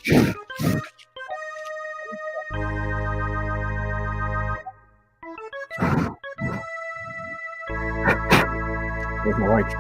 Where's my mic?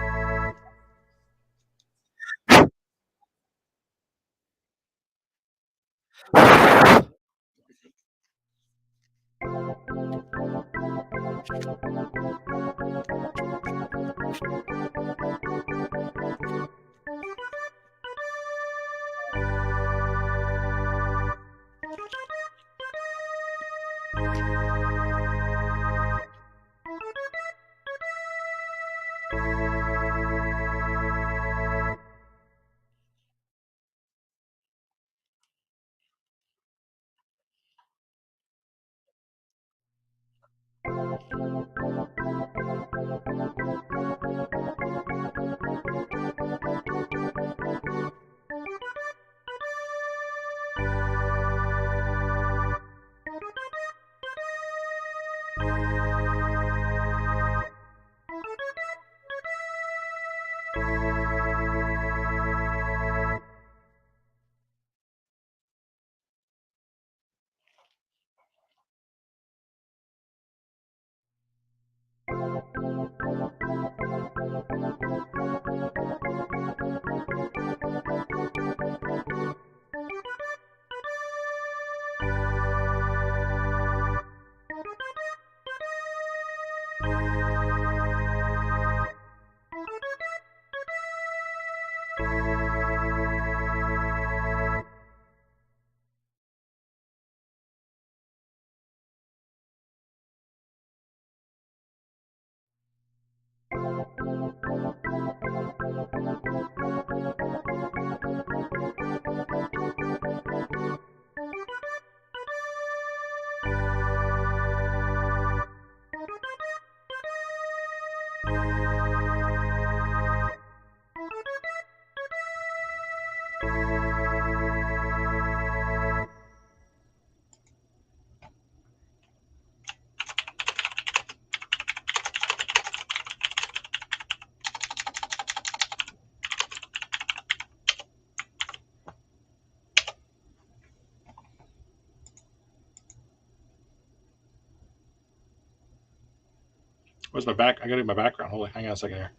Where's my back? I gotta do my background. Hold on, hang on a second here.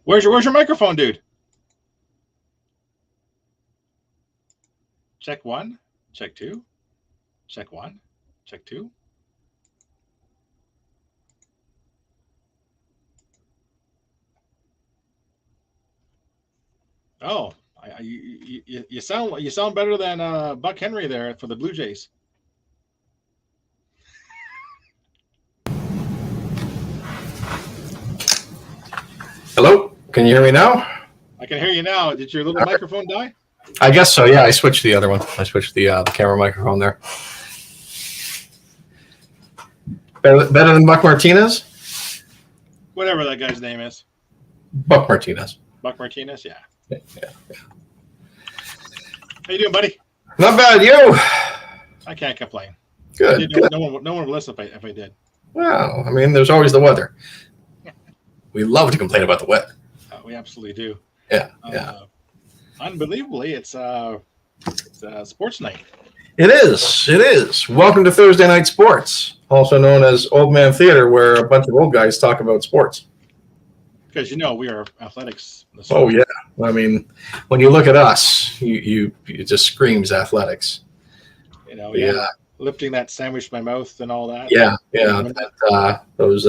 Where's your microphone, dude? Check 1, check 2, check 1, check 2. Oh, you sound better than Buck Henry there for the Blue Jays. Hello? Can you hear me now? I can hear you now. Did your little microphone die? I guess so, yeah. I switched the other one. I switched the camera microphone there. Better than Buck Martinez? Whatever that guy's name is. Buck Martinez. Buck Martinez, yeah. Yeah. How you doing, buddy? Not bad, you? I can't complain. Good. No one would listen if I did. Well, I mean, there's always the weather. We love to complain about the weather. We absolutely do. Yeah. Unbelievably, it's sports night. It is. Welcome to Thursday Night Sports, also known as Old Man Theater, where a bunch of old guys talk about sports. Because we are athletics. Oh yeah, I mean, when you look at us, you it just screams athletics. Lifting that sandwich to my mouth and all that. Yeah. Those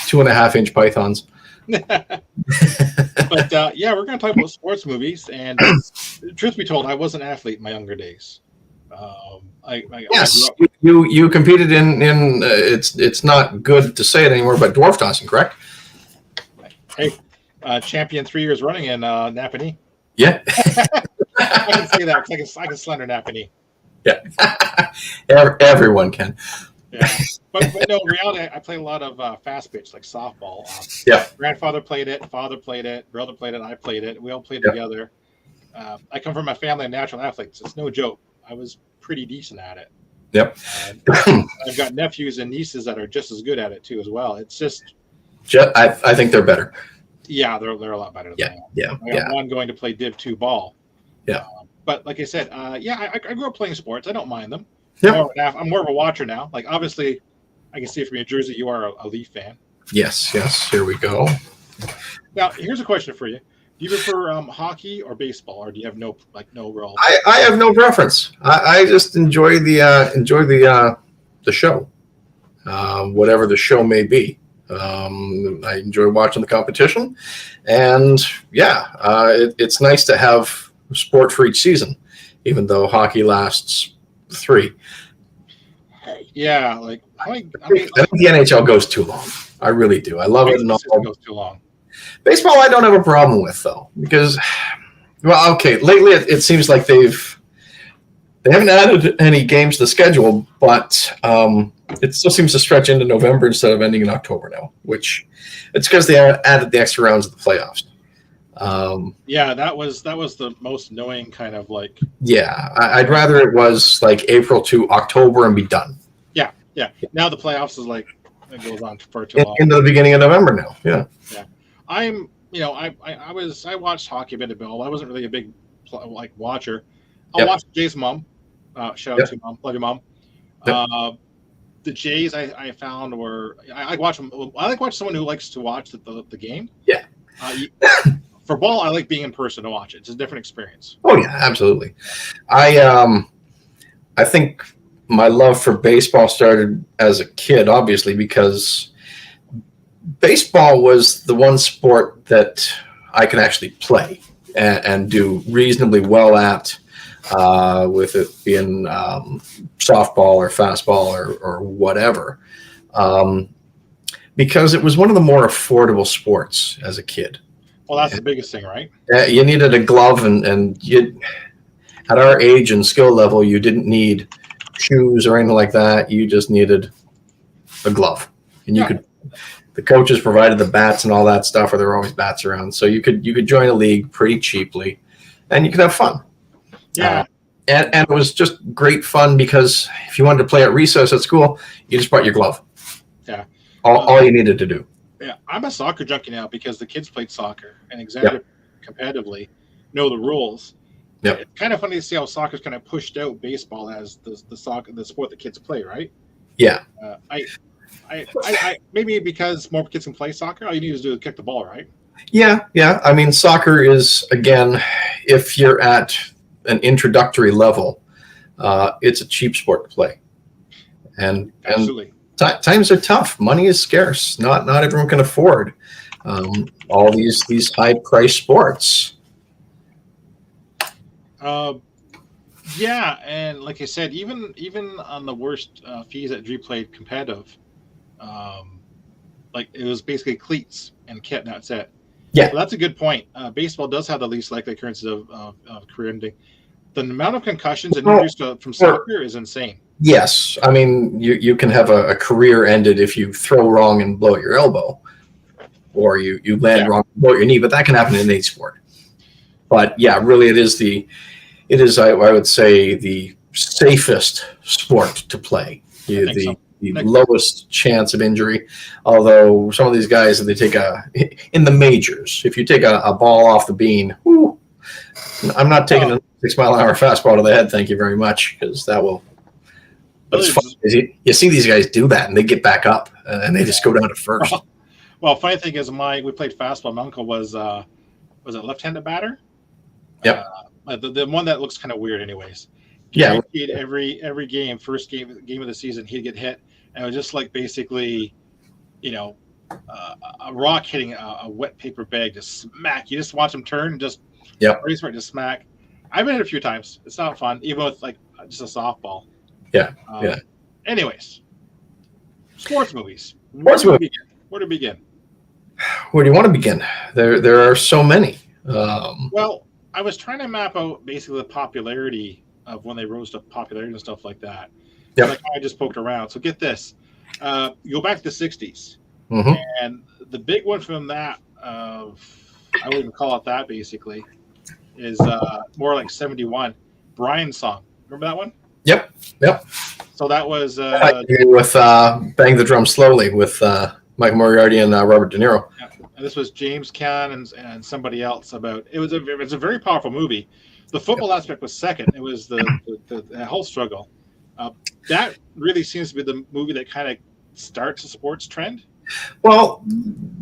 2.5-inch pythons. But we're going to talk about sports movies. And truth be told, I was an athlete in my younger days. Yes, you competed in it's not good to say it anymore, but dwarf tossing, correct? Hey, champion 3 years running in Napanee. Yeah. I can say that because I can slender Napanee. Yeah. Everyone can. Yeah. But no, in reality, I played a lot of fast pitch, like softball. Grandfather played it, father played it, brother played it, I played it. We all played together. I come from a family of natural athletes. It's no joke. I was pretty decent at it. Yep. I've got nephews and nieces that are just as good at it too, as well. It's just. I think they're better. Yeah, they're a lot better than I am. Yeah. I got one going to play Div 2 ball. Yeah. But like I said, I grew up playing sports. I don't mind them. Yeah. I'm more of a watcher now. Like, obviously, I can see from your jersey you are a Leaf fan. Yes. Here we go. Now, here's a question for you. Do you prefer hockey or baseball, or do you have no real? I have no preference. I just enjoy the show, whatever the show may be. I enjoy watching the competition, and it's nice to have sport for each season, even though hockey lasts 3. Yeah, like I think the NHL goes too long. I really do. I love it. It goes too long. Baseball, I don't have a problem with though, because, well, okay, lately it seems like they haven't added any games to the schedule, but it still seems to stretch into November instead of ending in October now, which it's because they added the extra rounds of the playoffs. That was the most annoying kind of like. Yeah, I'd rather it was like April to October and be done. Yeah. Now the playoffs is like it goes on for too long. Into the beginning of November now. Yeah. I'm, I watched hockey a bit of Bill. I wasn't really a big watcher. I'll watch Jay's mom. Shout out to mom. Love you, mom. The Jays I found were I watch them. I like watch someone who likes to watch the game. Yeah. For ball, I like being in person to watch it. It's a different experience. Oh yeah, absolutely. I think my love for baseball started as a kid, obviously, because baseball was the one sport that I could actually play and do reasonably well at, with it being softball or fastball or whatever, because it was one of the more affordable sports as a kid. Well, that's the biggest thing, right? You needed a glove, and you, at our age and skill level, you didn't need shoes or anything like that. You just needed a glove, and you could. The coaches provided the bats and all that stuff, or there were always bats around, so you could join a league pretty cheaply, and you could have fun. Yeah, and it was just great fun because if you wanted to play at recess at school, you just brought your glove. Yeah, all you needed to do. Yeah, I'm a soccer junkie now because the kids played soccer and competitively know the rules. Yeah, it's kind of funny to see how soccer's kind of pushed out baseball as the sport that kids play, right? Yeah. I maybe because more kids can play soccer, all you need to do is kick the ball, right? Yeah. I mean, soccer is, again, if you're at an introductory level, it's a cheap sport to play. And absolutely. Times are tough. Money is scarce. Not everyone can afford all these high price sports. Yeah, and like I said, even on the worst fees that Drew played competitive, like it was basically cleats and kit, and that's it. Yeah, so that's a good point. Baseball does have the least likely occurrences of career ending. The amount of concussions and injuries from soccer is insane. Yes, I mean you can have a career ended if you throw wrong and blow your elbow, or you land wrong and blow your knee, but that can happen in any sport. But yeah, really, it is I would say the safest sport to play. The lowest chance of injury. Although some of these guys, they take in the majors, if you take a ball off the bean, whoo, I'm not taking a 6-mile-an-hour fastball to the head. Thank you very much, because that will. But it's fun. You see these guys do that, and they get back up, and they just go down to first. Well, funny thing is, we played fastball. My uncle was a left-handed batter. Yep. The one that looks kind of weird, anyways. Yeah. Every game, first game of the season, he'd get hit, and it was just like basically, a rock hitting a wet paper bag, just smack. You just watch him turn, and just just smack. I've been hit a few times. It's not fun, even with like just a softball. Yeah. Anyways, sports movies. Where to begin? Where do you want to begin? There are so many. Well, I was trying to map out basically the popularity of when they rose to popularity and stuff like that. Yeah. Like I just poked around. So get this. You go back to the 60s. Mm-hmm. And the big one from that, I wouldn't even call it that basically, is more like 71. Brian's song. Remember that one? Yep. So that was with Bang the Drum Slowly with Michael Moriarty and Robert De Niro. and this was James Caan and somebody else about it was a very powerful movie. The football aspect was second. It was the whole struggle. That really seems to be the movie that kind of starts a sports trend. Well,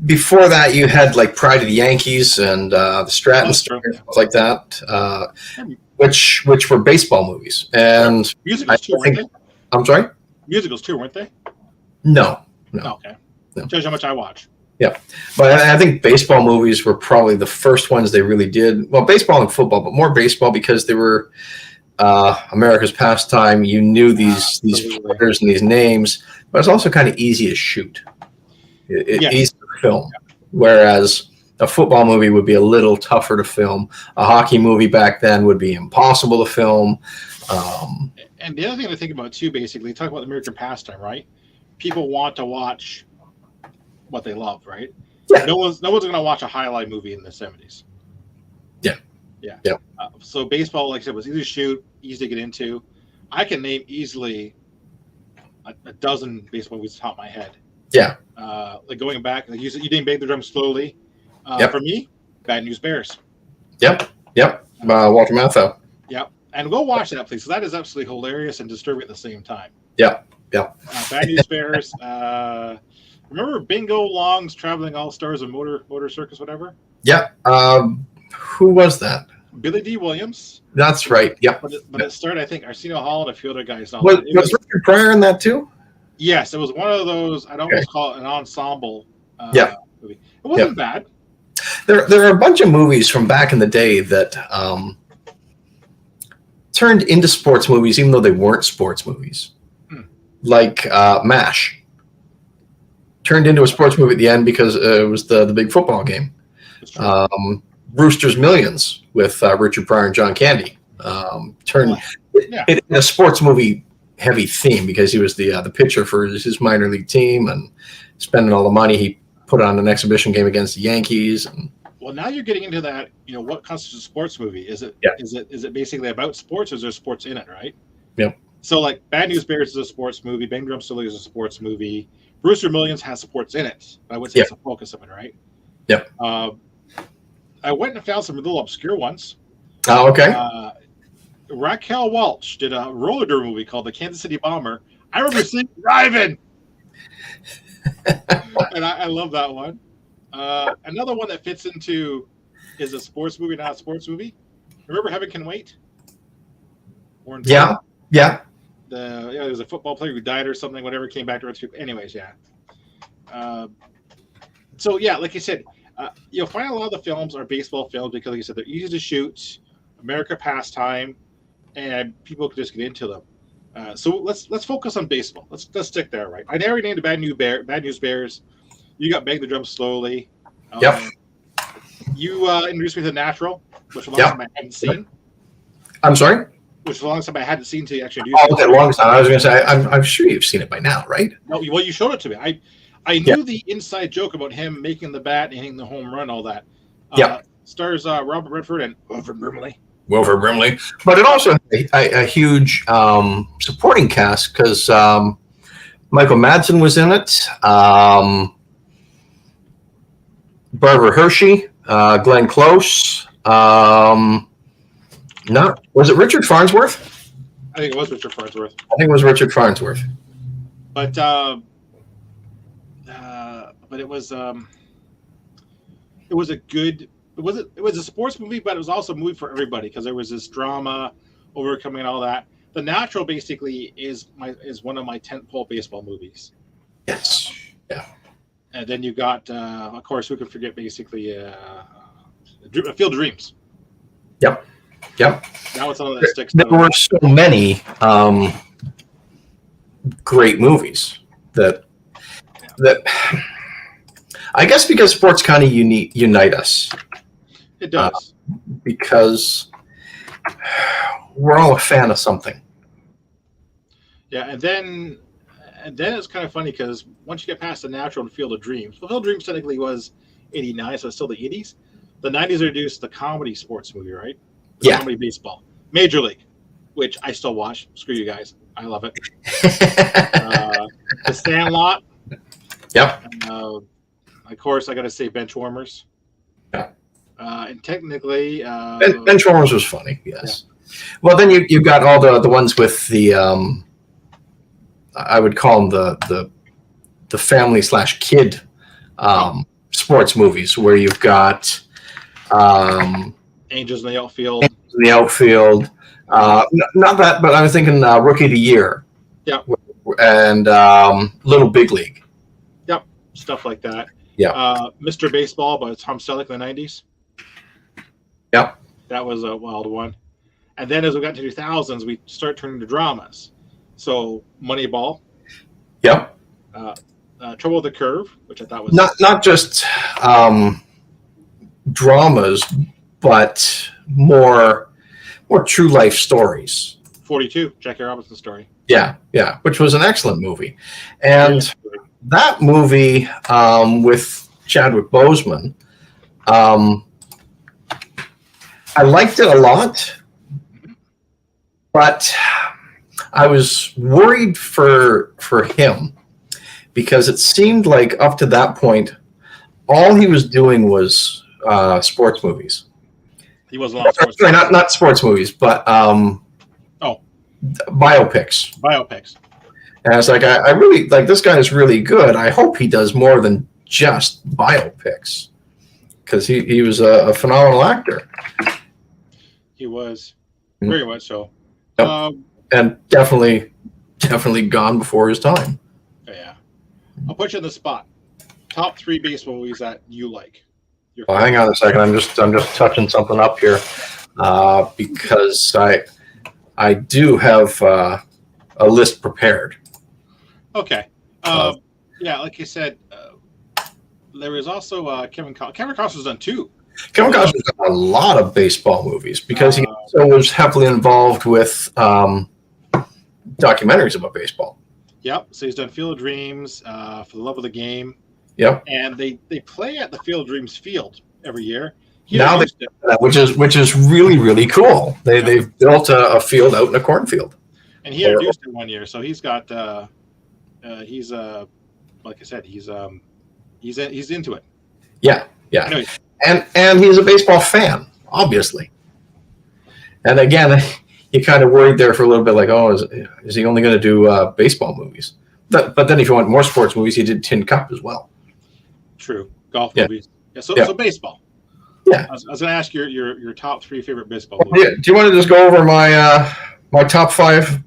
before that, you had like Pride of the Yankees and the Stratton stuff like that, which were baseball movies. And musicals too, weren't they? I'm sorry? Musicals too, weren't they? No. Okay. No. Shows how much I watch. Yeah. But I think baseball movies were probably the first ones they really did. Well, baseball and football, but more baseball because they were America's pastime. You knew these players and these names, but it's also kind of easy to shoot. Easy to film. Whereas a football movie would be a little tougher to film. A hockey movie back then would be impossible to film. And the other thing to think about too, basically, talk about the American pastime, right? People want to watch what they love, right? Yeah. No one's going to watch a highlight movie in the 70s. Yeah. So baseball, like I said, was easy to shoot, easy to get into. I can name easily a dozen baseball movies off the top of my head. Yeah. Like going back, like you didn't bang the drum slowly. For me, Bad News Bears. Yep. Walter Matthau. Yep. And go watch that, please. So that is absolutely hilarious and disturbing at the same time. Yep. Bad News Bears. Remember Bingo Long's Traveling All Stars of Motor Circus, whatever? Yeah. Who was that? Billy D. Williams. That's right. Yep. But it started, I think, Arsenio Hall and a few other guys. Was Richard Pryor in that too? Yes, it was one of those. I'd almost call it an ensemble movie. It wasn't bad. There are a bunch of movies from back in the day that turned into sports movies, even though they weren't sports movies. Like MASH. Turned into a sports movie at the end because it was the big football game. Brewster's Millions with Richard Pryor and John Candy turned it in a sports movie heavy theme because he was the pitcher for his minor league team and spending all the money he put on an exhibition game against the Yankees. Well, now you're getting into that. What constitutes a sports movie? Is it basically about sports, or is there sports in it? Right. Yep. So like Bad News Bears is a sports movie. Bang Drum Silly is a sports movie. Brewster Millions has sports in it. I would say it's a focus of it, right? Yep. I went and found some little obscure ones. Oh, okay. Raquel Welch did a roller derby movie called The Kansas City Bomber. I remember seeing driving, and I love that one. Another one that fits into is a sports movie, not a sports movie. Remember Heaven Can Wait? Yeah. There was a football player who died or something. Whatever, came back to Earth. Anyways, so like I said, you'll find a lot of the films are baseball films because, like I said, they're easy to shoot, America pastime, and people can just get into them. So let's focus on baseball. Let's stick there, right? I already named the Bad News Bears. You got Bang the Drum Slowly. You introduced me to The Natural, which was the longest time I hadn't seen. I'm sorry? Which was the longest time I hadn't seen to actually introduce me. Oh, the longest time. I was going to say, I'm sure you've seen it by now, right? No, well, you showed it to me. I knew the inside joke about him making the bat and hitting the home run, all that. Stars Robert Redford and Wilford Brimley. But it also had a huge supporting cast because Michael Madsen was in it. Barbara Hershey, Glenn Close. Was it Richard Farnsworth? I think it was Richard Farnsworth. But it was it was a sports movie, but it was also a movie for everybody because there was this drama, overcoming and all that. The Natural basically is one of my tentpole baseball movies. Yes. Yeah. And then you got, of course, who can forget basically Field of Dreams. Yep. That was something that sticks. There were so many great movies that I guess because sports kind of unite us. It does. Because we're all a fan of something. Yeah, and then it's kind of funny because once you get past The Natural and Field of Dreams, Field of Dreams technically was 89, so it's still the 80s. The 90s introduced the comedy sports movie, right? Comedy baseball. Major League, which I still watch. Screw you guys. I love it. The Sandlot. Yep. Of course, I got to say Benchwarmers. Yeah. And technically, Benchwarmers was funny. Yes. Yeah. Well, then you got all the ones with the I would call them the family / kid sports movies where you've got Angels in the Outfield. Not that, but I was thinking Rookie of the Year. Yeah. And Little Big League. Yep. Stuff like that. Yeah. Mr. Baseball by Tom Selleck in the 90s. Yep. That was a wild one. And then as we got to 2000s, we start turning to dramas. So Moneyball. Yep. Trouble with the Curve, which I thought was not just dramas, but more true life stories. 42, Jackie Robinson story. Yeah, which was an excellent movie, and that movie with Chadwick Boseman, I liked it a lot, but I was worried for him because it seemed like up to that point, all he was doing was sports movies. He was a lot of sports. Sorry, not sports movies, but biopics. And I was like, I really like this guy is really good. I hope he does more than just biopics because he was a phenomenal actor. He was very much so. Yep. And definitely gone before his time. Yeah. I'll put you on the spot. Top 3 baseball movies that you like. Well, hang on a second. I'm just touching something up here because I do have a list prepared. Okay. Yeah, like you said, there was also Kevin Costner. Kevin Costner's done 2. Kevin Costner's done a lot of baseball movies because he also was heavily involved with documentaries about baseball. Yep. So he's done Field of Dreams, For the Love of the Game. Yep. And they play at the Field of Dreams field every year. Now they do that, which is really, really cool. They've built a field out in a cornfield. And he introduced it one year, so he's got he's like I said, he's into it. Yeah. Anyway. And he's a baseball fan, obviously. And again, you kind of worried there for a little bit, like, oh, is he only going to do baseball movies? But then if you want more sports movies, he did Tin Cup as well. True. Golf movies. Yeah, so baseball. Yeah. I was going to ask your top 3 favorite baseball movies. Yeah. Do you want to just go over my top 5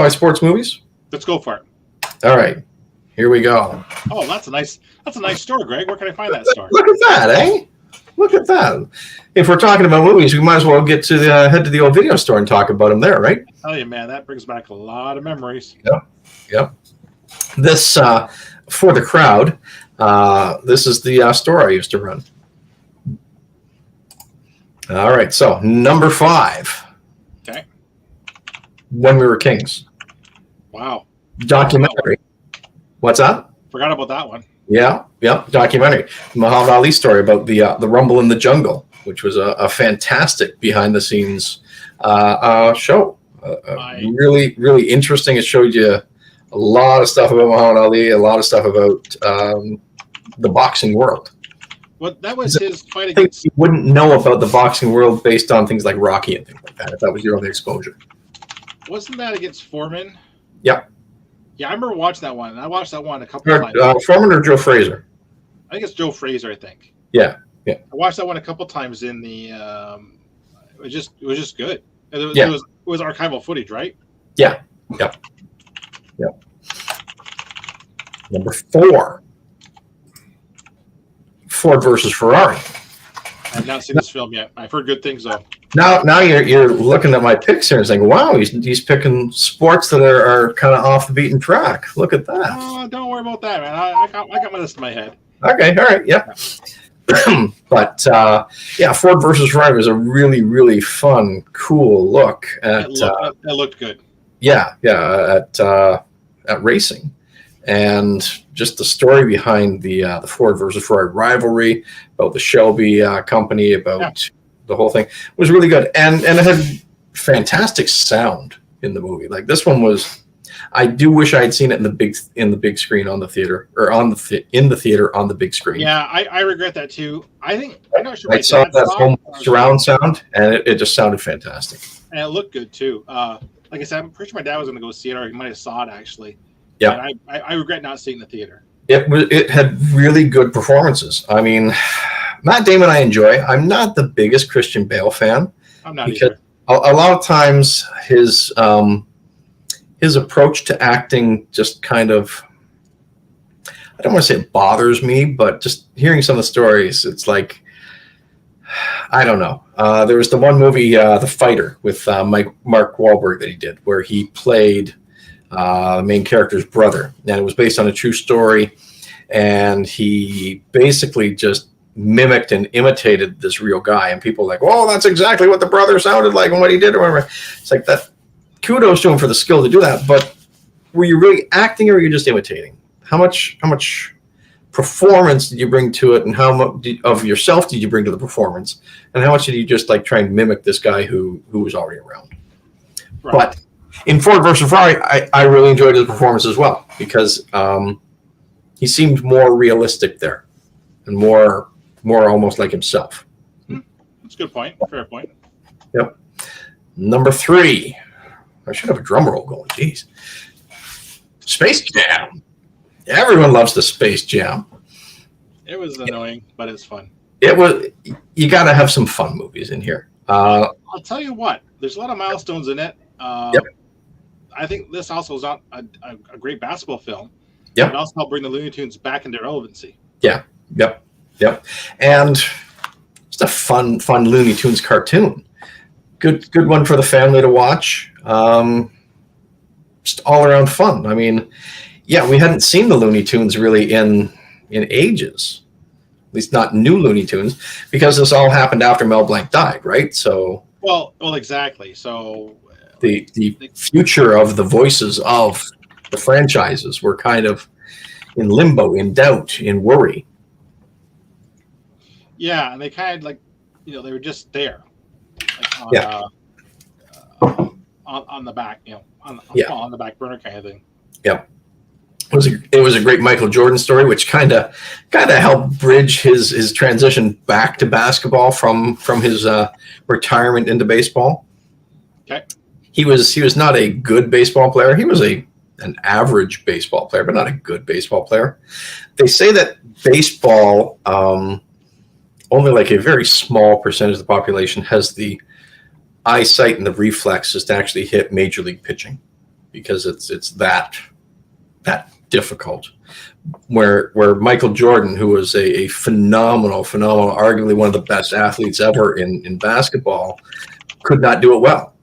sports movies? Let's go for it. All right. Here we go. Oh, that's a nice store, Greg. Where can I find that store? Look at that, eh? Look at that. If we're talking about movies, we might as well get to head to the old video store and talk about them there, right? I tell you, man, that brings back a lot of memories. Yep. This for the crowd. This is the store I used to run. All right, so number 5. Okay. When We Were Kings. Wow. Documentary. What's that? Forgot about that one. Yeah. Documentary. Muhammad Ali story about the Rumble in the Jungle, which was a fantastic behind-the-scenes show. Really, really interesting. It showed you a lot of stuff about Muhammad Ali, a lot of stuff about the boxing world. Well, that was his fight against. You wouldn't know about the boxing world based on things like Rocky and things like that if that was your only exposure. Wasn't that against Foreman? Yep. Yeah, I remember watching that one. I watched that one a couple of times. Foreman or Joe Frazier? I think it's Joe Frazier. I think. Yeah. I watched that one a couple times in the. It was just good. It was archival footage, right? Yeah. Yep. Number 4. Ford versus Ferrari. I've not seen this film yet. I've heard good things though. Now you're looking at my picks here and saying, "Wow, he's picking sports that are kind of off the beaten track." Look at that. Oh, don't worry about that, man. I got my list in my head. Okay, all right, yeah. But Ford versus Ferrari was a really, really fun, cool look at. It looked good. At racing, and just the story behind the Ford versus Ferrari rivalry, about the Shelby company, about the whole thing was really good, and it had fantastic sound in the movie. Like this one was, I do wish I had seen it in the big screen on the theater, or in the theater on the big screen. Yeah, I regret that too. I'm not sure. I saw that home surround sound, and it just sounded fantastic. And it looked good too. Like I said, I'm pretty sure my dad was going to go see it, or he might have saw it actually. Yeah, I regret not seeing the theater. It had really good performances. I mean, Matt Damon I enjoy. I'm not the biggest Christian Bale fan. I'm not either. A lot of times his approach to acting just kind of, I don't want to say it bothers me, but just hearing some of the stories, it's like, I don't know. There was the one movie, The Fighter, with Mark Wahlberg that he did, where he played the main character's brother, and it was based on a true story, and he basically just mimicked and imitated this real guy, and people were like, "Oh, that's exactly what the brother sounded like and what he did," or whatever. It's like that. Kudos to him for the skill to do that, but were you really acting, or were you just imitating? How much performance did you bring to it, and how much of yourself did you bring to the performance, and how much did you just like try and mimic this guy who was already around? Right. But in Ford versus Ferrari, I really enjoyed his performance as well, because he seemed more realistic there, and more almost like himself. That's a good point. Fair point. Yep. Number 3. I should have a drum roll going. Jeez. Space Jam. Everyone loves the Space Jam. It was annoying, but it's fun. It was. You got to have some fun movies in here. I'll tell you what. There's a lot of milestones in it. Yep. I think this also is not a great basketball film. Yep. It also helped bring the Looney Tunes back into relevancy. Yeah. Yep. And just a fun Looney Tunes cartoon. Good one for the family to watch. Just all around fun. I mean, yeah, we hadn't seen the Looney Tunes really in ages, at least not new Looney Tunes, because this all happened after Mel Blanc died, right? So well, exactly. So the future of the voices of the franchises were kind of in limbo, in doubt, in worry. Yeah, and they kind of like, they were just there. On the back, on the back burner kind of thing. Yep. It was a great Michael Jordan story, which kind of helped bridge his transition back to basketball from his retirement into baseball. Okay. He was not a good baseball player. He was an average baseball player, but not a good baseball player. They say that baseball, only like a very small percentage of the population has the eyesight and the reflexes to actually hit major league pitching, because it's that difficult. Where Michael Jordan, who was a phenomenal, arguably one of the best athletes ever in basketball, could not do it well.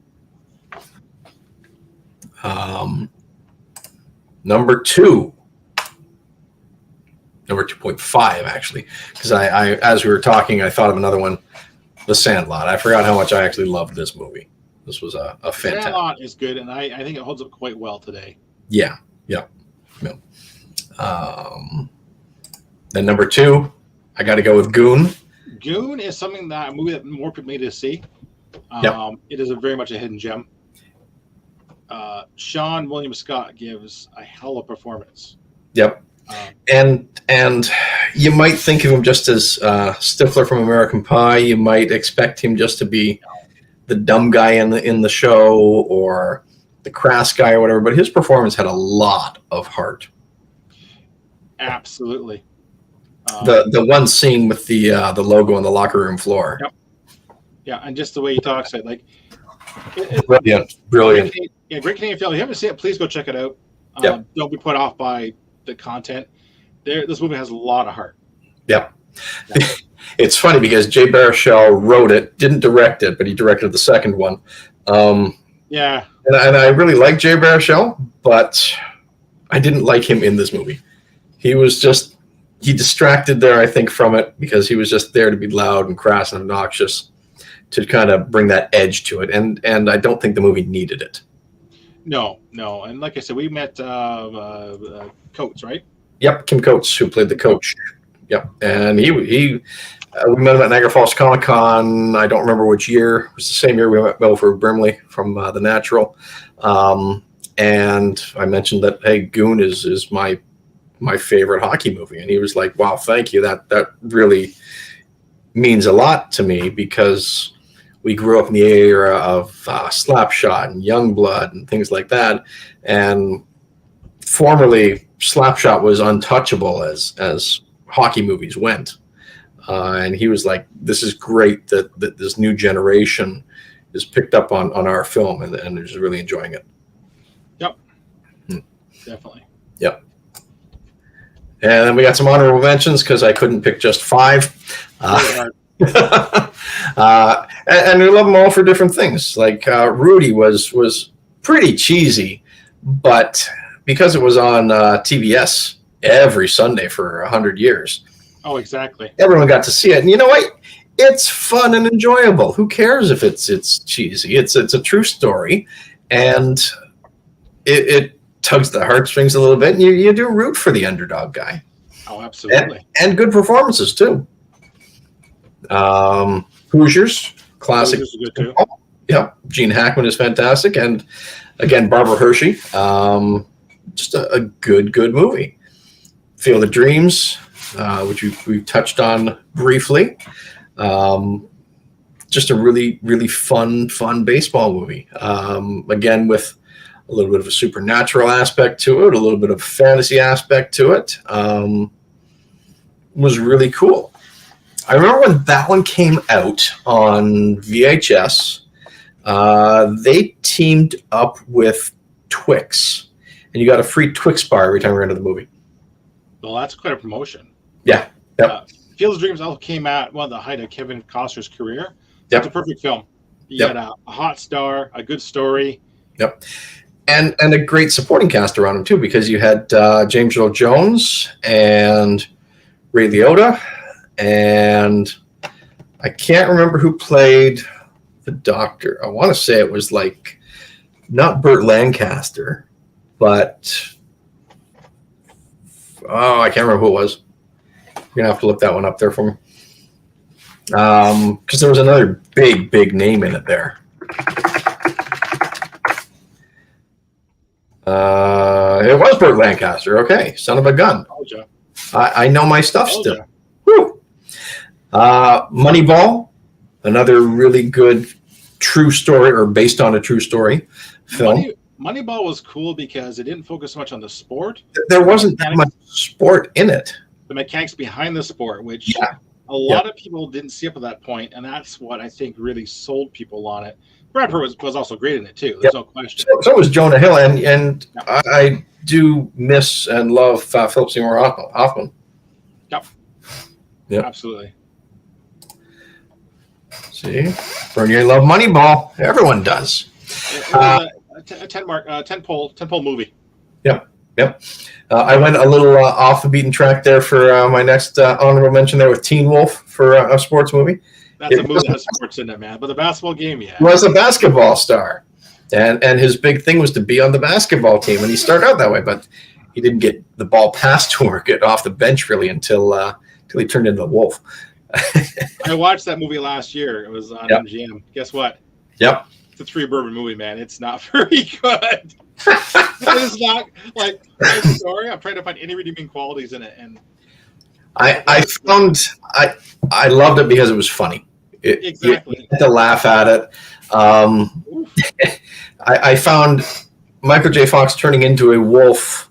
Number 2.5 actually, because I as we were talking, I thought of another one. The Sandlot. I forgot how much I actually loved this movie. This was a fantastic. Sandlot is good, and I think it holds up quite well today. Yeah. Then number 2, I got to go with Goon. Goon is a movie that more people need to see. It is very much a hidden gem. Sean William Scott gives a hell of a performance. Yep. And you might think of him just as Stifler from American Pie. You might expect him just to be the dumb guy in the show, or the crass guy or whatever. But his performance had a lot of heart. Absolutely. The one scene with the logo on the locker room floor. Yep. Yeah, and just the way he talks, like brilliant. Great Canadian film. If you haven't seen it, please go check it out. Don't be put off by the content. This movie has a lot of heart. Yep. Yeah. It's funny because Jay Baruchel wrote it, didn't direct it, but he directed the second one. Yeah. And I really like Jay Baruchel, but I didn't like him in this movie. He distracted there, I think, from it, because he was just there to be loud and crass and obnoxious, to kind of bring that edge to it. And I don't think the movie needed it. No. And like I said, we met Coates, right? Yep, Kim Coates, who played the coach. Yep, and we met him at Niagara Falls Comic Con. I don't remember which year. It was the same year we met Belford Brimley from The Natural. And I mentioned that, hey, Goon is my favorite hockey movie, and he was like, "Wow, thank you. That really means a lot to me because we grew up in the era of Slapshot and Youngblood and things like that, and formerly Slapshot was untouchable as hockey movies went." And he was like, "This is great that this new generation is picked up on our film and is really enjoying it." Yep, definitely. Yep. And then we got some honorable mentions because I couldn't pick just 5. And we love them all for different things. Like Rudy was pretty cheesy, but because it was on TBS every Sunday for 100 years. Oh, exactly. Everyone got to see it, and you know what? It's fun and enjoyable. Who cares if it's cheesy? It's a true story, and it tugs the heartstrings a little bit, and you do root for the underdog guy. Oh, absolutely. And good performances too. Hoosiers, classic. Hoosiers are good too. Yeah, Gene Hackman is fantastic, and again Barbara Hershey. Just a good movie. Field of Dreams, which we've touched on briefly. Just a really fun baseball movie. Again, with a little bit of a supernatural aspect to it, a little bit of fantasy aspect to it. Was really cool. I remember when that one came out on VHS, they teamed up with Twix, and you got a free Twix bar every time we were into the movie. Well, that's quite a promotion. Yeah. Yep. Field of Dreams also came out at the height of Kevin Costner's career. Yep. It's a perfect film. You got a hot star, a good story. Yep. And a great supporting cast around him too, because you had James Earl Jones and Ray Liotta, and I can't remember who played the doctor. I want to say it was like not Burt Lancaster, but I can't remember who it was. You're gonna have to look that one up there for me, because there was another big name in it there. It was Burt Lancaster. Okay, son of a gun. I know my stuff still. Woo. Moneyball, another really good true story or based on a true story film. Moneyball was cool because it didn't focus so much on the sport. There wasn't that much sport in it. The mechanics behind the sport, which a lot of people didn't see up at that point, and that's what I think really sold people on it. Brad Pitt was also great in it too. There's no question. So was Jonah Hill, and I do miss and love Philip Seymour Hoffman. Yep. Yep. Absolutely. See, Bernier loved Moneyball. Everyone does. It was a 10-pole movie. Yep. I went a little off the beaten track there for my next honorable mention there with Teen Wolf for a sports movie. That's a movie that has sports in it, man. But the basketball game, was a basketball star, and his big thing was to be on the basketball team, and he started out that way, but he didn't get the ball passed to him or get off the bench really until he turned into the Wolf. I watched that movie last year. It was on MGM. Guess what? Yep. It's a 3 bourbon movie, man. It's not very good. It's not like I'm sorry. I'm trying to find any redeeming qualities in it, and I loved it because it was funny. Exactly. You had to laugh at it. I found Michael J. Fox turning into a wolf,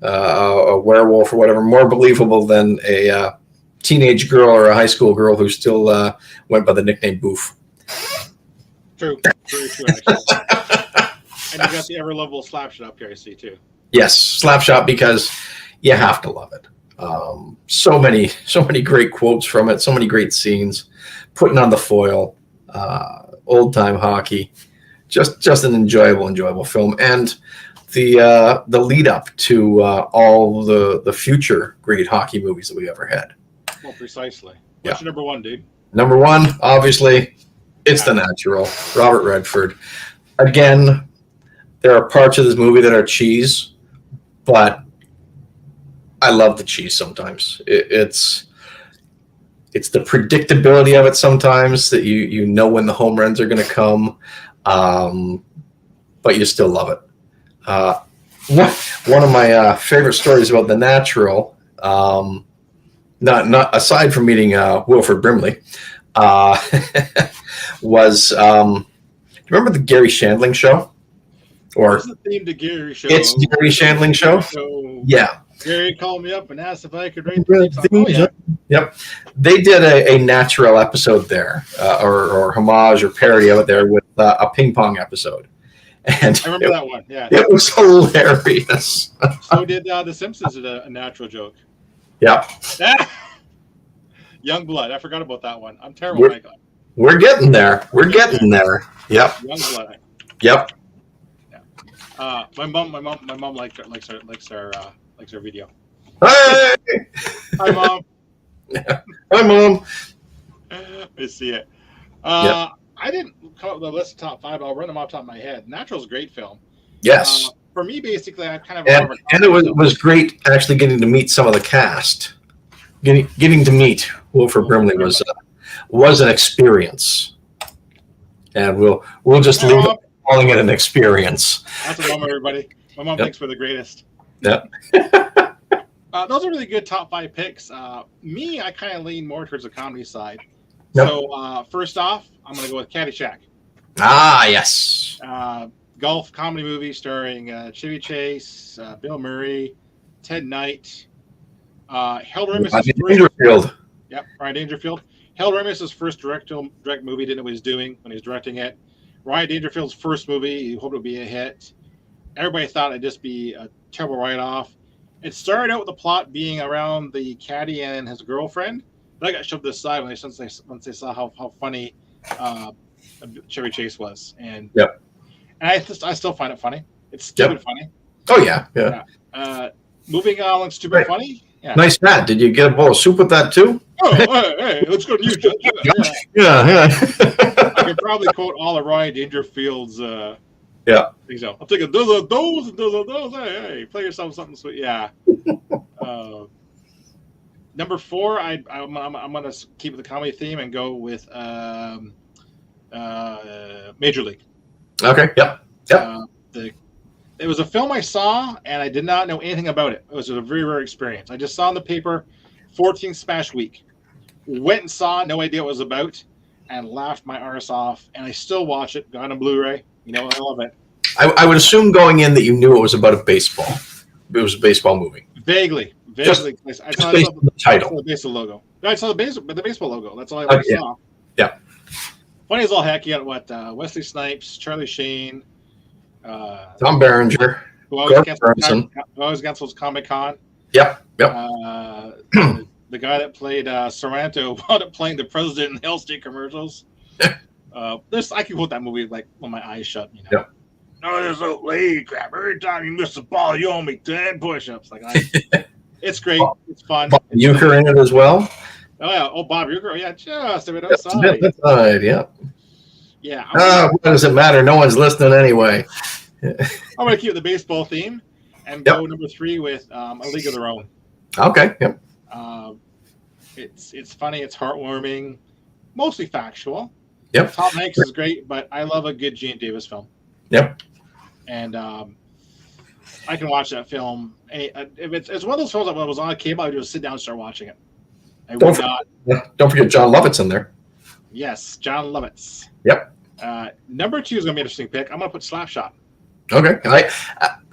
a werewolf or whatever, more believable than a teenage girl or a high school girl who still went by the nickname Boof. True. Very true, actually. And you got the ever-lovable Slapshot up here, I see, too. Yes, Slapshot, because you have to love it. So many great quotes from it, so many great scenes, putting on the foil, old-time hockey, just an enjoyable film. And the lead-up to all the future great hockey movies that we ever had. Well, precisely. What's your number one, dude? Number one, obviously, it's The Natural, Robert Redford. Again, there are parts of this movie that are cheese, but I love the cheese sometimes. It's the predictability of it sometimes that you know when the home runs are going to come, but you still love it. One of my favorite stories about The Natural, not aside from meeting Wilford Brimley, was remember the Gary Shandling show? Or What's the theme to Gary show? It's Gary Shandling show. Yeah. Gary called me up and asked if I could rate the theme. Oh, yeah. Yep. They did a Natural episode there, or homage or parody of it there with a ping pong episode. And I remember that one. Yeah. It was hilarious. So did The Simpsons did a Natural joke. Yep. Young Blood. I forgot about that one. I'm terrible. We're getting there. We're getting there. Yep. Young Blood. Yep. My mom likes our video. Hey! Hi, Mom. Hi, Mom. I see it. Yep. I didn't come up with a list of top 5. I'll run them off the top of my head. Natural's a great film. Yes. For me, basically, I kind of and it was great actually getting to meet some of the cast. Getting to meet Wilford Brimley was an experience, and we'll just leave it calling it an experience. That's a moment, everybody. My mom thinks we're the greatest. Yeah. Those are really good top 5 picks. Me, I kind of lean more towards the comedy side. Yep. So first off, I'm going to go with Caddyshack. Ah, yes. Golf comedy movie starring Chevy Chase, Bill Murray, Ted Knight, Harold Ramis. Yep, Ryan Dangerfield. Harold Ramis' first direct movie, didn't know what he was doing when he was directing it. Ryan Dangerfield's first movie, he hoped it would be a hit. Everybody thought it'd just be a terrible write-off. It started out with the plot being around the caddy and his girlfriend. But I got shoved aside once they saw how funny Chevy Chase was. And yep. And I still find it funny. It's stupid funny. Oh yeah. Moving on, stupid funny. Yeah. Nice hat. Did you get a bowl of soup with that too? Oh, hey, let's go to you, Judge. Yeah. I can probably quote all of Ryan Dangerfield's things out. I'm thinking those and those. Hey, play yourself something sweet. Yeah. Number 4, I'm gonna keep the comedy theme and go with Major League. Okay. Yep. It was a film I saw, and I did not know anything about it. It was a very rare experience. I just saw in the paper 14 Smash Week. Went and saw, no idea what it was about, and laughed my arse off. And I still watch it. Got it on Blu-ray. You know, I love it. I would assume going in that you knew it was about a baseball. It was a baseball movie. Vaguely. I saw the title. The baseball logo. I saw the baseball logo. That's all I ever saw. Yeah. Funny as all heck. You got Wesley Snipes, Charlie Sheen, Tom Berenger, who always cancels Comic-Con. Yep. The guy that played Sorrento wound up playing the president in the Allstate commercials. I can quote that movie like when my eyes shut. You know. Yep. No, there's no lady crap. Every time you miss the ball, you owe me 10 push-ups. It's great. It's fun. Bob Uecker in it as well. Oh yeah. Oh, Bob Uecker. Yeah, just a bit outside. Yeah. Yeah. What does it matter? No one's listening anyway. I'm going to keep the baseball theme and go number 3 with A League of Their Own. Okay. Yep. It's funny. It's heartwarming. Mostly factual. Yep. Tom Hanks is great, but I love a good Gene Davis film. Yep. And I can watch that film. If it's one of those films that when it was on cable, I would just sit down and start watching it. Don't forget John Lovitz in there. Yes, John Lovitz. Yep. Number 2 is going to be an interesting pick. I'm going to put Slapshot. Okay.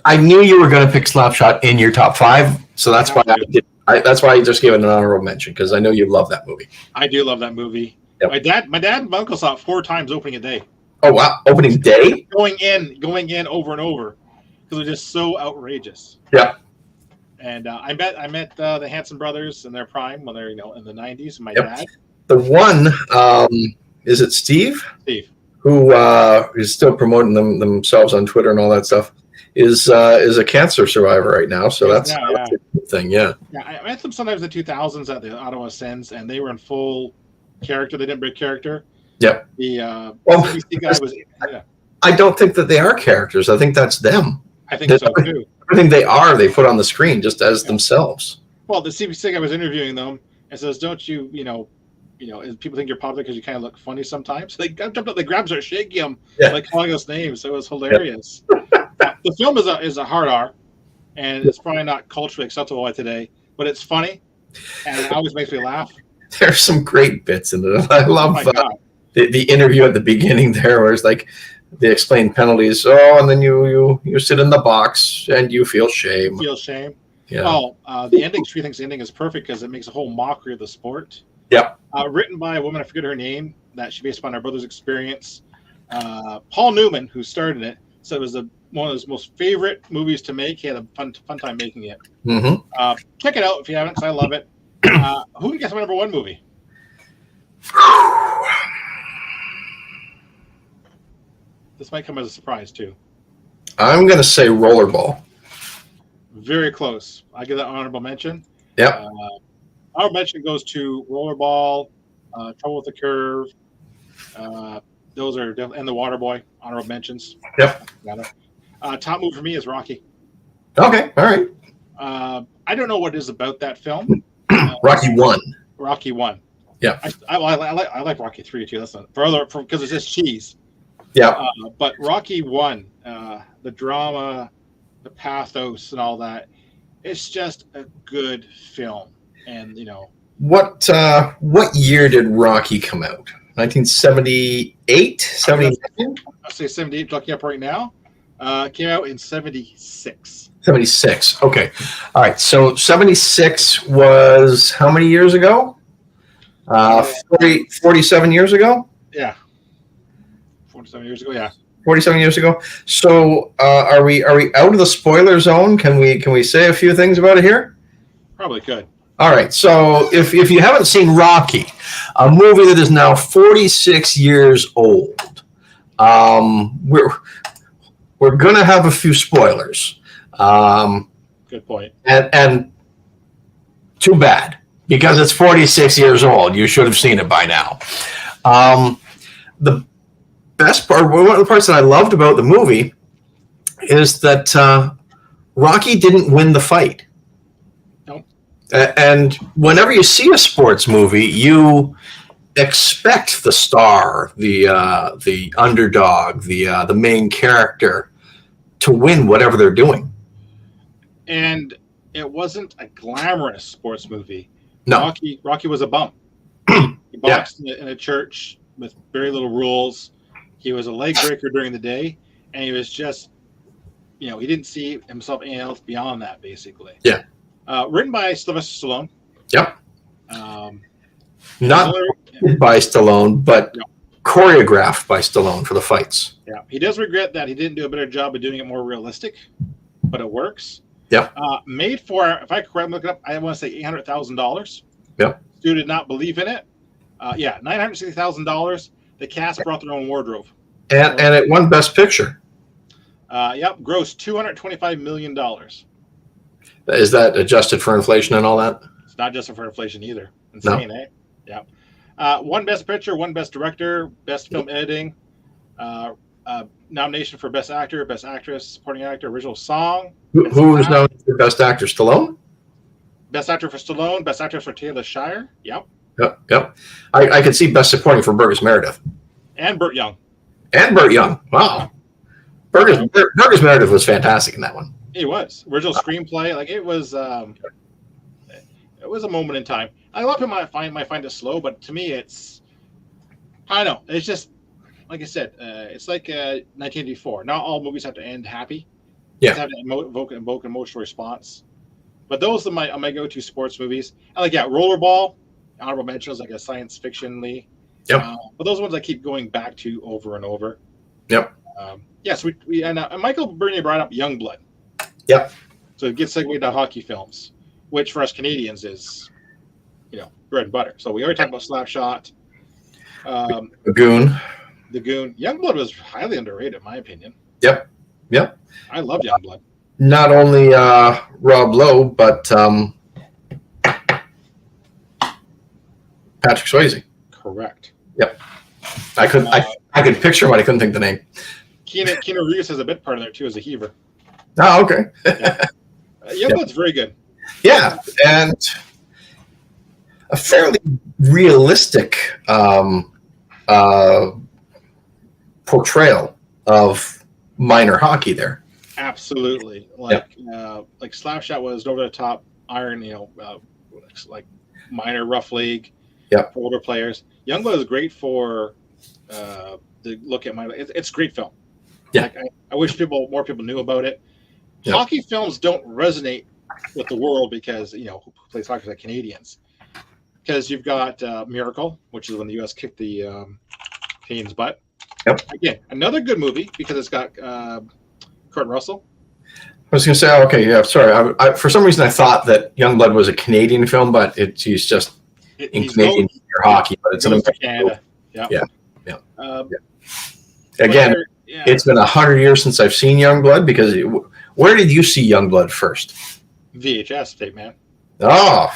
I knew you were going to pick Slapshot in your top 5, so that's why I did. That's why I just gave it an honorable mention, because I know you love that movie. I do love that movie. Yep. My dad and my uncle saw it 4 times opening a day. Oh wow! Opening day? Going in over and over, because it was just so outrageous. Yeah. And I met the Hanson brothers in their prime when they're in the 90s. My dad. The one is it Steve? Steve, who is still promoting themselves on Twitter and all that stuff, is a cancer survivor right now. So that's a good thing. Yeah. Yeah, I met them sometimes in the 2000s at the Ottawa Sens, and they were in full character. They didn't break character. Yep. The CBC guy was. Yeah. I don't think that they are characters. I think that's them. I think so too. Everything they are, they put on the screen just as themselves. Well, the CBC guy was interviewing them and says, "Don't you, people think you're popular because you kind of look funny sometimes." So they jumped up, they grabbed her, shaking him, like calling us names. So it was hilarious. The film is a hard R, and it's probably not culturally acceptable by today, but it's funny, and it always makes me laugh. There's some great bits in it. I Oh love my God. the interview at the beginning there, where it's like they explain penalties. Oh, and then you sit in the box and you feel shame. Feel shame. Yeah. Oh, the ending. She thinks the ending is perfect because it makes a whole mockery of the sport. Yep. Written by a woman, I forget her name, that she based upon her brother's experience. Paul Newman, who starred in it, said it was one of his most favorite movies to make. He had a fun time making it. Mm-hmm. Check it out if you haven't, because I love it. Who can guess my number one movie? This might come as a surprise too. I'm gonna say Rollerball. Very close. I give that honorable mention. Yep. Honorable mention goes to Rollerball, Trouble with the Curve. Those are definitely, and The Waterboy. Honorable mentions. Yep. Top movie for me is Rocky. Okay. All right. I don't know what it is about that film. Rocky 1. Rocky 1. Yeah. I like Rocky 3 too. That's not because it's just cheese. Yeah. But Rocky 1, the drama, the pathos, and all that, it's just a good film. And What year did Rocky come out? 1978, 79? I'll say 78. Looking up right now, came out in 76. 76. Okay. All right. So 76 was how many years ago? 47 years ago? Yeah. 47 years ago, yeah. 47 years ago. So are we out of the spoiler zone? Can we say a few things about it here? Probably could. All right. So if you haven't seen Rocky, a movie that is now 46 years old, we're gonna have a few spoilers. Good point. And too bad, because it's 46 years old. You should have seen it by now. The best part, one of the parts that I loved about the movie is that Rocky didn't win the fight. Nope. And whenever you see a sports movie, you expect the star, the underdog, the main character to win whatever they're doing. And it wasn't a glamorous sports movie. No. Rocky was a bum. He boxed in a church with very little rules. He was a leg breaker during the day, and he was just, he didn't see himself anything else beyond that, basically. Yeah. Written by Sylvester Stallone. Yep. Not by Stallone, but choreographed by Stallone for the fights. Yeah. He does regret that he didn't do a better job of doing it more realistic, but it works. Yep. Made for, if I correctly look it up, I want to say $800,000. Yep. Stu did not believe in it. $960,000. The cast brought their own wardrobe. And it won Best Picture. Grossed $225 million. Is that adjusted for inflation and all that? It's not just for inflation either. Insane, eh? Yeah. One Best Picture, one Best Director, Best Film Editing, nomination for Best Actor, Best Actress, Supporting Actor, Original Song. Who was nominated for Best Actor? Stallone? Best Actor for Stallone, Best Actress for Taylor Shire. Yep. Yep. I could see Best Supporting for Burgess Meredith. And Burt Young. Wow. Burgess Meredith was fantastic in that one. He was. Original screenplay. Like, it was a moment in time. A lot of people might find it slow, but to me, it's, I don't know. It's just, like I said, it's like 1984. Not all movies have to end happy. Yeah. They have to evoke an emotional response. But those are my go-to sports movies. I like, Rollerball, honorable mentions, like a science fiction-ly. Yep. But those ones I keep going back to over and over. Yep. Yes, and Michael Bernier brought up Youngblood. Yep. So it gets segued to hockey films, which for us Canadians is, bread and butter. So we already talked about Slapshot. The Goon. Youngblood was highly underrated, in my opinion. Yep. I love Youngblood. Not only Rob Lowe, but Patrick Swayze. Correct. Yep. I could picture him, but I couldn't think the name. Keanu Reeves has a bit part in there too as a heaver. Oh, okay. Youngblood's very good. Yeah, and a fairly realistic portrayal of minor hockey there. Absolutely. Like Slapshot was over the top iron, like minor rough league Yep. for older players. Youngblood is great for the look at it's a great film. Yeah. Like I wish more people knew about it. Yep. Hockey films don't resonate with the world because who plays hockey like Canadians. Because you've got Miracle, which is when the U.S. kicked the Canadians' butt. Yep. Again, another good movie because it's got Kurt Russell. I was going to say, okay, yeah, sorry. I, for some reason, I thought that Youngblood was a Canadian film, but he's just in Canadian hockey, but it's an American Canada. Yeah. Again, it's been 100 years since I've seen Youngblood because where did you see Youngblood first? VHS tape, man. Oh,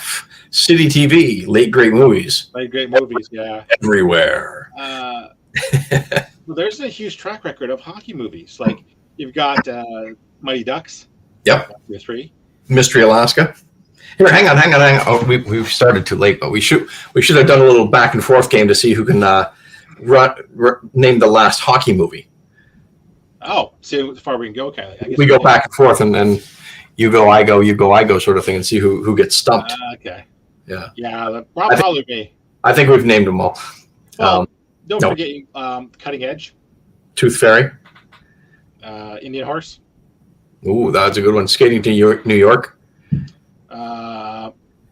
City TV, late great movies. Late great movies, yeah. Everywhere. Well, there's a huge track record of hockey movies. Like you've got Mighty Ducks. Yep. 3. Mystery Alaska. Here, hang on. Oh, we started too late, but we should have done a little back and forth game to see who can name the last hockey movie. Oh, see how far we can go, kind of. We go back and forth, and then you go, I go, sort of thing, and see who gets stumped. Okay. Yeah. Yeah, probably me. I think we've named them all. Well, don't forget Cutting Edge. Tooth Fairy. Indian Horse. Ooh, that's a good one. Skating to New York.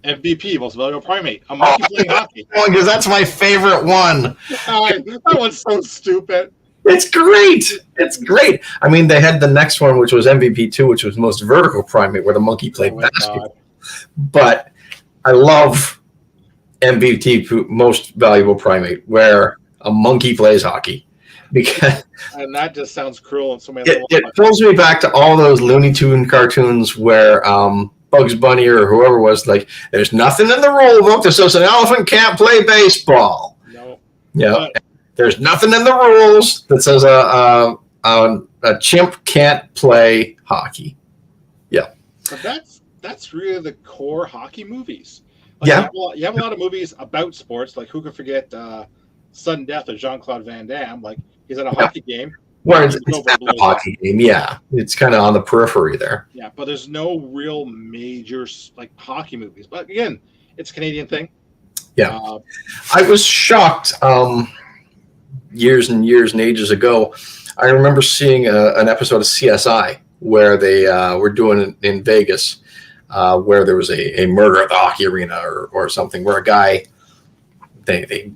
MVP, Most Valuable Primate. A monkey playing hockey. Because that's my favorite one. That one's so stupid. It's great. I mean, they had the next one, which was MVP 2, which was Most Vertical Primate, where the monkey played basketball. God. But I love MVP, Most Valuable Primate, where a monkey plays hockey. And that just sounds cruel. And so many it pulls me back to all those Looney Tune cartoons where Bugs Bunny or whoever was like, there's nothing in the rule book that says an elephant can't play baseball. No. Yeah. There's nothing in the rules that says a chimp can't play hockey. Yeah. But that's really the core hockey movies. Like you have a lot of movies about sports, like who can forget Sudden Death of Jean-Claude Van Damme? Like he's at a hockey game. Where it's at a hockey game, yeah. It's kind of on the periphery there. Yeah, but there's no real major like hockey movies. But again, it's a Canadian thing. Yeah. I was shocked years and years and ages ago. I remember seeing an episode of CSI where they were doing it in Vegas, where there was a murder at the hockey arena or something, where a guy they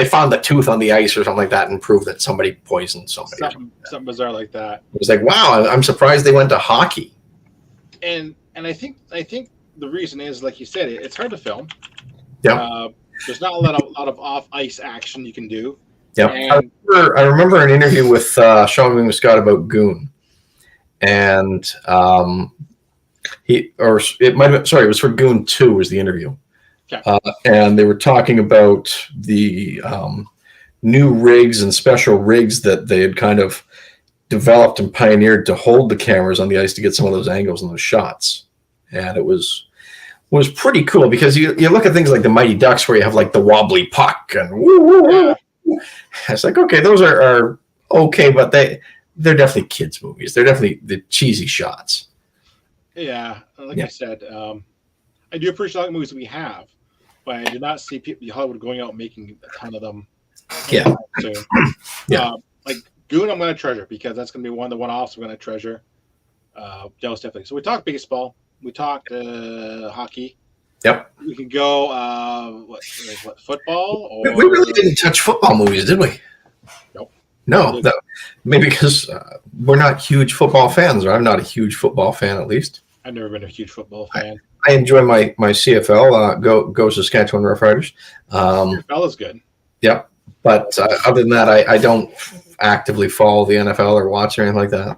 found the tooth on the ice or something like that and proved that somebody poisoned somebody. Something bizarre like that. It was like, wow, I'm surprised they went to hockey. And I think the reason is, like you said, it's hard to film. Yeah. There's not a lot of off ice action you can do. Yeah. I remember an interview with Sean William Scott about Goon, and it was for Goon 2 was the interview. Okay. And they were talking about the new rigs and special rigs that they had kind of developed and pioneered to hold the cameras on the ice to get some of those angles and those shots. And it was pretty cool because you look at things like the Mighty Ducks where you have like the wobbly puck and woo. It's like, okay, those are okay, but they're definitely kids' movies. They're definitely the cheesy shots. Yeah, like I said, I do appreciate all the movies we have, but I do not see Hollywood going out and making a ton of them. Yeah. Soon. Like Goon, I'm going to treasure because that's going to be one of the one-offs we're going to treasure. Most definitely. So we talked baseball. We talked hockey. Yep. We could go football? Or... We really didn't touch football movies, did we? Nope. No, maybe because we're not huge football fans, or I'm not a huge football fan, at least. I've never been a huge football fan. I enjoy my CFL, go Saskatchewan Roughriders. CFL is good. Yep. But other than that, I don't actively follow the NFL or watch or anything like that.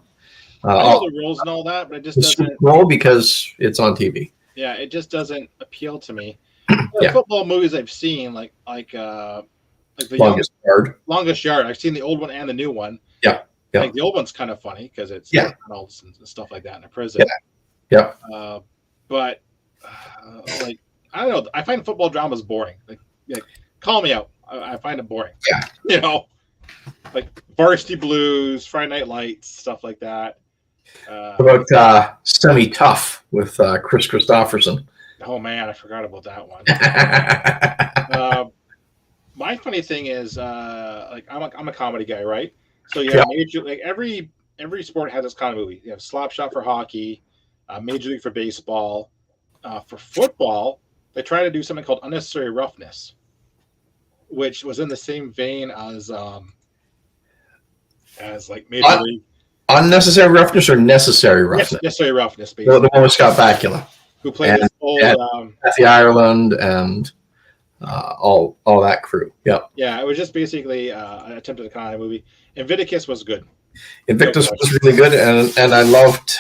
I know the rules and all that, but it just doesn't. Roll because it's on TV. Yeah, it just doesn't appeal to me. Yeah. Football movies I've seen, like the Longest Yard. Longest Yard. I've seen the old one and the new one. Yeah. Yeah. Like the old one's kind of funny because it's adults and stuff like that in a prison. Yeah. Yeah. But like I don't know. I find football dramas boring. Like call me out. I find it boring. Yeah. Like Varsity Blues, Friday Night Lights, stuff like that. What about Semi-Tough with Chris Christopherson? Oh man, I forgot about that one. My funny thing is, like I'm a comedy guy, right? So you have major, like every sport has its kind of movie. You have Slap Shot for hockey, Major League for baseball. For football, they try to do something called Unnecessary Roughness, which was in the same vein as like Major League. Unnecessary Roughness or Necessary Roughness? Necessary Roughness, basically. The one with Scott Bakula, who played this old Kathy Ireland and all that crew. Yep. Yeah, it was just basically an attempt at a kind of movie. Invictus was good. Invictus was really good, and I loved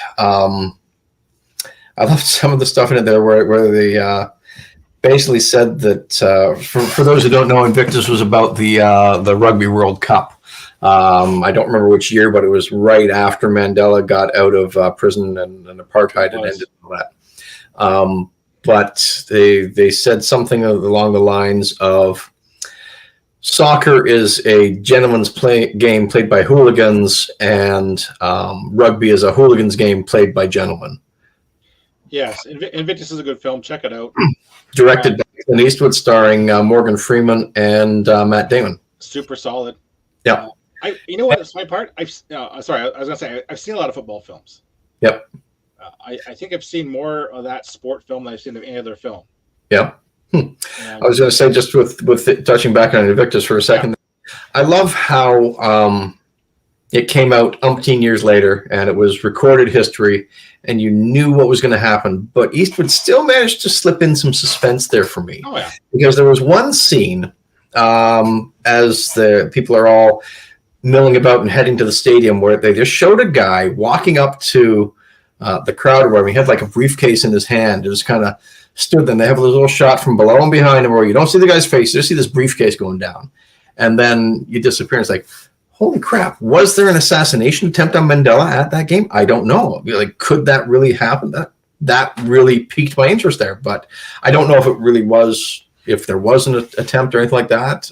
some of the stuff in it there where they basically said that for those who don't know, Invictus was about the Rugby World Cup. I don't remember which year, but it was right after Mandela got out of prison and apartheid had ended and all that. But they said something along the lines of soccer is a gentleman's game played by hooligans, and rugby is a hooligan's game played by gentlemen. Yes, Invictus is a good film. Check it out. Directed by Clint Eastwood, starring Morgan Freeman and Matt Damon. Super solid. Yeah. You know what? It's my part. Sorry, I was gonna say I've seen a lot of football films. Yep. I think I've seen more of that sport film than I've seen of any other film. Yeah. I was going to say, just with touching back on Invictus for a second, I love how it came out umpteen years later, and it was recorded history, and you knew what was going to happen. But Eastwood still managed to slip in some suspense there for me. Oh, yeah. Because there was one scene as the people are all milling about and heading to the stadium where they just showed a guy walking up to the crowd where he had like a briefcase in his hand. It was kind of stood there. They have a little shot from below and behind him where you don't see the guy's face. You just see this briefcase going down. And then you disappear. It's like, holy crap. Was there an assassination attempt on Mandela at that game? I don't know. Like, could that really happen? That really piqued my interest there. But I don't know if it really was, if there was an attempt or anything like that.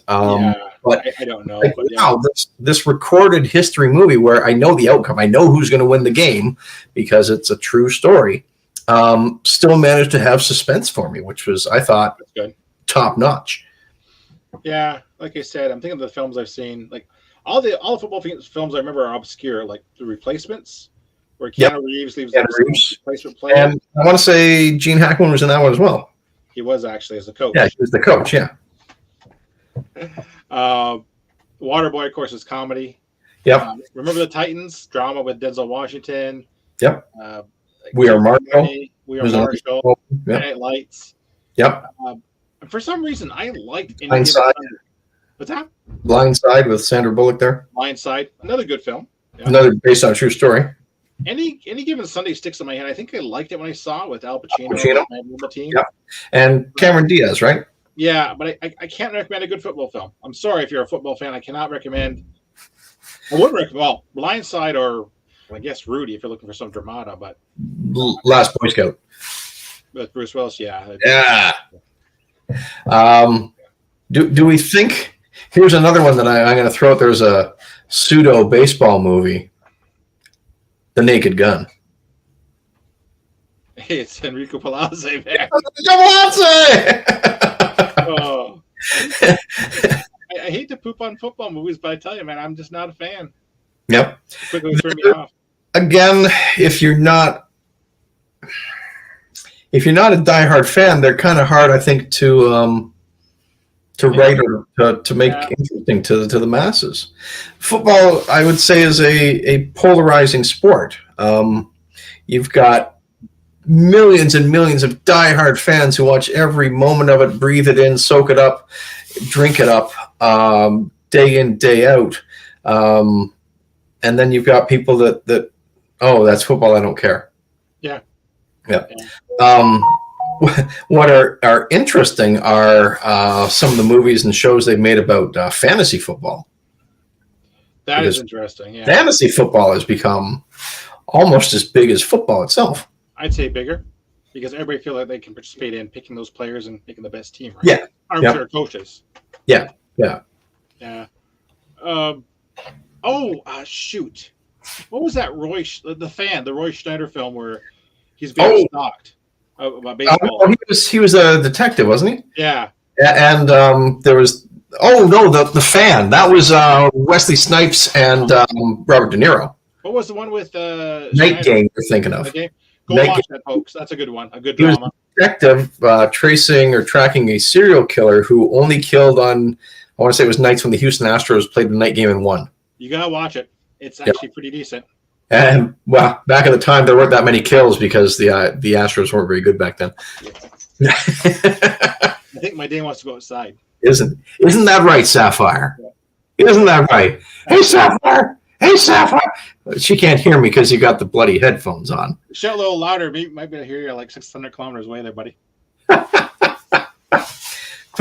But I don't know. Like, but wow, this recorded history movie where I know the outcome, I know who's going to win the game because it's a true story, still managed to have suspense for me, which was, I thought, good. Top notch. Yeah, like I said, I'm thinking of the films I've seen. Like all the football films I remember are obscure, like The Replacements, where Keanu Reeves leaves the replacement player. And I want to say Gene Hackman was in that one as well. He was actually as the coach. Yeah, he was the coach. Yeah. Waterboy, of course, is comedy. Yep. Remember the Titans drama with Denzel Washington. Yep. We Are Marshall. We Are Marshall. Yep. Night Lights. Yep. For some reason, I liked Blindside. What's that? Blindside with Sandra Bullock there. Blindside, another good film. Yeah. Another based on a true story. Any given Sunday sticks in my head. I think I liked it when I saw it with Al Pacino. The team. Yep. And Cameron Diaz, right? Yeah, but I can't recommend a good football film. I'm sorry if you're a football fan. I cannot recommend. I would recommend, well, Blindside or I guess Rudy if you're looking for some dramata, but Last Boy Scout. With Bruce Willis, yeah. Yeah. Do we think? Here's another one that I'm going to throw out. There's a pseudo baseball movie, The Naked Gun. Hey, it's Enrico Palazzi, man. Oh. I hate to poop on football movies, but I tell you, man, I'm just not a fan. Yep. Quickly threw me off. Again, if you're not a diehard fan, they're kind of hard, I think, to write or to make interesting to the masses. Football, I would say, is a polarizing sport. You've got millions and millions of diehard fans who watch every moment of it, breathe it in, soak it up, drink it up, day in, day out. And then you've got people that that's football, I don't care. Yeah. What are interesting are some of the movies and shows they've made about fantasy football. That is interesting. Yeah. Fantasy football has become almost as big as football itself. I'd say bigger because everybody feel like they can participate in picking those players and picking the best team. Right? Yeah. Armchair coaches. Yeah. Shoot. What was that the Roy Schneider film where he's being stalked about baseball? He was a detective, wasn't he? Yeah. And there was the fan. That was Wesley Snipes and Robert De Niro. What was the one with Night Game you're thinking of? Go watch that, folks. That's a good one. A good drama. He was a detective tracing or tracking a serial killer who only killed on, I want to say it was nights when the Houston Astros played the night game and won. You gotta watch it. It's actually pretty decent. And well, back at the time there weren't that many kills because the Astros weren't very good back then. I think my day wants to go outside. Isn't that right, Sapphire? Yeah. Isn't that right? Hey, Sapphire! Hey, Sapphire! She can't hear me because you got the bloody headphones on. Shout a little louder. Maybe might be able to hear you like 600 kilometers away there, buddy. Put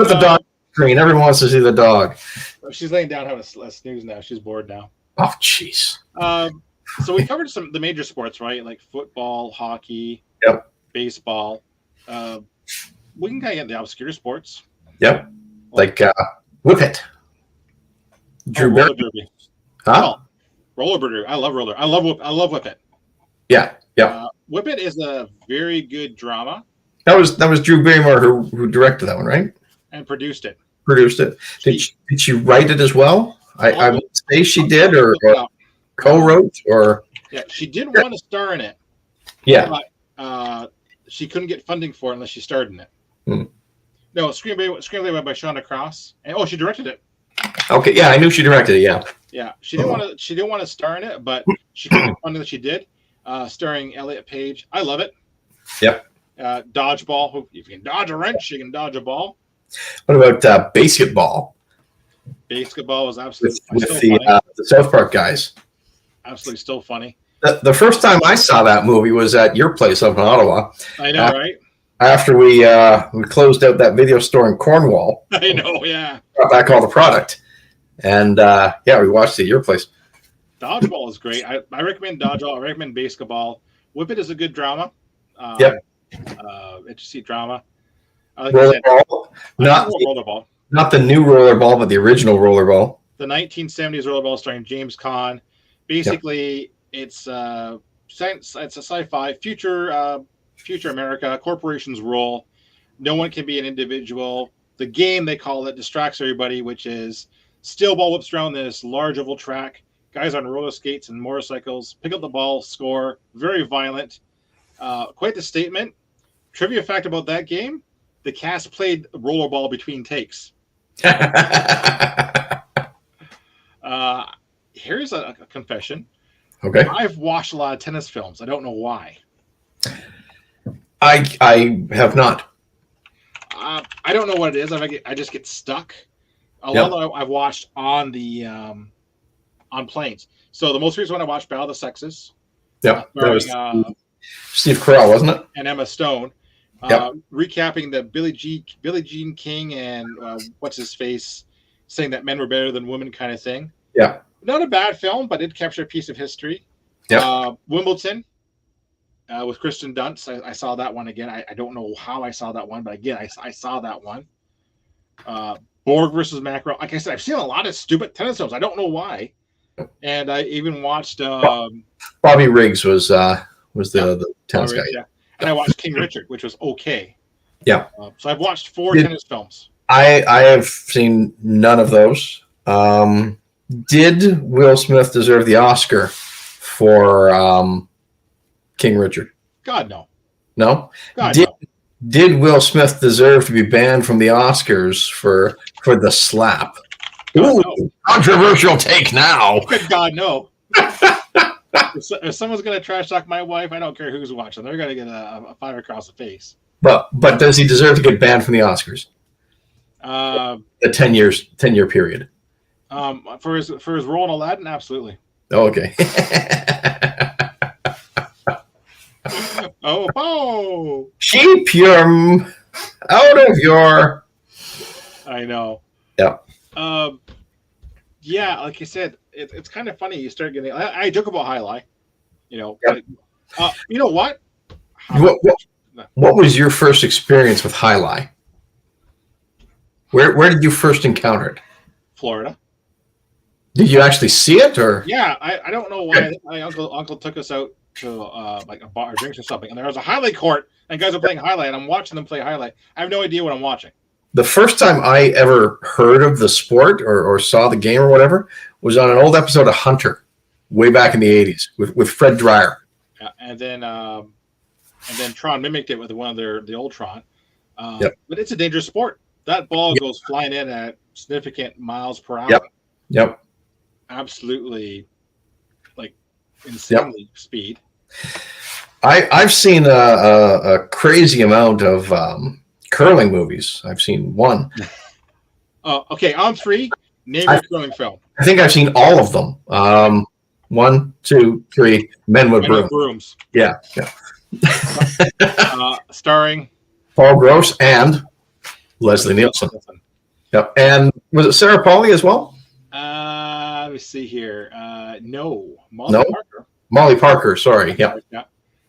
the dog on the screen. Everyone wants to see the dog. She's laying down having a snooze now. She's bored now. Oh, jeez. So we covered the major sports, right? Like football, hockey, baseball. We can kind of get the obscure sports. Yep. Like Whip It. Drew roller derby. Huh? Roller derby. I love roller. I love Whip It. Yeah. Yeah. Whip It is a very good drama. That was Drew Barrymore who directed that one, right? And produced it. Did she write it as well? I would say she did, or co-wrote, or she did want to star in it. Yeah. But she couldn't get funding for it unless she starred in it. Hmm. No, screenplay by Shonda Cross, and she directed it. Okay, yeah, I knew she directed it. Yeah. Yeah, she didn't want to star in it, but she couldn't get funding that she did. Starring Elliot Page. I love it. Yep. Dodgeball. If you can dodge a wrench, you can dodge a ball. What about basketball? Basketball was absolutely with the South Park guys. Absolutely still funny. The first time I saw that movie was at your place up in Ottawa. I know, right? After we closed out that video store in Cornwall. I know, yeah. Brought back all the product. And we watched it at your place. Dodgeball is great. I recommend Dodgeball. I recommend basketball. Whip It is a good drama. Interesting drama. Like rollerball. Rollerball. Not the new rollerball, but the original rollerball. The 1970s rollerball starring James Caan. Basically, it's a sci-fi future America. Corporations rule. No one can be an individual. The game, they call it, distracts everybody, which is steel ball whips around this large oval track. Guys on roller skates and motorcycles pick up the ball, score. Very violent. Quite the statement. Trivia fact about that game: the cast played rollerball between takes. Here's a confession. Okay. I've watched a lot of tennis films. I don't know why. I have not. I don't know what it is. I just get stuck. A lot of I've watched on the on planes. So the most recent one I watched, Battle of the Sexes. Yeah, that was Steve Carell, wasn't it? And Emma Stone. Recapping the Billie Jean King and what's his face saying that men were better than women kind of thing. Yeah. Not a bad film, but it captured a piece of history. Yeah. Wimbledon with Kristen Dunst. I saw that one again. I don't know how I saw that one, but again, I saw that one. Borg versus Macro. Like I said, I've seen a lot of stupid tennis films. I don't know why. And I even watched Bobby Riggs was the tennis guy. Yeah. And I watched King Richard, which was okay. Yeah. So I've watched 4 tennis films. I have seen none of those. Did Will Smith deserve the Oscar for King Richard? God, no. No? God, no. Did Will Smith deserve to be banned from the Oscars for the slap? God, ooh, no. Controversial take now. Good God, no. If someone's going to trash talk my wife, I don't care who's watching. They're going to get a fire across the face. But does he deserve to get banned from the Oscars? The 10-year period. For his role in Aladdin, absolutely. Oh, okay. Oh! Keep your out of your. I know. Yeah. Yeah, like you said, it's kind of funny. You start getting. I joke about Highlight. You know. Yep. You know what? What was your first experience with Highlight? Where did you first encounter it? Florida. Did you actually see it, or? Yeah, I don't know why my uncle took us out to like a bar or drinks or something, and there was a highlight court, and guys are playing highlight, and I'm watching them play highlight. I have no idea what I'm watching. The first time I ever heard of the sport or saw the game or whatever was on an old episode of Hunter, way back in the 80s with Fred Dryer. Yeah, and then Tron mimicked it with one of the old Tron. Yep. But it's a dangerous sport. That ball goes flying in at significant miles per hour. Yep. Absolutely, like insanely speed. I've seen a crazy amount of curling movies. I've seen one. Okay, on three, name your curling film. I think I've seen all of them. 1, 2, 3. Men with Brooms. Yeah. Starring Paul Gross and Leslie Nielsen. Yep. And was it Sarah Polley as well? Let me see here. No. Parker. Molly Parker, sorry. Yep.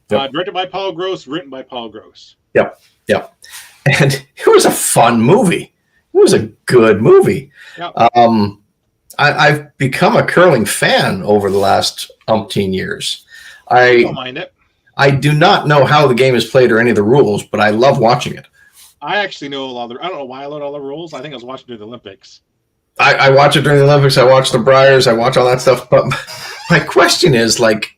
Directed by Paul Gross, written by Paul Gross. Yep. And it was a fun movie. It was a good movie. Yep. I've become a curling fan over the last umpteen years. I don't mind it. I do not know how the game is played or any of the rules, but I love watching it. I actually know a lot of I don't know why I learned all the rules. I think I was watching during the Olympics. I watch it during the Olympics. I watch the Briars. I watch all that stuff. But my question is, like,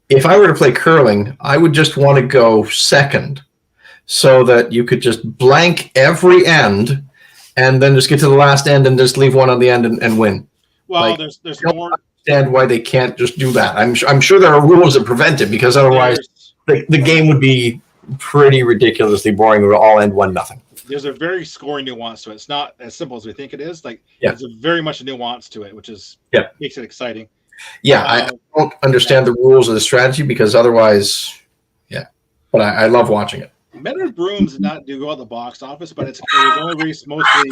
if I were to play curling, I would just want to go second so that you could just blank every end and then just get to the last end and just leave one on the end and win. Well, like, there's more. I understand why they can't just do that. I'm sure there are rules that prevent it, because otherwise the game would be pretty ridiculously boring. It would all end 1-0. There's a very scoring nuance to it. It's not as simple as we think it is. There's a very much a nuance to it, which is makes it exciting. Yeah, I don't understand the rules of the strategy, because otherwise, but I love watching it. Men with Brooms did not go out the box office, but it was only released mostly,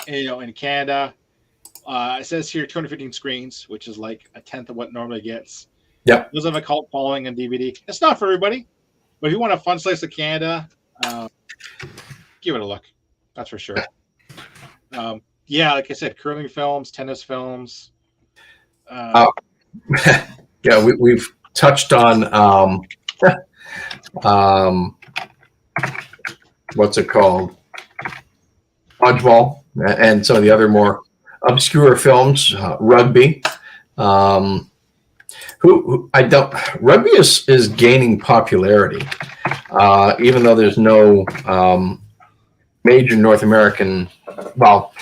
in Canada. It says here 215 screens, which is like a tenth of what it normally gets. Yep. It does have a cult following on DVD. It's not for everybody, but if you want a fun slice of Canada, give it a look. That's for sure. Like I said, curling films, tennis films. We've touched on what's it called? Dodgeball and some of the other more obscure films, rugby. Rugby is gaining popularity, even though there's no major North American. Well,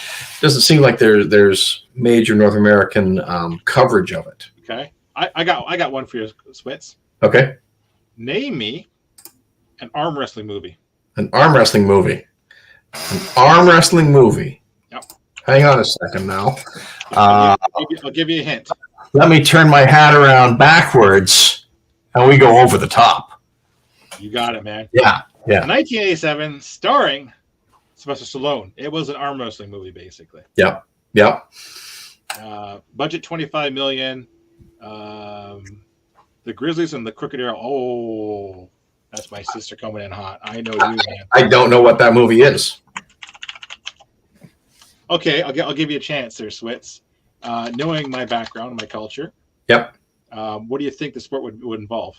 doesn't seem like there's major North American coverage of it. Okay, I got one for you, Switz. Okay, name me an arm wrestling movie. An arm wrestling movie. Yep. Hang on a second now. I'll give you a hint. Let me turn my hat around backwards, and we go over the top. You got it, man. Yeah. 1987, starring Sylvester Stallone. It was an arm wrestling movie, basically. Yep. Budget $25 million. The Grizzlies and the Crooked Arrow. Oh, that's my sister coming in hot. I know you, man. I don't know what that movie is. Okay, I'll give you a chance there, Switz. Knowing my background, my culture. Yep. What do you think the sport would involve?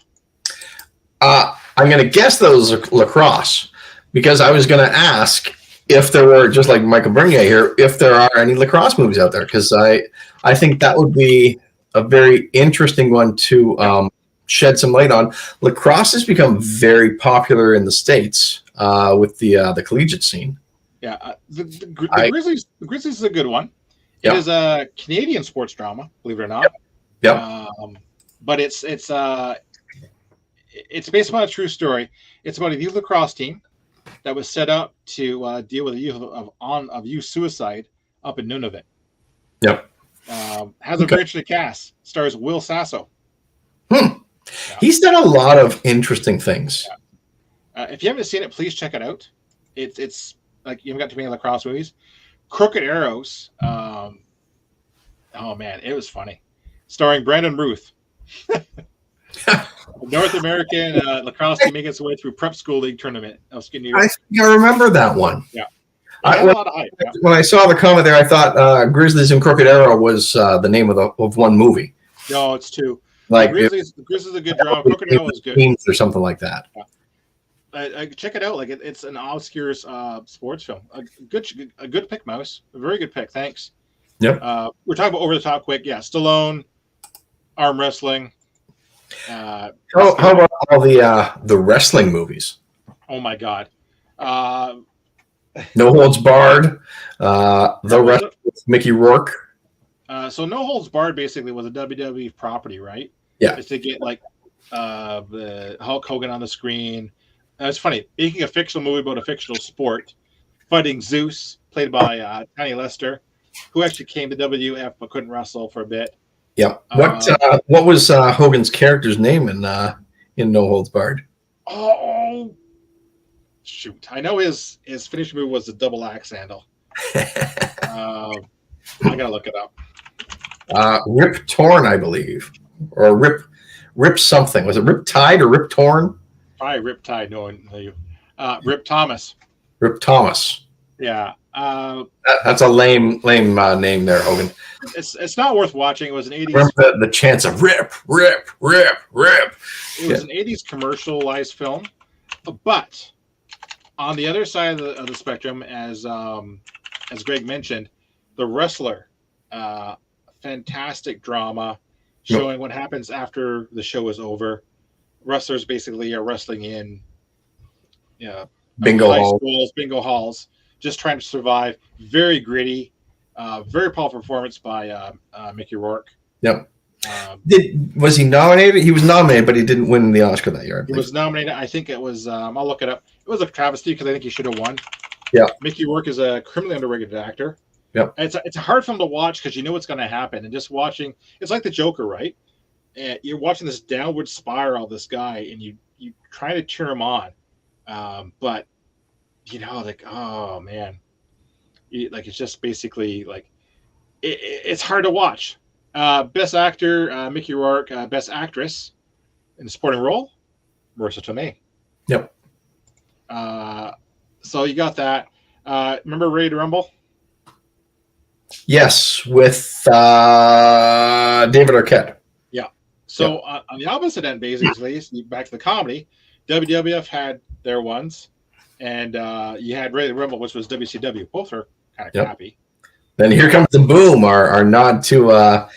I'm going to guess that was lacrosse, because I was going to ask if there were, just like Michael Bernier here, if there are any lacrosse movies out there, because I think that would be a very interesting one to shed some light on. Lacrosse has become very popular in the States with the collegiate scene. Yeah, the Grizzlies. The Grizzlies is a good one. Yep. It is a Canadian sports drama, believe it or not. Yep. But it's based on a true story. It's about a youth lacrosse team that was set up to deal with the youth of youth suicide up in Nunavut. Yep. Has a very interesting cast. Stars Will Sasso. Yeah. He's done a lot of interesting things. Yeah. If you haven't seen it, please check it out. It's like, you haven't got too many lacrosse movies. Crooked Arrows. Oh man, it was funny. Starring Brandon Ruth. North American lacrosse team making its way through prep school league tournament of Skinny. I think I remember that one. Yeah. It had a lot of hype. Yeah. When I saw the comment there, I thought Grizzlies and Crooked Arrow was the name of one movie. No, it's two. Like Grizzlies is a good drama. Crooked Arrow is good. Or something like that. I check it out. Like it's an obscure sports film. A good pick, Mouse. A very good pick. Thanks. Yep. We're talking about over the top quick. Yeah, Stallone, arm wrestling. How about all the wrestling movies? Oh my God. No Holds Barred. The Wrestler with Mickey Rourke. So No Holds Barred basically was a WWE property, right? Yeah. It's to get like the Hulk Hogan on the screen. It's funny, making a fictional movie about a fictional sport, fighting Zeus, played by Tiny Lester, who actually came to WF but couldn't wrestle for a bit. Yeah. What was Hogan's character's name in No Holds Barred? Oh, shoot! I know his finishing move was the double axe handle. I gotta look it up. Rip Torn, I believe, or Rip something. Was it Rip Tide or Rip Torn? Probably Rip Tide. No one knew you. Rip Thomas. Rip Thomas. Yeah. That's a lame name there, Hogan. It's not worth watching. It was an 80s. Remember the chants of rip. It was an 80s commercialized film, but on the other side of the spectrum, as Greg mentioned, The Wrestler, fantastic drama showing what happens after the show is over. Wrestlers basically are wrestling in bingo halls, just trying to survive. Very gritty, very powerful performance by Mickey Rourke. Yep. Was he nominated? He was nominated, but he didn't win the Oscar that year. He was nominated. I think it was. I'll look it up. It was a travesty because I think he should have won. Yeah. Mickey Rourke is a criminally underrated actor. Yep. It's a hard film to watch because you know what's going to happen, and just watching, it's like the Joker, right? And you're watching this downward spiral, this guy, and you try to cheer him on, but like, oh man, it's just basically like it's hard to watch. Best actor, Mickey Rourke. Best actress in the supporting role, Marissa Tomei. Yep. So you got that. Remember Ready to Rumble? Yes, with David Arquette. Yeah. So on the opposite end, basically, back to the comedy, WWF had their ones, and you had Ready to Rumble, which was WCW. Both are kind of crappy. Then Here Comes the Boom, our nod to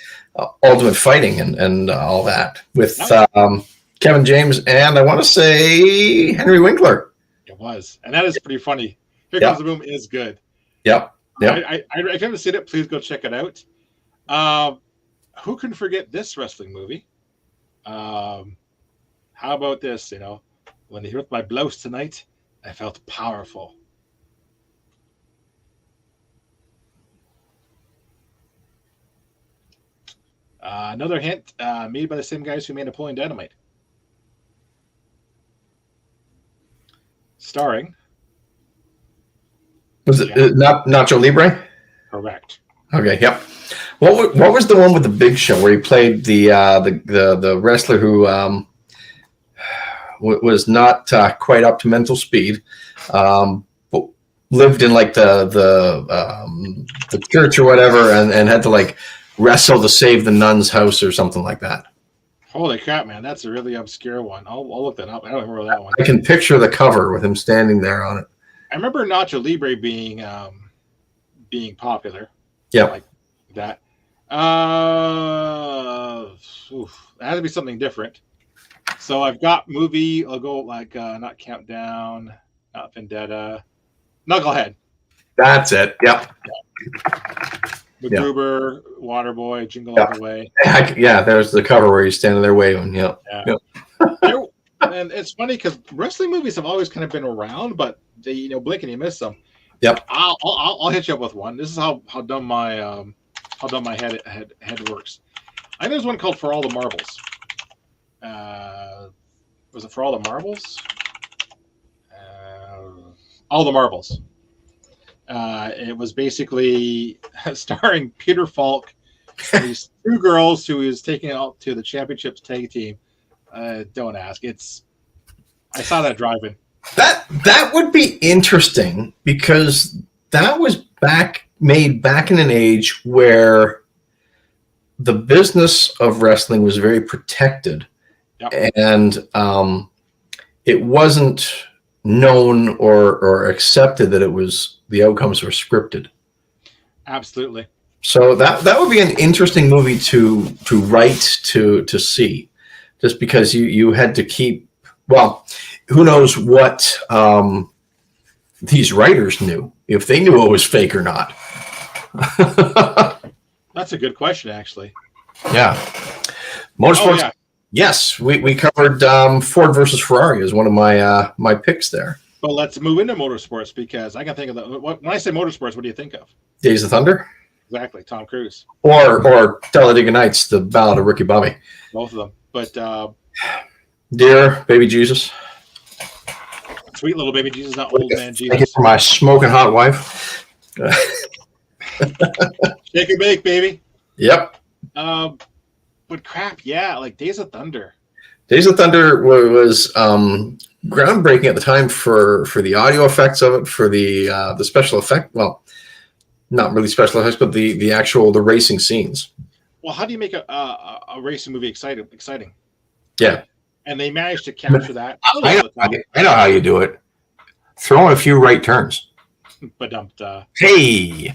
Ultimate Fighting and all that with Kevin James and I want to say Henry Winkler. It was, and that is pretty funny. Here Comes the Boom is good. Yep. If you haven't seen it, please go check it out. Who can forget this wrestling movie? How about this? When they hit my blouse tonight, I felt powerful. Another hint made by the same guys who made Napoleon Dynamite. Starring. Was it not Nacho Libre? Correct. Okay. Yep. What was the one with the Big Show where he played the wrestler who was not quite up to mental speed, but lived in like the church or whatever, and had to like wrestle to save the nun's house or something like that. Holy crap, man! That's a really obscure one. I'll look that up. I don't remember that one. I can picture the cover with him standing there on it. I remember Nacho Libre being popular. Yeah, like that. It has to be something different. So I've got movie. I'll go like not Countdown, not Vendetta, Knucklehead. That's it. Yep. MacGruber, Waterboy, Jingle All the Way. Yeah, there's the cover where he's standing there waving. Yep. And it's funny because wrestling movies have always kind of been around, but they blink and you miss them. Yep. I'll hit you up with one. This is how dumb my head works. I think there's one called For All the Marbles. Was it For All the Marbles? All the Marbles. It was basically starring Peter Falk, these two girls who is taking it out to the championships tag team. Don't ask. I saw that driving. That would be interesting because that was made back in an age where the business of wrestling was very protected. Yep. And it wasn't known or accepted that the outcomes were scripted. Absolutely. So that would be an interesting movie to write, to see, just because you had to keep, well, who knows what these writers knew, if they knew it was fake or not. That's a good question, actually. Yeah. Motorsports. Oh, yeah. Yes, we covered Ford versus Ferrari as one of my picks there. But let's move into motorsports, because I can think of when I say motorsports, what do you think of? Days of Thunder. Exactly, Tom Cruise. Or Talladega Nights, the Ballad of Ricky Bobby. Both of them, but dear baby Jesus. Sweet little baby Jesus, not old man Jesus. Thank you for my smoking hot wife. Shake and bake, baby. Yep. But crap, yeah, like Days of Thunder. Days of Thunder was groundbreaking at the time for the audio effects of it, for the special effect. Well, not really special effects, but the racing scenes. Well, how do you make a racing movie exciting? Yeah. And they managed to capture that. I know how you do it. Throw in a few right turns. But hey.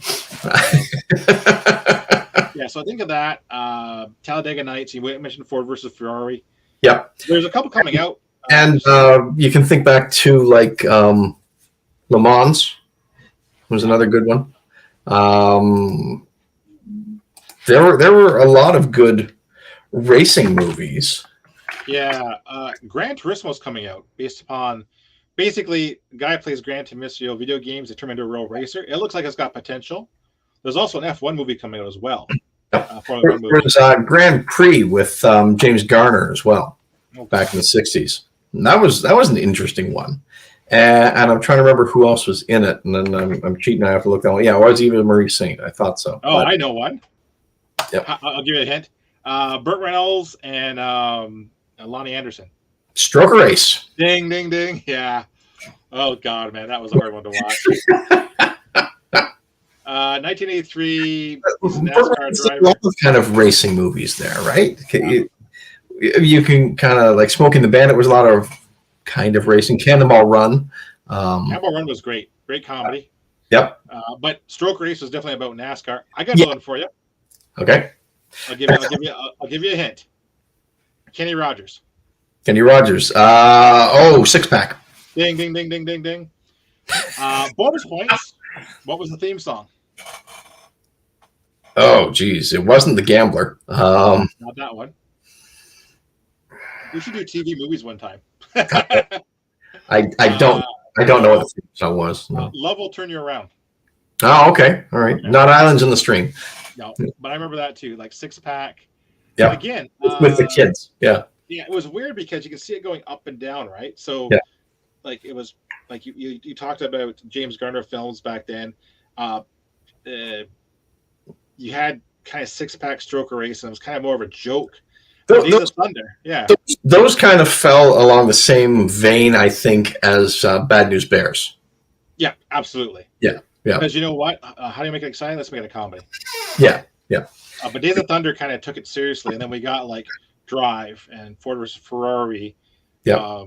Yeah, so I think of that. Talladega Nights. You mentioned Ford versus Ferrari. Yep. There's a couple coming out. And you can think back to like Le Mans was another good one. There were a lot of good racing movies. Yeah, Gran Turismo is coming out based upon basically a guy plays Gran Turismo video games that turn into a real racer. It looks like it's got potential. There's also an F1 movie coming out as well. There's Grand Prix with James Garner as well, back in the 60s. And that was an interesting one. And I'm trying to remember who else was in it. And then I'm cheating. I have to look that one. Yeah, it was Eva Marie Saint. I thought so. Oh, I know one. Yep. I'll give you a hint. Burt Reynolds and Lonnie Anderson. Stroker Race. Ding, ding, ding. Yeah. Oh, God, man. That was a hard one to watch. 1983 NASCAR driver. A lot of kind of racing movies there, right? You can kind of like Smoking the Bandit was a lot of kind of racing. Cannonball Run. Cannonball Run was great. Great comedy. Yep. But Stroker Race was definitely about NASCAR. I got another one for you. Okay. I'll give you a hint. Kenny Rogers. Kenny Rogers. Six Pack. Ding, ding, ding, ding, ding, ding. Bonus points. What was the theme song? Oh, geez. It wasn't The Gambler. Not that one. We should do TV movies one time. I don't know what the theme song was. No. Love Will Turn You Around. Oh, okay. All right. Not Islands in the Stream. No, but I remember that too. Like Six Pack. Yeah. Again, with the kids. Yeah. Yeah, it was weird because you can see it going up and down, right? So, like it was like you talked about James Garner films back then. You had kind of Six Pack, Stroker Race, and it was kind of more of a joke. Days of Thunder, yeah. Those kind of fell along the same vein, I think, as Bad News Bears. Yeah, absolutely. Yeah. Because you know what? How do you make it exciting? Let's make it a comedy. Yeah. But Days of Thunder kind of took it seriously, and then we got like Drive and Ford versus Ferrari. Yeah.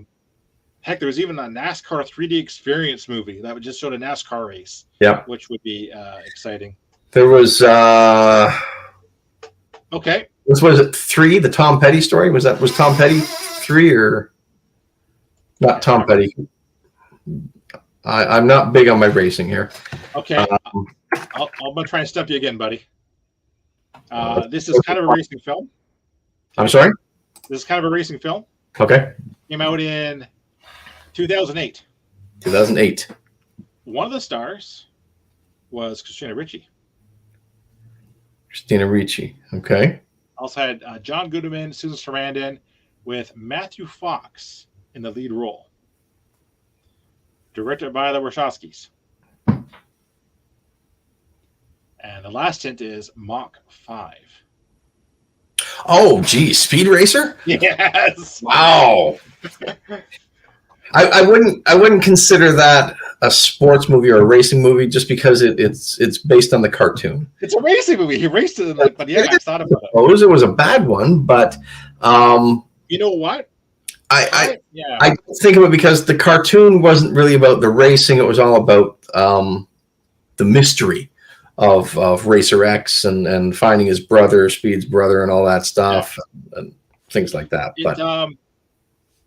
Heck, there was even a NASCAR 3D experience movie that would just show a NASCAR race. Yeah. Which would be exciting. There was. Okay. Was it 3? The Tom Petty story? Was Tom Petty 3 or not? Tom Petty. I'm not big on my racing here. Okay. I'm gonna try and stump you again, buddy. This is kind of a racing film. I'm sorry? This is kind of a racing film. Okay. Came out in 2008. 2008. One of the stars was Christina Ricci. Okay. Also had John Goodman, Susan Sarandon, with Matthew Fox in the lead role. Directed by the Wachowskis. And the last hint is Mach 5. Oh, geez. Speed Racer? Yes. Wow. I wouldn't consider that a sports movie or a racing movie just because it's based on the cartoon. It's a racing movie. He raced it, but yeah, I thought about it. I suppose it was a bad one, but you know what? I think of it because the cartoon wasn't really about the racing. It was all about the mystery of Racer X and finding his brother, Speed's brother, and all that stuff, and things like that. But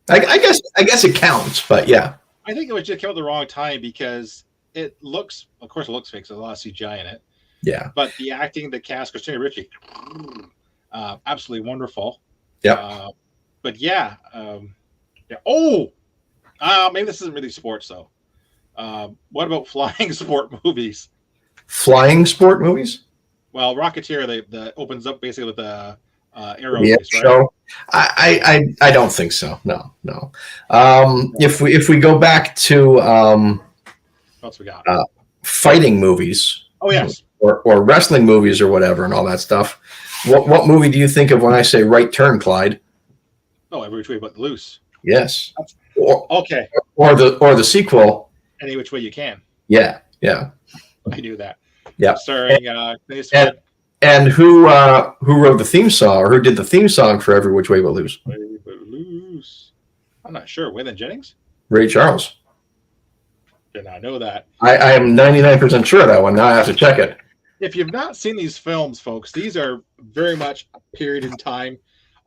I guess it counts. But yeah, I think it was just came at the wrong time because it looks, of course, it looks fake. There's a lot of CGI in it. Yeah, but the acting, the cast, Christina Ricci, absolutely wonderful. Yeah. But yeah. Oh, maybe this isn't really sports though. What about flying sport movies? Flying sport movies? Well, Rocketeer, that opens up basically with the arrow show. Right? I don't think so. No. If we go back to what else we got? Fighting movies. Oh yes. Or wrestling movies or whatever and all that stuff. What movie do you think of when I say Right Turn, Clyde? Oh, Every Which Way But Loose. Yes. Okay. Or the sequel. Any Which Way You Can. Yeah. I knew that. Yeah. Starring and who wrote the theme song or who did the theme song for Every Which Way But Loose? I'm not sure. Waylon Jennings? Ray Charles. Did not know that. I am 99% sure of that one. Now I have to check it. If you've not seen these films, folks, these are very much a period in time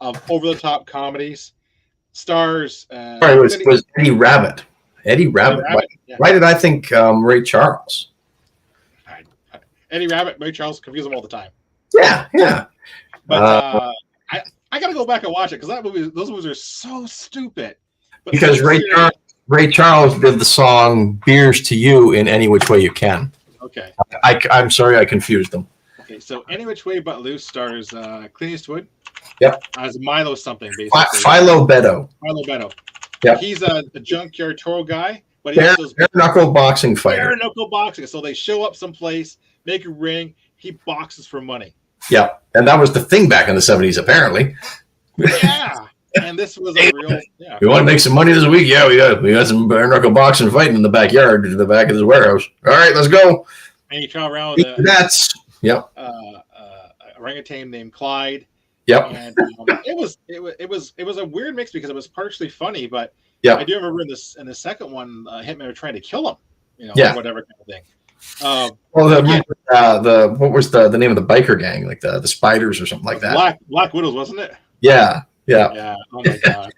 of over-the-top comedies. Stars. Sorry, it was Eddie Rabbit. Eddie Rabbit. Why did I think Ray Charles? Eddie Rabbit, Ray Charles, confuse them all the time. Yeah. But I got to go back and watch it because those movies are so stupid. But because Ray Charles did the song "Beers to You" in Any Which Way You Can. Okay. I'm sorry, I confused them. Okay, so Any Which Way But Loose stars Clint Eastwood. Yep. As Milo something, basically. Philo Beto. Yeah. He's a junkyard Toro guy, but he bare knuckle boxing fighter. Bare knuckle boxing. So they show up someplace, make a ring, he boxes for money. Yeah, and that was the thing back in the 70s, apparently. Yeah. And this was a real. Yeah. We want to make some money this week. Yeah, we got some bare knuckle boxing fighting in the backyard, in the back of this warehouse. All right, let's go. And you travel around with a orangutan named Clyde. Yep. And it was a weird mix because it was partially funny, but I do remember in the second one, Hitman were trying to kill him, or whatever kind of thing. What was the name of the biker gang? Like the Spiders or something like that. Black Widows, wasn't it? Yeah. Yeah. Oh my god.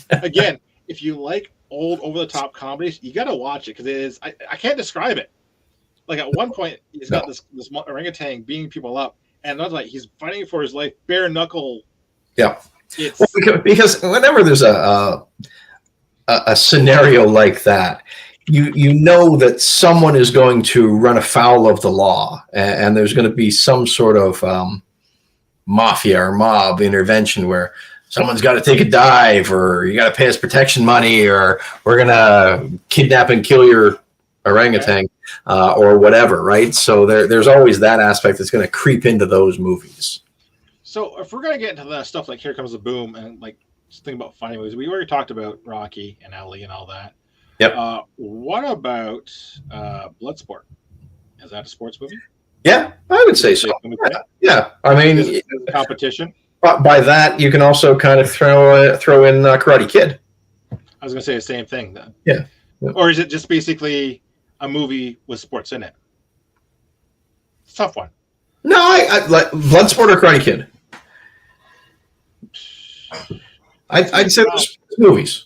But again, if you like old over the top comedies, you got to watch it because it is. I can't describe it. Like at one point, he's got this orangutan beating people up, and that's like he's fighting for his life, bare knuckle. Yeah. Because whenever there's a scenario like that, you know that someone is going to run afoul of the law, and there's going to be some sort of mafia or mob intervention where someone's got to take a dive, or you got to pay us protection money, or we're going to kidnap and kill your orangutan, or whatever, right? So there's always that aspect that's going to creep into those movies. So if we're going to get into the stuff like Here Comes the Boom and like just think about funny movies, we already talked about Rocky and Ali and all that. Yep. What about Bloodsport? Is that a sports movie? Yeah, I would say so. Yeah. I mean, is it competition. By that, you can also kind of throw in Karate Kid. I was going to say the same thing then. Yeah. Or is it just basically a movie with sports in it? It's a tough one. No, I like Bloodsport or Karate Kid. I'd say those movies.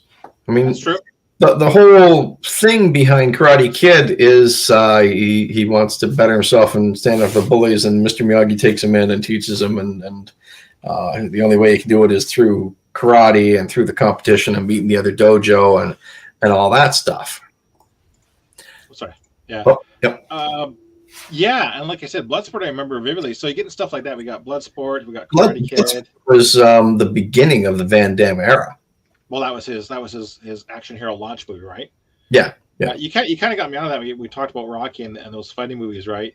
I mean, that's true. The whole thing behind Karate Kid is he wants to better himself and stand up for bullies, and Mr. Miyagi takes him in and teaches him, and the only way he can do it is through karate and through the competition and meeting the other dojo and all that stuff. Sorry. Yeah. Oh, yep. Yeah, and like I said, Bloodsport I remember vividly. So you get stuff like that. We got Bloodsport, we got Karate Kid. Was the beginning of the Van Damme era. Well, that was his action hero launch movie, right? Yeah. You kind of got me out of that. We talked about Rocky and those fighting movies, right?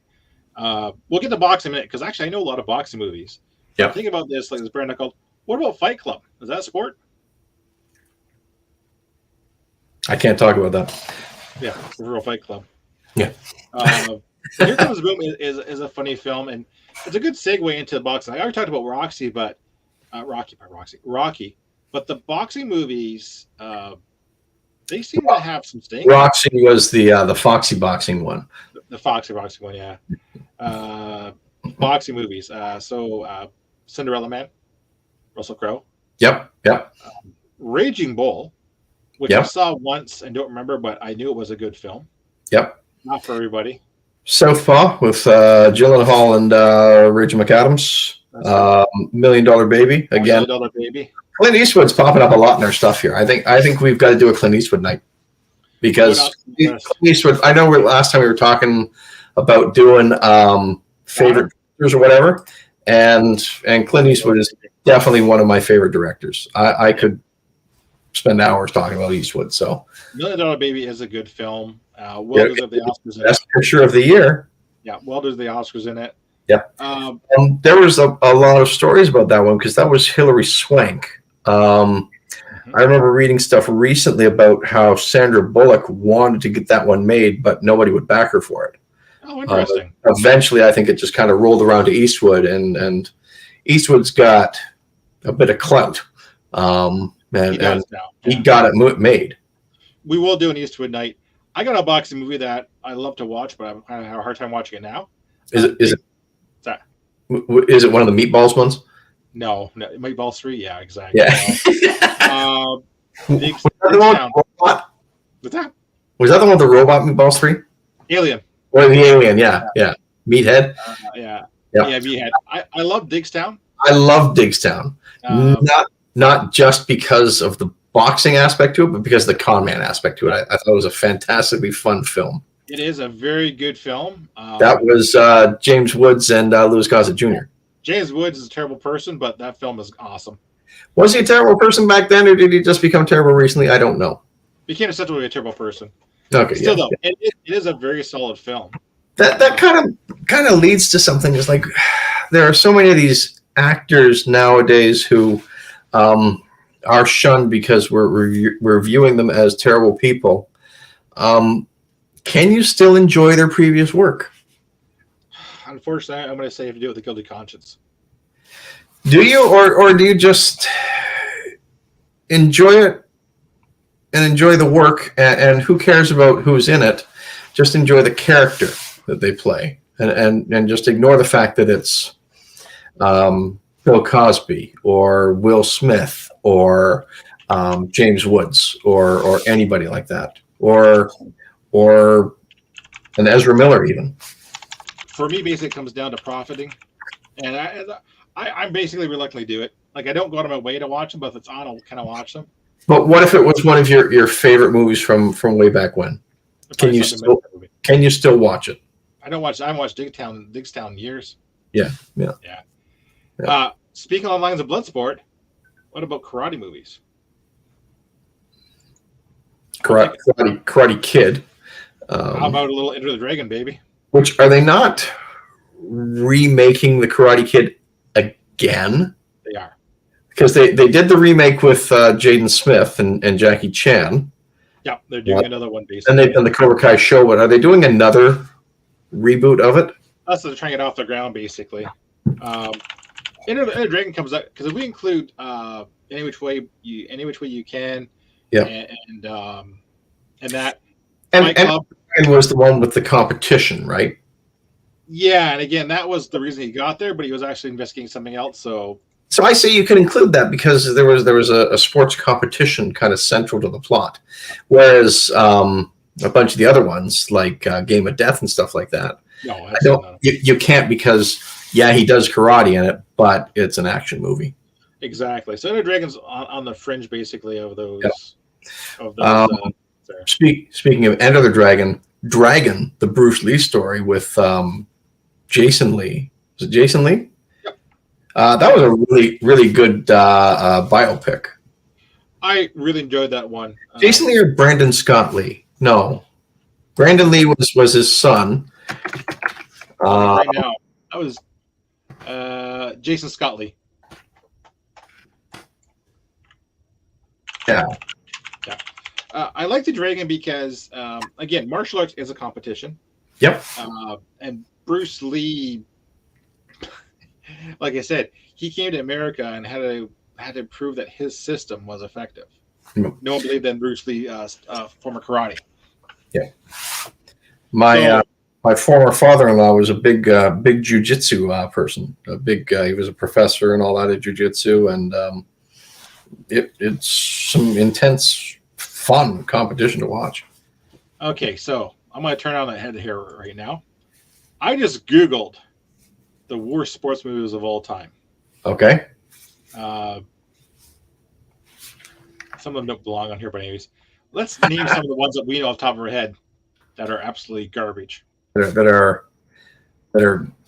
We'll get to boxing in a minute because actually I know a lot of boxing movies. Yeah. Think about this, like this bare knuckle. What about Fight Club? Is that a sport? I can't talk about that. Yeah, Real Fight Club. Yeah. Here Comes Boom is a funny film, and it's a good segue into boxing. I already talked about Roxy, but Rocky. But the boxing movies, they seem to have some sting. Roxy was the Foxy boxing one. The Foxy boxing one, yeah. Boxing movies. Cinderella Man, Russell Crowe. Yep. Raging Bull, which I saw once and don't remember, but I knew it was a good film. Yep. Not for everybody. Southpaw with Gyllenhaal and Rachel McAdams. $1 Million Baby again. $1 Million Baby. Clint Eastwood's popping up a lot in our stuff here. I think we've got to do a Clint Eastwood night because Clint Eastwood. I know last time we were talking about doing favorite directors or whatever, and Clint Eastwood is definitely one of my favorite directors. I could spend hours talking about Eastwood. So $1 Million Baby is a good film. Well deserved the Oscars. Best Picture of the Year. Yeah, well deserved the Oscars in it. Yeah. And there was a lot of stories about that one because that was Hilary Swank. I remember reading stuff recently about how Sandra Bullock wanted to get that one made, but nobody would back her for it. Oh, interesting. Eventually, I think it just kind of rolled around to Eastwood, and Eastwood's got a bit of clout. And he got it made. We will do an Eastwood night. I got a boxing movie that I love to watch, but I'm kind of having a hard time watching it now. Is it one of the Meatballs ones? No, Meatballs 3. Yeah, exactly. Yeah. What's that? Was that the one with the robot Meatballs 3? Alien. Or the Alien? Yeah. Meathead. Meathead. I love Digstown. I love Digstown. Not just because of the boxing aspect to it, but because of the con man aspect to it. I thought it was a fantastically fun film. It is a very good film. That was James Woods and Louis Gossett Jr. James Woods is a terrible person, but that film is awesome. Was he a terrible person back then, or did he just become terrible recently? I don't know. Became essentially a terrible person. Okay. Still, though, it is a very solid film. That kind of leads to something. It's like there are so many of these actors nowadays who are shunned because we're viewing them as terrible people. Can you still enjoy their previous work? Unfortunately, I'm going to say you have to do it with a guilty conscience. Do you, or do you just enjoy it and enjoy the work, and who cares about who's in it? Just enjoy the character that they play, and just ignore the fact that it's Bill Cosby or Will Smith or James Woods or anybody like that, or an Ezra Miller even. For me, basically, it comes down to profiting, and I'm basically reluctantly do it. Like I don't go out of my way to watch them, but if it's on, I'll kind of watch them. But what if it was one of your favorite movies from way back when? Can you still watch it? I don't watch. I haven't watched Digstown in years. Yeah. Speaking on lines of Bloodsport, what about karate movies? Karate Kid. How about a little Enter the Dragon, baby? Which are they not remaking the Karate Kid again? They are. Because they did the remake with Jaden Smith and Jackie Chan. Yeah, they're doing another one basically. And they've done the Cobra Kai show, but are they doing another reboot of it? So they're trying to get off the ground, basically. Enter the Dragon comes out because if we include any which way you can, and that. And was the one with the competition, right? Yeah, and again, that was the reason he got there, but he was actually investigating something else. So I say you could include that because there was a sports competition kind of central to the plot, whereas a bunch of the other ones like Game of Death and stuff like that. No, you can't because he does karate in it, but it's an action movie. Exactly. So Enter Dragon's on the fringe basically of those. Yep. Speaking of Enter the Dragon, the Bruce Lee story with Jason Lee. Was it Jason Lee? Yep. That was a really, really good biopic. I really enjoyed that one. Jason Lee or Brandon Scott Lee? No. Brandon Lee was his son. Right now, that was Jason Scott Lee. Yeah. I like the Dragon because, again, martial arts is a competition. Yep. And Bruce Lee, like I said, he came to America and had to prove that his system was effective. Mm. No one believed in Bruce Lee, former karate. Yeah. My former father-in-law was a big jujitsu person. He was a professor and all that at jujitsu, and it's some intense, fun competition to watch. Okay, so I'm going to turn on the head here right now. I just Googled the worst sports movies of all time. Okay. Some of them don't belong on here, but anyways, let's name some of the ones that we know off the top of our head that are absolutely garbage. That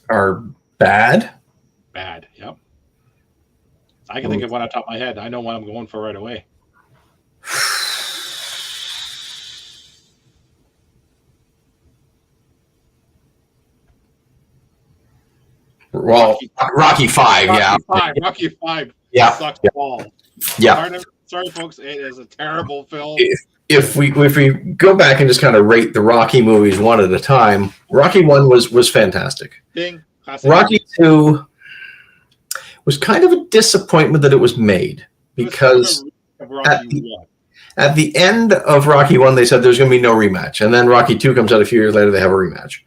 are bad. Bad. Yep. I can think of one on top of my head. I know what I'm going for right away. Well, Rocky 5, yeah. Rocky 5. Yeah. Sucks balls. Yeah. Sorry, folks. It is a terrible film. If we go back and just kind of rate the Rocky movies one at a time, Rocky 1 was fantastic. Ding. Classic. Rocky 2 was kind of a disappointment that it was made, because at the end of Rocky 1 they said there's going to be no rematch, and then Rocky 2 comes out a few years later, they have a rematch,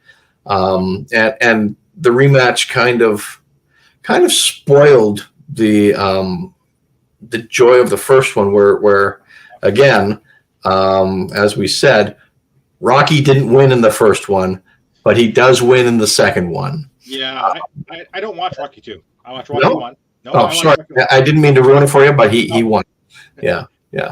and the rematch kind of spoiled the joy of the first one, where again, as we said, Rocky didn't win in the first one, but he does win in the second one. Yeah, I don't watch Rocky 2. I watch Rocky 1. No, oh, sorry. I didn't mean to ruin it for you, but he won. Yeah.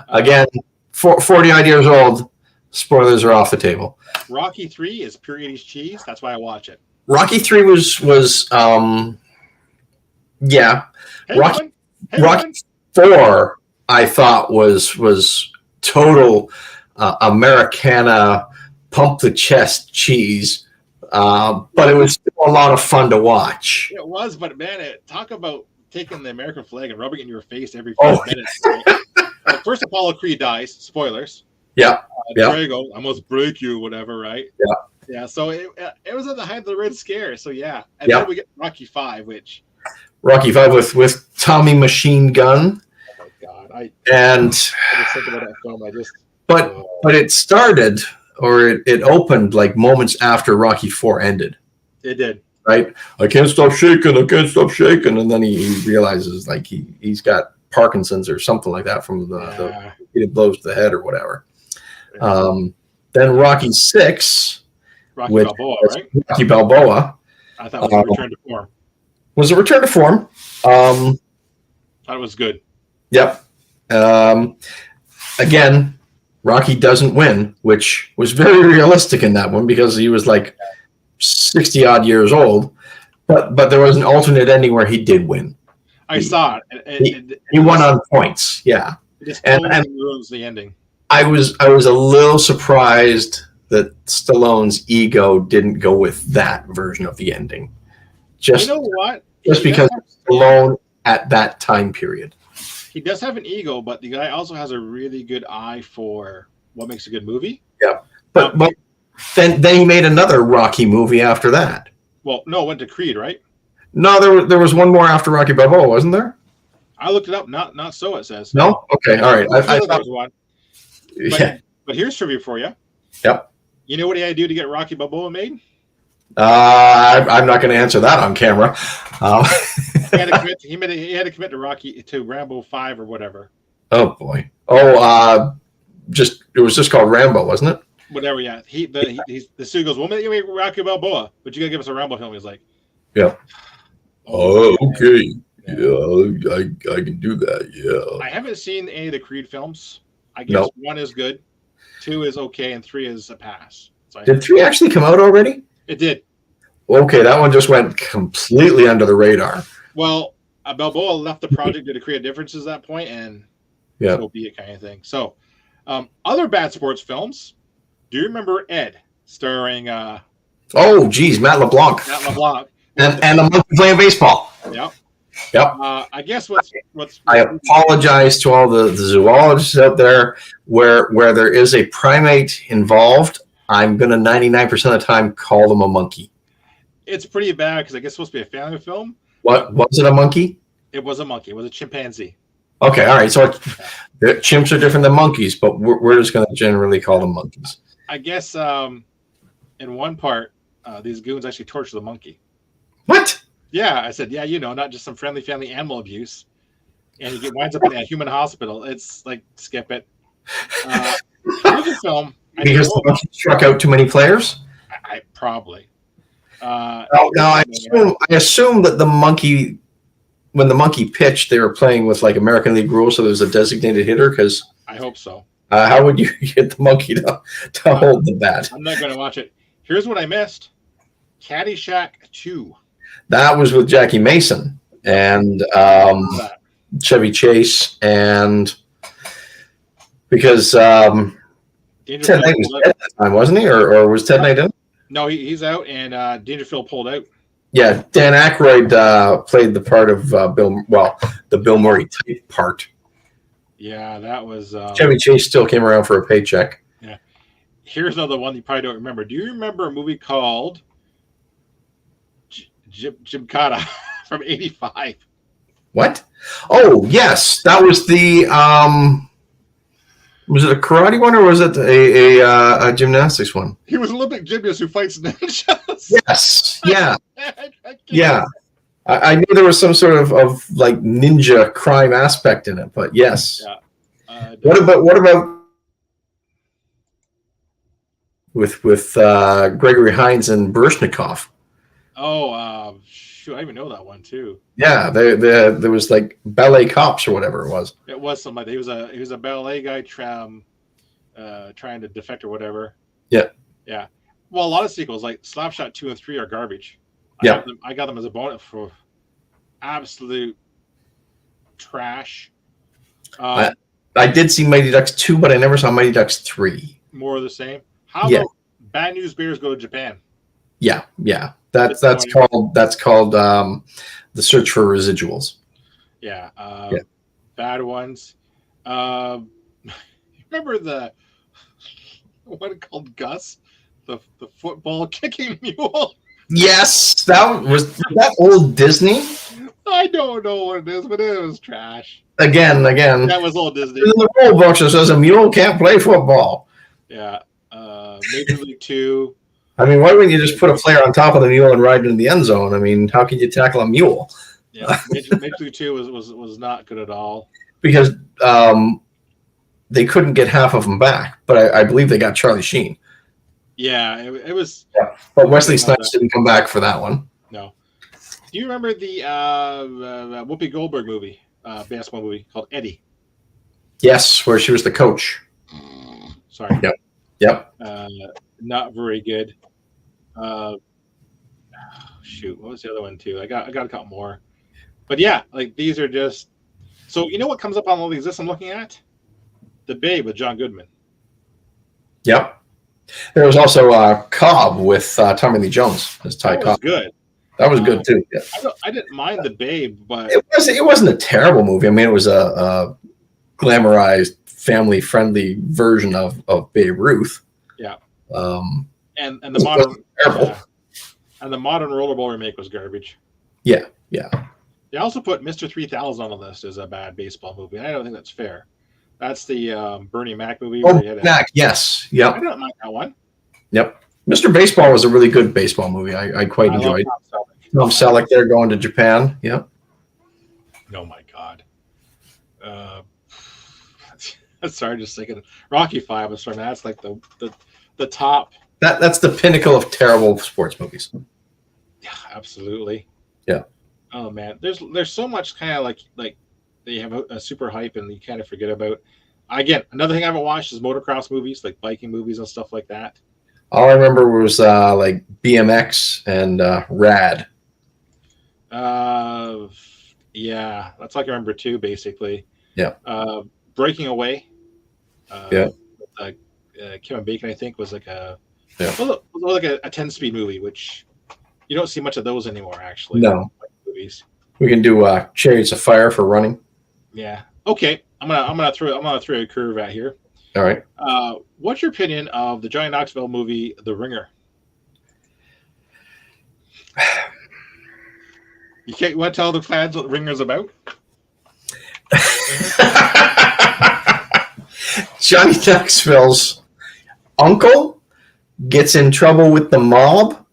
Again, 40 odd years old. Spoilers are off the table. Rocky 3 is pure 80s cheese. That's why I watch it. Rocky 3 was yeah. Hey, Rocky 4 I thought was total Americana pump the chest cheese. But it was still a lot of fun to watch. It was, but man, talk about taking the American flag and rubbing it in your face every 5 minutes. Right? First, Apollo Creed dies. Spoilers. Yeah. Drago, I must break you, whatever, right? Yeah. Yeah. So it was at the height of the Red Scare. So yeah, and then we get Rocky 5, which Rocky 5 with Tommy Machine Gun. Oh my God! I just think about that film. But it started. Or it opened like moments after Rocky 4 ended. It did. Right? I can't stop shaking. And then he realizes like he's got Parkinson's or something like that from the blows to the head or whatever. Then Rocky 6. Rocky Balboa, right? Rocky Balboa. I thought it was a return to form. Was a return to form. Thought it was good. Yep. Again, Rocky doesn't win, which was very realistic in that one because he was like 60 odd years old. But there was an alternate ending where he did win. I saw it. He won on points. Yeah. It just totally ruins the ending. I was a little surprised that Stallone's ego didn't go with that version of the ending. Just, you know what? Just because Stallone at that time period. He does have an ego, but the guy also has a really good eye for what makes a good movie. Yeah, but then he made another Rocky movie after that. Well, no, it went to Creed, right? No, there was one more after Rocky Balboa, wasn't there? I looked it up. Not so. It says no. Okay, all right. I thought one. Yeah. But here's trivia for you. Yep. You know what he had to do to get Rocky Balboa made? I'm not going to answer that on camera. He had to commit to Rambo 5 or whatever. Oh boy. Oh, it was just called Rambo, wasn't it? Whatever. Yeah. The suit goes, well, you made Rocky Balboa, but you got to give us a Rambo film. He's like, yeah. Oh, okay. Yeah, I can do that. Yeah. I haven't seen any of the Creed films. I guess 1 is good, 2 is okay, and 3 is a pass. So did 3 actually come out already? It did. Okay, that one just went completely under the radar. Well, Balboa left the project due to create differences at that point, and so be it kind of thing. So, other bad sports films. Do you remember Ed, starring? Oh, geez, Matt LeBlanc. Matt LeBlanc. And a monkey playing baseball. Yep. Yep. I guess I apologize to all the zoologists out there where there is a primate involved. I'm going to 99% of the time call them a monkey. It's pretty bad because I guess it's supposed to be a family film. What was it? A monkey? It was a monkey. It was a chimpanzee. Okay, all right. So chimps are different than monkeys, but we're just going to generally call them monkeys. I guess in one part, these goons actually torture the monkey. What? Yeah, I said, yeah, not just some friendly family animal abuse. And he winds up in a human hospital. It's like, skip it. Here's a film. Because the monkey struck out too many players? I probably. I assume that the monkey, when the monkey pitched, they were playing with like American League rules, so there's a designated hitter. Because I hope so. How would you get the monkey to hold the bat? I'm not going to watch it. Here's what I missed: Caddyshack 2. That was with Jackie Mason and Chevy Chase, and because Ted Knight was dead at the time, wasn't he? Or was Ted Knight in? No, he's out, and Dangerfield pulled out. Yeah, Dan Aykroyd played the part of the Bill Murray type part. Yeah, that was... Chevy Chase still came around for a paycheck. Yeah. Here's another one you probably don't remember. Do you remember a movie called Gymkhana from '85? What? Oh, yes. That was the... was it a karate one or was it a gymnastics one? He was an Olympic gymnast who fights ninjas. Yes. Yeah. Yeah. I knew there was some sort of like ninja crime aspect in it, but yes. Yeah. What about with Gregory Hines and Baryshnikov? Oh, shoot, I even know that one too. Yeah, there was like ballet cops or whatever it was. It was somebody. He was a ballet guy trying to defect or whatever. Yeah. Yeah. Well, a lot of sequels like Slapshot 2 and 3 are garbage. Yeah. I got them as a bonus for absolute trash. I did see Mighty Ducks 2, but I never saw Mighty Ducks 3. More of the same. How about Bad News Bears Go to Japan? Yeah. That's called The Search for Residuals. Yeah. Bad ones. Remember the one called Gus, the football kicking mule? Yes, was that old Disney. I don't know what it is, but it was trash. Again. That was old Disney. In the rule books, it says a mule can't play football. Yeah. Major League 2. I mean, why wouldn't you just put a player on top of the mule and ride into the end zone? I mean, how can you tackle a mule? Yeah, Major League 2 was not good at all. Because they couldn't get half of them back, but I believe they got Charlie Sheen. Yeah, it was. Yeah. But Wesley Snipes didn't come back for that one. No. Do you remember the Whoopi Goldberg movie, basketball movie called Eddie? Yes, where she was the coach. Sorry. Yep. Not very good. Shoot, what was the other one too? I got a couple more. But yeah, like these are just. So you know what comes up on all these lists I'm looking at? The Babe with John Goodman. Yep. There was also Cobb with Tommy Lee Jones as Ty Cobb. Good. That was good too. Yeah. I didn't mind The Babe, but it wasn't a terrible movie. I mean, it was a glamorized, family-friendly version of Babe Ruth. Yeah. And the modern terrible. And the modern Rollerball remake was garbage. Yeah. They also put Mr. 3000 on the list as a bad baseball movie. I don't think that's fair. That's the Bernie Mac movie. Oh, Mac, yes. Yep. I don't like that one. Yep. Mr. Baseball was a really good baseball movie. I quite enjoyed. Tom Selleck there going to Japan. Yep. Oh my God. Sorry, just thinking Rocky V was from that's like the top. That's the pinnacle of terrible sports movies. Yeah, absolutely. Yeah. Oh man, there's so much kind of like they have a super hype and you kind of forget about. Again, another thing I haven't watched is motocross movies, like biking movies and stuff like that. All I remember was like BMX and Rad. Yeah, that's all I can remember too, basically. Yeah. Breaking Away. Yeah. Kevin Bacon, I think, was like was like a 10-speed movie, which you don't see much of those anymore, actually. No. Movies. We can do Chariots of Fire for running. Yeah. Okay. I'm gonna throw a curve at here. All right. What's your opinion of the Johnny Knoxville movie, The Ringer? You want to tell the fans what The Ringer's about? Johnny Knoxville's uncle gets in trouble with the mob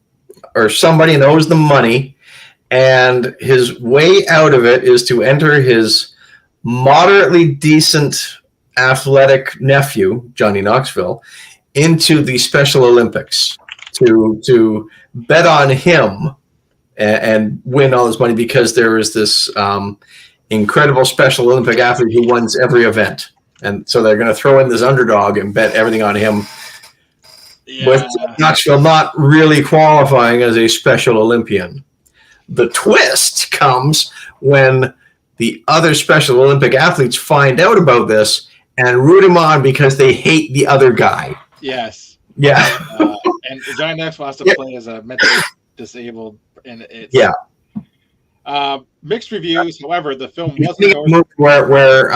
or somebody and owes them money, and his way out of it is to enter his moderately decent athletic nephew, Johnny Knoxville, into the Special Olympics to bet on him and win all this money, because there is this incredible Special Olympic athlete who wins every event. And so they're going to throw in this underdog and bet everything on him, with Knoxville not really qualifying as a Special Olympian. The twist comes when the other Special Olympic athletes find out about this and root him on because they hate the other guy. Yes. Yeah. And Johnny Knoxville has to play as a mentally disabled. And it's, mixed reviews. However, the film wasn't where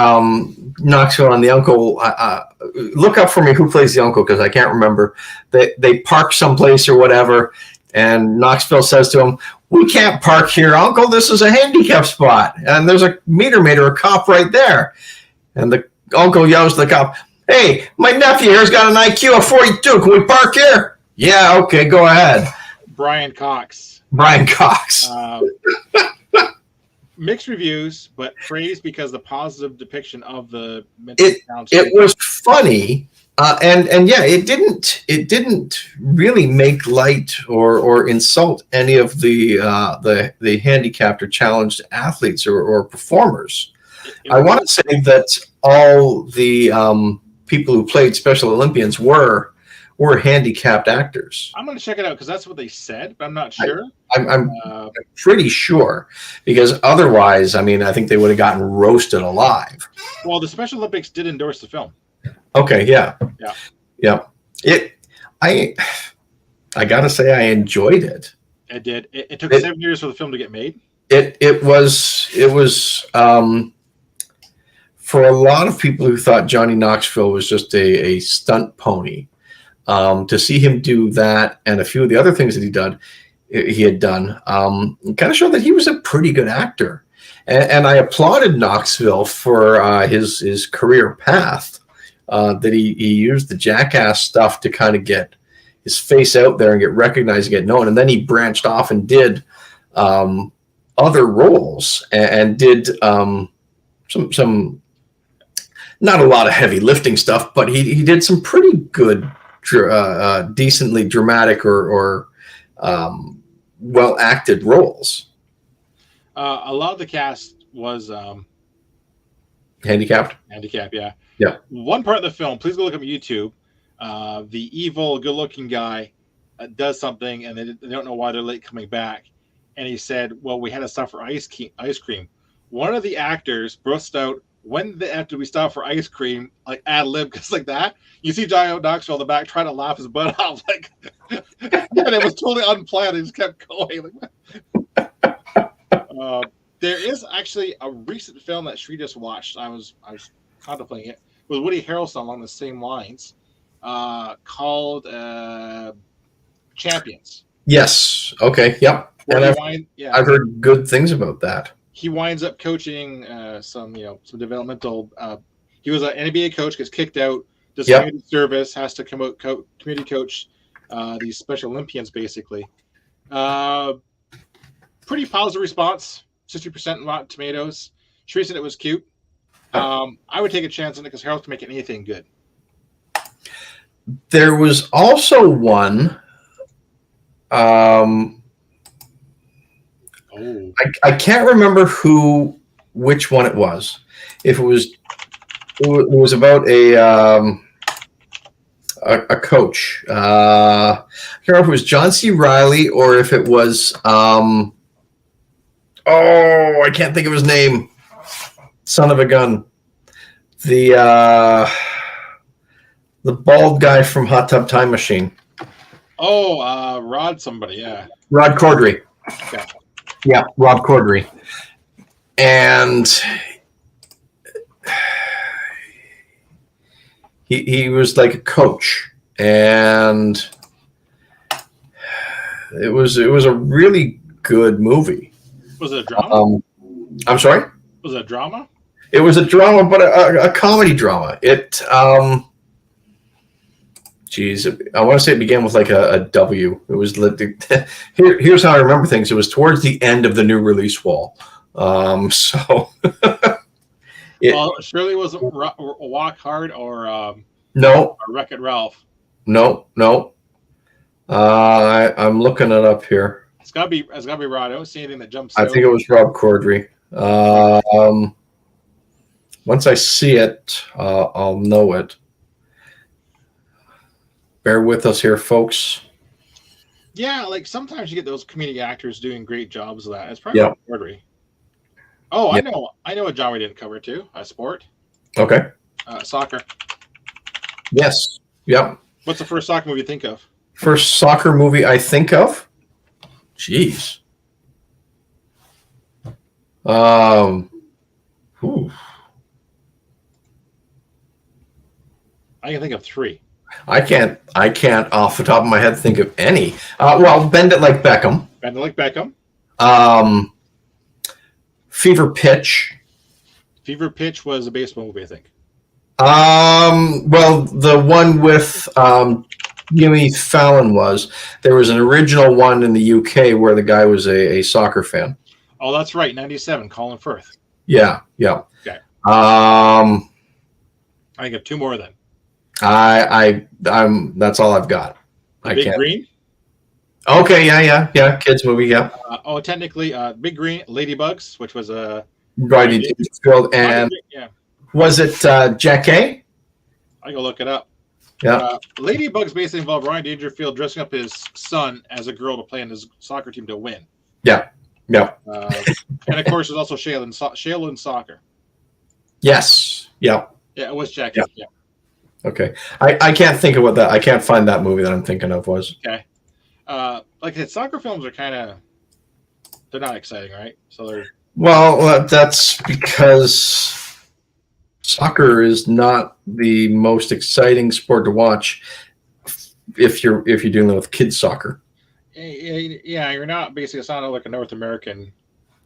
Knoxville and the uncle. Look up for me who plays the uncle, because I can't remember. They park someplace or whatever, and Knoxville says to him, "We can't park here, Uncle. This is a handicap spot, and there's a meter maid or a cop right there." And the uncle yells to the cop, "Hey, my nephew here's got an IQ of 42. Can we park here?" "Yeah, okay, go ahead." Brian Cox. Mixed reviews, but praised because the positive depiction of the it was funny, and yeah, it didn't really make light or insult any of the handicapped or challenged athletes or performers. I want to say that all the people who played Special Olympians were handicapped actors. I'm going to check it out because that's what they said, but I'm not sure. I'm pretty sure, because otherwise, I mean, I think they would have gotten roasted alive. Well, the Special Olympics did endorse the film. Okay, yeah. I gotta say, I enjoyed it. It did. It took 7 years for the film to get made. It was for a lot of people who thought Johnny Knoxville was just a stunt pony. To see him do that and a few of the other things that he had done, kind of showed that he was a pretty good actor. And I applauded Knoxville for his career path, that he used the Jackass stuff to kind of get his face out there and get recognized and get known. And then he branched off and did other roles and did some not a lot of heavy lifting stuff, but he did some pretty good, decently dramatic or well acted roles. A lot of the cast was handicapped. Yeah. One part of the film, please go look up YouTube. The evil, good-looking guy does something, and they don't know why they're late coming back. And he said, "Well, we had to stop for ice cream." One of the actors burst out, "When after we stop for ice cream," like ad lib, because like that, you see Johnny Knoxville in the back trying to laugh his butt off, like, and it was totally unplanned. He just kept going. There is actually a recent film that Sri just watched. I was contemplating it with Woody Harrelson along the same lines, called Champions. Yes. Okay. Yep. And I've heard good things about that. He winds up coaching some developmental. He was an NBA coach, gets kicked out, does community service, has to come out community coach these Special Olympians, basically. Pretty positive response, 60% Rotten Tomatoes. Sheree said it was cute. I would take a chance on it because Harold can make anything good. There was also one. I can't remember which one it was. If it was about a coach. I can't remember if it was John C. Reilly or if it was I can't think of his name. Son of a gun. The bald guy from Hot Tub Time Machine. Rod somebody, yeah. Rod Corddry. Gotcha. Yeah, Rob Corddry. and he was like a coach, and it was a really good movie. Was it a drama? I'm sorry? Was it a drama? It was a drama, but a comedy drama. It, geez, I want to say it began with like a W. It was here's how I remember things. It was towards the end of the new release wall. So Well, surely was it Walk Hard or no, or Wreck-It Ralph. No. I'm looking it up here. It's gotta be Rod. I don't see anything that jumps I out. think it was Rob Corddry. Once I see it, I'll know it. Bear with us here, folks. Yeah, like sometimes you get those comedic actors doing great jobs of that. It's probably Rob Corddry. Oh, Yep. I know a genre we didn't cover too. Sport. Okay. Soccer. Yes. Yep. What's the first soccer movie you think of? First soccer movie I think of? Jeez. Ooh. I can think of 3. I can't off the top of my head think of any. Well, Bend It Like Beckham. Bend It Like Beckham. Fever Pitch. Fever Pitch was a baseball movie, I think. Well, the one with Jimmy Fallon was. There was an original one in the UK where the guy was a soccer fan. Oh, that's right, 97, Colin Firth. Yeah. Okay. I I think of 2 more then. I'm that's all I've got. The Big Green. Okay, yeah. Kids movie, yeah. Technically, Big Green, Ladybugs, which was a Rodney Dangerfield, and was it Jack A? I go look it up. Yeah. Ladybugs basically involved Ryan Dangerfield dressing up his son as a girl to play on his soccer team to win. Yeah. And of course, there's also Shaolin Soccer. Yes. Yeah. Yeah, it was Jack. Yeah. Okay. I can't think of what that. I can't find that movie that I'm thinking of was. Okay. Like I said, soccer films are they're not exciting, right? So they're. Well, that's because soccer is not the most exciting sport to watch if you're dealing with kids soccer. Yeah, you're not basically. It's not like a North American.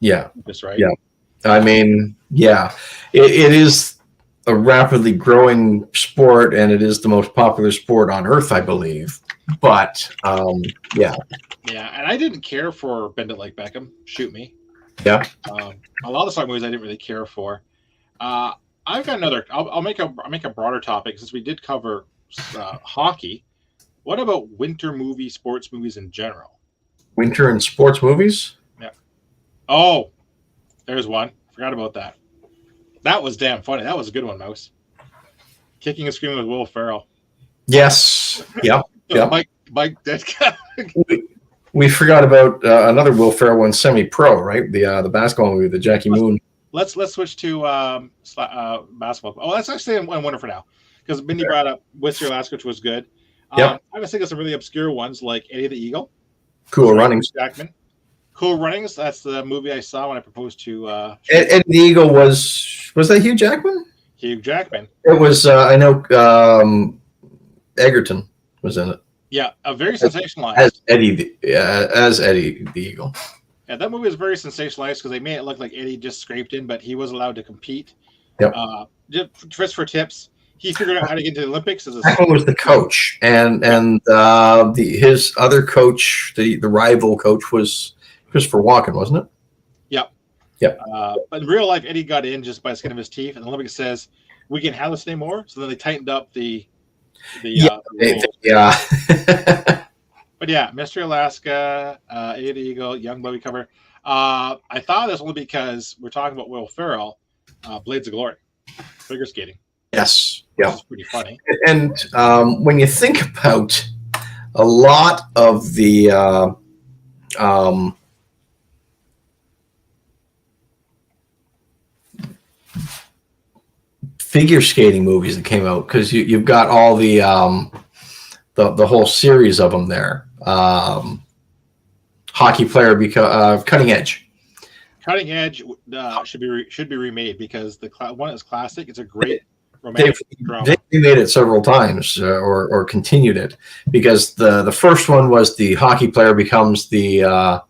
Yeah. Right. Yeah. I mean, yeah, it is a rapidly growing sport, and it is the most popular sport on earth, I believe. But yeah. Yeah, and I didn't care for Bend It Like Beckham. Shoot me. Yeah. A lot of the soccer movies I didn't really care for. I've got another. I'll make a broader topic since we did cover hockey. What about winter sports movies in general? Winter and sports movies? Yeah. Oh, there's one. Forgot about that. That was damn funny. That was a good one, Mouse. Kicking and Screaming with Will Ferrell. Yes. Yep. Yep. Mike Ditka. We forgot about another Will Ferrell one, Semi-Pro, right? The basketball movie, the Jackie Moon. Let's switch to basketball. Oh, let's actually one winner for now, because Mindy brought up Whistler, Alaska, which was good. Yep. I was thinking some really obscure ones like Eddie the Eagle. Cool Runnings. Jackman. Cool Runnings. That's the movie I saw when I proposed to. Eddie the Eagle was that Hugh Jackman? Hugh Jackman. It was. I know. Egerton was in it. Yeah, a very sensationalized. As Eddie the Eagle. Yeah, that movie was very sensationalized because they made it look like Eddie just scraped in, but he was allowed to compete. Yep. Just for tips, he figured out how to get into the Olympics. Jackman was the coach, and his other coach, the rival coach, was Christopher Walken, wasn't it? Yep. Yep. But in real life, Eddie got in just by the skin of his teeth, and the Olympics says we can't have this anymore. So then they tightened up the yeah. But yeah, Mystery Alaska, Eddie the Eagle, Young Bloody cover. I thought this only because we're talking about Will Ferrell, Blades of Glory, figure skating. Yes. Yeah. Which is pretty funny. And when you think about a lot of the figure skating movies that came out, because you've got all the whole series of them there. Hockey Player, Cutting Edge. Cutting Edge should be remade because the one is classic. It's a great romantic drama. They remade it several times or continued it, because the first one was the hockey player becomes the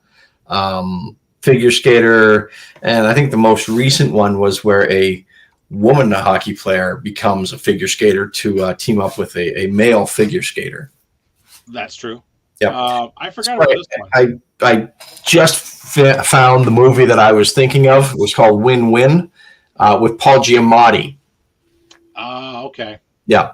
figure skater, and I think the most recent one was where a woman hockey player becomes a figure skater to team up with a male figure skater. That's true. Yeah, I forgot about this one. I just found the movie that I was thinking of. It was called Win Win with Paul Giamatti. Okay. Yeah.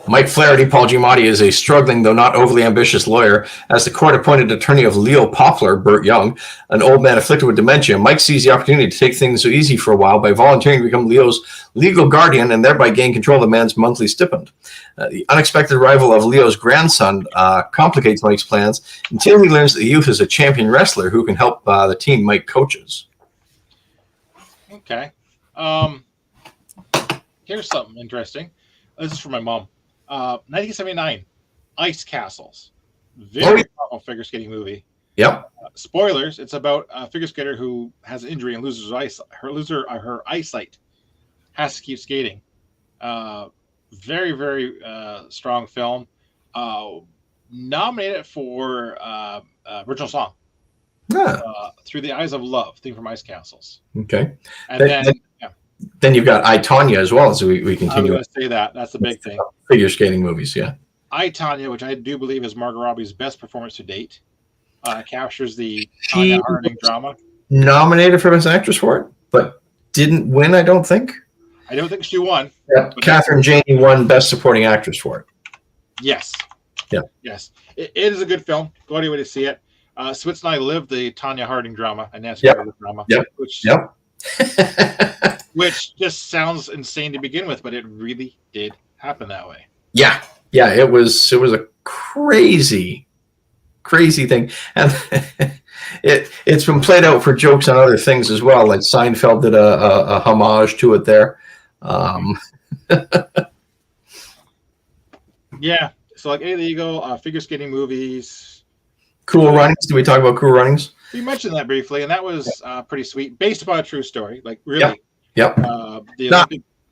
Mike Flaherty, Paul Giamatti, is a struggling, though not overly ambitious lawyer. As the court-appointed attorney of Leo Poplar, Burt Young, an old man afflicted with dementia, Mike sees the opportunity to take things so easy for a while by volunteering to become Leo's legal guardian and thereby gain control of the man's monthly stipend. The unexpected arrival of Leo's grandson complicates Mike's plans until he learns that the youth is a champion wrestler who can help the team Mike coaches. Okay. Here's something interesting. This is for my mom. 1979, Ice Castles. Very powerful figure skating movie. Yep. Spoilers, it's about a figure skater who has an injury and loses her eyesight. Has to keep skating. Very, very strong film. Nominated for original song. Through the Eyes of Love, theme from Ice Castles. Okay. And then you've got I, Tonya as well, as we continue. I was going to say that. That's the big thing. Figure skating movies, yeah. I, Tonya, which I do believe is Margot Robbie's best performance to date, captures the Tonya Harding drama. Nominated for Best Actress for it, but didn't win, I don't think. I don't think she won. Yeah, Catherine Janey won Best Supporting Actress for it. Yes. Yeah. Yes. It is a good film. Go anyway to see it. Switz and I lived the Tonya Harding drama and Nancy Cartwright drama. Which just sounds insane to begin with, but it really did happen that way. Yeah. It was a crazy thing, and it's been played out for jokes on other things as well. Like Seinfeld did a homage to it there. Yeah. So like, hey, there you go. Figure skating movies. Cool Runnings. Did we talk about Cool Runnings? We mentioned that briefly, and that was pretty sweet, based upon a true story. Like really. Yep.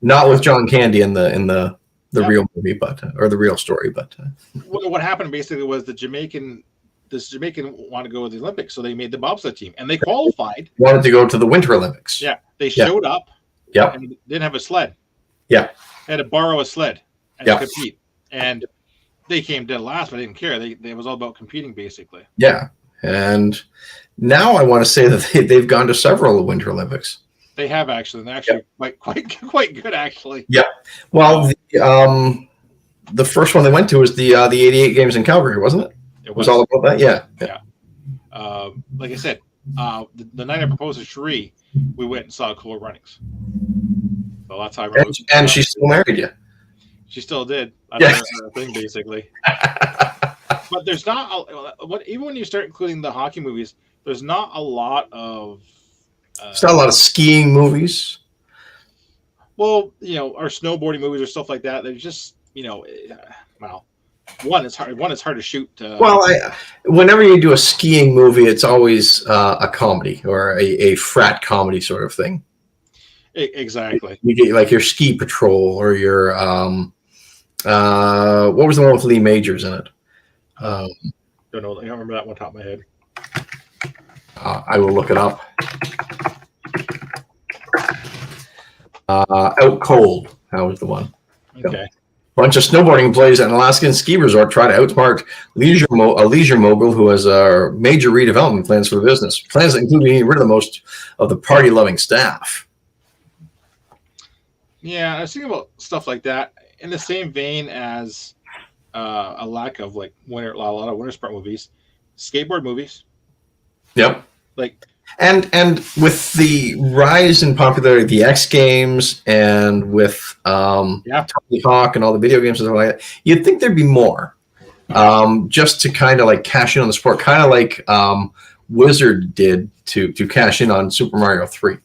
Not with John Candy in the real movie, but or the real story, but what happened basically was this Jamaican wanted to go to the Olympics, so they made the bobsled team, and they qualified. Wanted to go to the Winter Olympics. Yeah, they showed up. Yeah, and didn't have a sled. Yeah, they had to borrow a sled and compete, and they came dead last, but they didn't care. They was all about competing basically. Yeah, and now I want to say that they've gone to several Winter Olympics. They have actually, and they're actually quite good actually. Yeah. Well, the first one they went to was the '88 games in Calgary, wasn't it? It was all about that. Yeah. Like I said, the night I proposed to Cherie, we went and saw Cool Runnings. So that's how I remember. And she still married you. She still did. That's her thing basically. But there's not even when you start including the hockey movies, there's not a lot of. There's not a lot of skiing movies. Well, or snowboarding movies or stuff like that. They're just, one is hard to shoot. Whenever you do a skiing movie, it's always a comedy or a frat comedy sort of thing. Exactly. You get like your Ski Patrol or your what was the one with Lee Majors in it? Don't know. I don't remember that one top of my head. I will look it up. Out Cold. That was the one. Okay. Bunch of snowboarding employees at an Alaskan ski resort try to outsmart a leisure mogul who has major redevelopment plans for the business. Plans that include getting rid of most of the party-loving staff. Yeah, I was thinking about stuff like that in the same vein as a lack of a lot of winter sport movies, skateboard movies. Yep. And with the rise in popularity of the X Games and with Tony Hawk and all the video games and stuff like that, you'd think there'd be more, just to kind of cash in on the sport, kind of like Wizard did to cash in on Super Mario 3.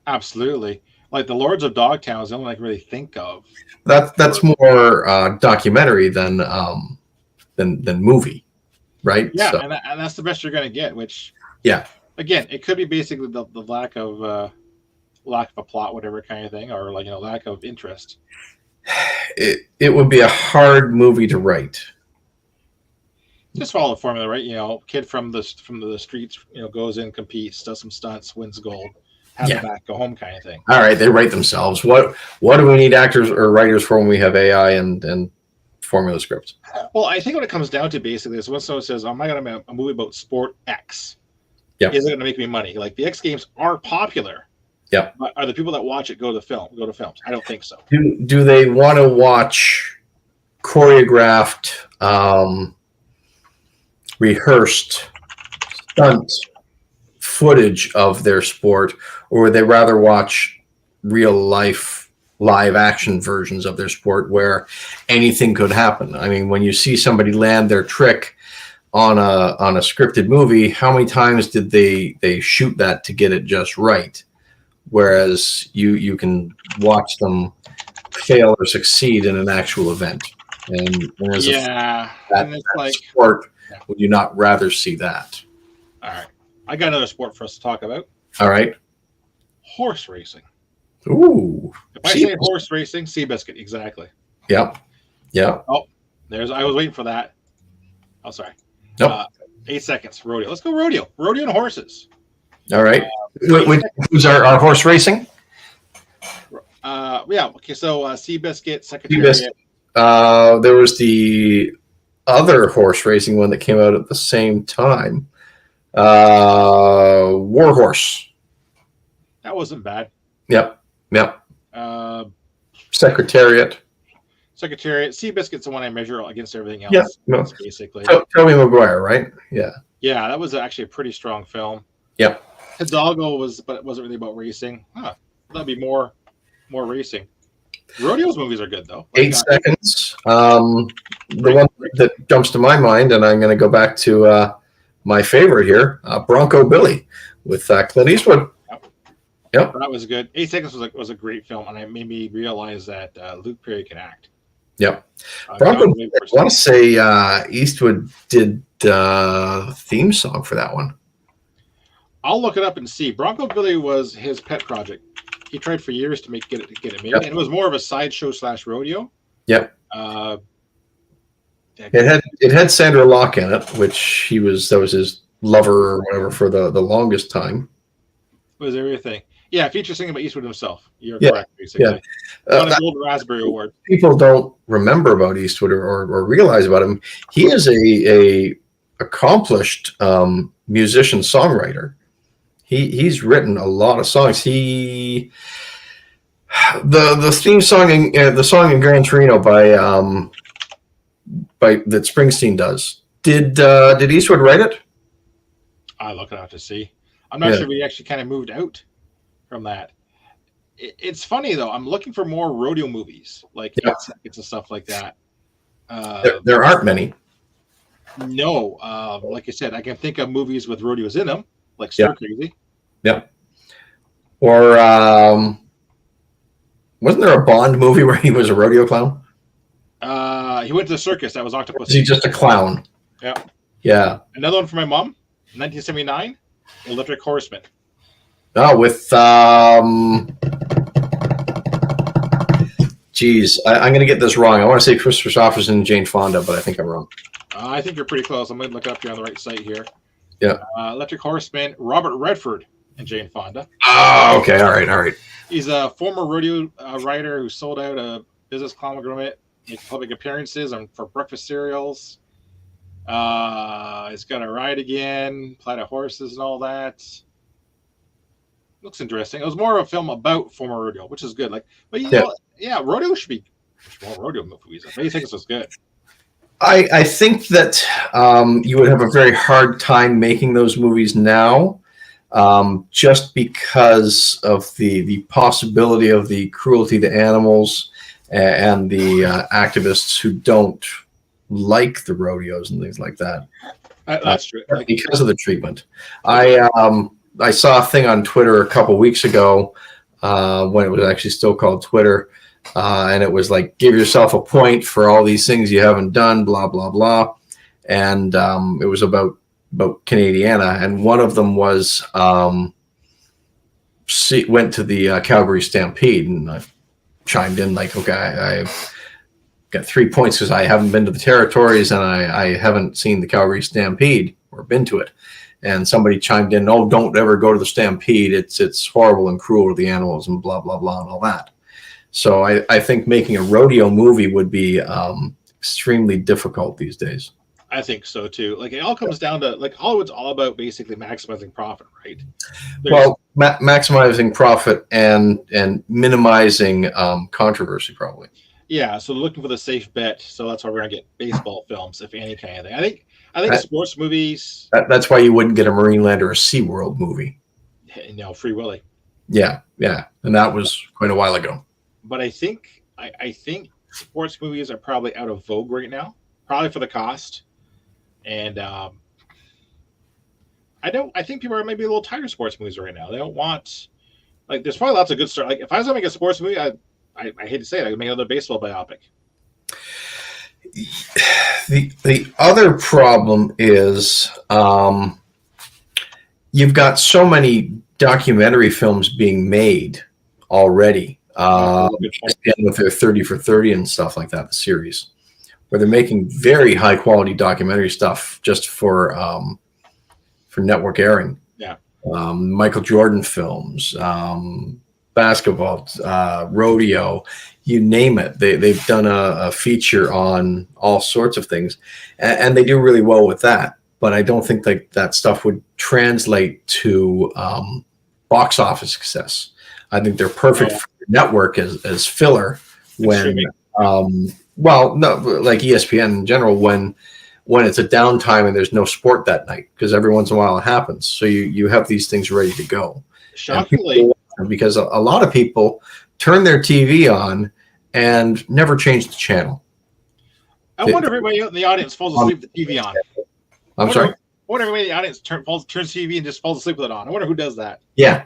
Absolutely, like the Lords of Dogtown is the only one I can really think of. That's more documentary than movie, right? Yeah, so. and that's the best you're going to get. Which again, it could be basically the lack of a plot, whatever kind of thing, or like lack of interest. It would be a hard movie to write. Just follow the formula, right? Kid from the streets, goes in, competes, does some stunts, wins gold, have Yeah. it back, go home, kind of thing. All right, they write themselves. What do we need actors or writers for when we have AI and formula scripts? Well, I think what it comes down to basically is when someone says, "Am I going to make a movie about sport X? Yeah. Is it going to make me money?" Like the X Games are popular. Yeah. But are the people that watch it go to films? I don't think so. Do they want to watch choreographed, rehearsed stunt footage of their sport, or would they rather watch real life live action versions of their sport where anything could happen? I mean, when you see somebody land their trick on a scripted movie, how many times did they shoot that to get it just right? Whereas you can watch them fail or succeed in an actual event. And as and it's like sport, would you not rather see that? All right, I got another sport for us to talk about. All right. Horse racing. Ooh. If I say horse racing, Seabiscuit, exactly. Yep. Yeah. Oh, I was waiting for that. Oh, sorry. Nope. 8 seconds. Rodeo. Let's go rodeo. Rodeo and horses. All right. Who's our horse racing? Yeah. Okay. So Seabiscuit, Secretariat. There was the other horse racing one that came out at the same time. Warhorse. That wasn't bad. Yep. Secretariat. Seabiscuit's the one I measure against everything else. Yeah. No. Basically. Tobey Maguire, right? Yeah. Yeah, that was actually a pretty strong film. Yep. Hidalgo but it wasn't really about racing. That'd be more racing. Rodeo's movies are good though. 8 seconds. The one that jumps to my mind, and I'm going to go back to my favorite here, Bronco Billy with Clint Eastwood. Yep. That was good. 8 seconds was a great film, and it made me realize that Luke Perry can act. Yep. Bronco, I want to say Eastwood did the theme song for that one. I'll look it up and see. Bronco Billy was his pet project. He tried for years to get it made, and it was more of a sideshow / rodeo. Yep. It had Sandra Locke in it, which that was his lover or whatever for the longest time. It was everything. Yeah, feature singing by Eastwood himself. You're correct, basically. Yeah. Won a Gold Raspberry Award. People don't remember about Eastwood or realize about him. He is a accomplished musician songwriter. He's written a lot of songs. The theme song the song in Gran Torino by that Springsteen does. Did Eastwood write it? I look it out to see. I'm not sure if he actually kind of moved out from that. It's funny though. I'm looking for more rodeo movies, like it's and stuff like that. There aren't many. No, like I said, I can think of movies with rodeos in them, like Stir Crazy. Yep. Or wasn't there a Bond movie where he was a rodeo clown? He went to the circus. That was Octopus. Is he just a clown? Yeah. Yeah. Another one for my mom, 1979, Electric Horseman. Oh, with geez, I'm going to get this wrong. I want to say Christopher Soffers and Jane Fonda, but I think I'm wrong. I think you're pretty close. I'm going to look it up here on the right site here. Yeah. Electric Horseman, Robert Redford and Jane Fonda. Oh, okay. All right. He's a former rodeo writer who sold out a business conglomerate, makes public appearances for breakfast cereals. He's got a ride again, Plaid of Horses and all that. Looks interesting. It was more of a film about former rodeo, which is good. Rodeo should be more rodeo movies. I think this was good. I think that you would have a very hard time making those movies now, just because of the possibility of the cruelty to animals and the activists who don't like the rodeos and things like that. That's true. Because of the treatment. I saw a thing on Twitter a couple weeks ago when it was actually still called Twitter. And it was like, give yourself a point for all these things you haven't done, blah, blah, blah. And it was about about Canadiana, and one of them was went to the Calgary Stampede, and I chimed in like, okay, I got 3 points because I haven't been to the territories and I haven't seen the Calgary Stampede or been to it. And somebody chimed in, oh, don't ever go to the Stampede. It's horrible and cruel to the animals and blah, blah, blah, and all that. So I think making a rodeo movie would be extremely difficult these days. I think so too. Like, it all comes down to, like, Hollywood's all about basically maximizing profit, right? Well, maximizing profit and minimizing controversy, probably. Yeah, so looking for the safe bet. So that's why we're gonna get baseball films, if any kind of thing. I think sports movies. That's why you wouldn't get a Marineland or a SeaWorld movie. Free Willy. Yeah, and that was quite a while ago. But I think sports movies are probably out of vogue right now, probably for the cost. And I think people are maybe a little tired of sports movies right now. They don't want, like, there's probably lots of good stuff. Like, if I was going to make a sports movie, I hate to say it, I could make another baseball biopic. The other problem is you've got so many documentary films being made already. With their 30 for 30 and stuff like that, the series, where they're making very high quality documentary stuff just for network airing. Yeah. Michael Jordan films, basketball, rodeo, you name it. They've done a feature on all sorts of things, and they do really well with that. But I don't think that stuff would translate to box office success. I think they're perfect for the network as filler when, like ESPN in general, when it's a downtime and there's no sport that night, because every once in a while it happens. So you have these things ready to go. Shockingly, because a lot of people turn their TV on and never change the channel. I wonder if everybody in the audience falls asleep with the TV on. I'm sorry? I wonder if everybody in the audience turns TV and just falls asleep with it on. I wonder who does that. Yeah.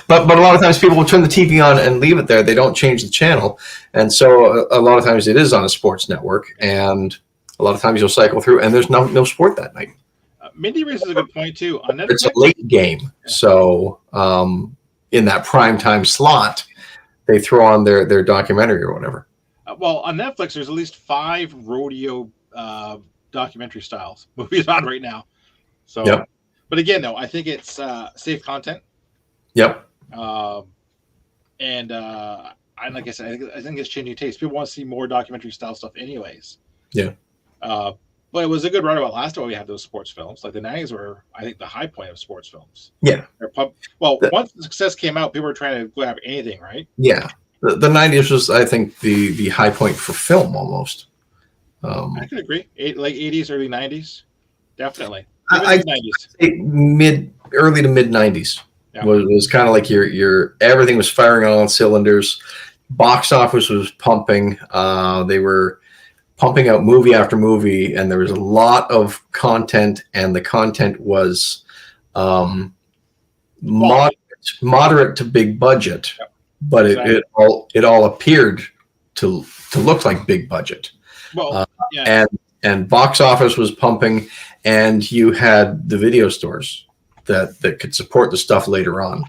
But a lot of times people will turn the TV on and leave it there. They don't change the channel. And so a lot of times it is on a sports network. And a lot of times you'll cycle through and there's no sport that night. Mindy raises a good point too. On Netflix, it's a late game. So in that prime time slot, they throw on their documentary or whatever. Well, on Netflix, there's at least 5 rodeo documentary styles movies on right now. So, yep. But again, though, I think it's safe content. Yep. And like I said, I think it's changing taste. People want to see more documentary style stuff, anyways. Yeah. But it was a good run about last time we had those sports films. Like the 90s were, I think, the high point of sports films. Yeah. Once the success came out, people were trying to grab anything, right? Yeah. The 90s was, I think, the high point for film almost. I could agree. Late 80s, early 90s. Definitely. I 90s. Early to mid 90s. Yeah. Was kind of like your everything was firing on all cylinders. Box office was pumping. They were pumping out movie after movie, and there was a lot of content, and the content was moderate to big budget, yep. But exactly. it all appeared to look like big budget. Well, yeah. And box office was pumping, and you had the video stores that could support the stuff later on.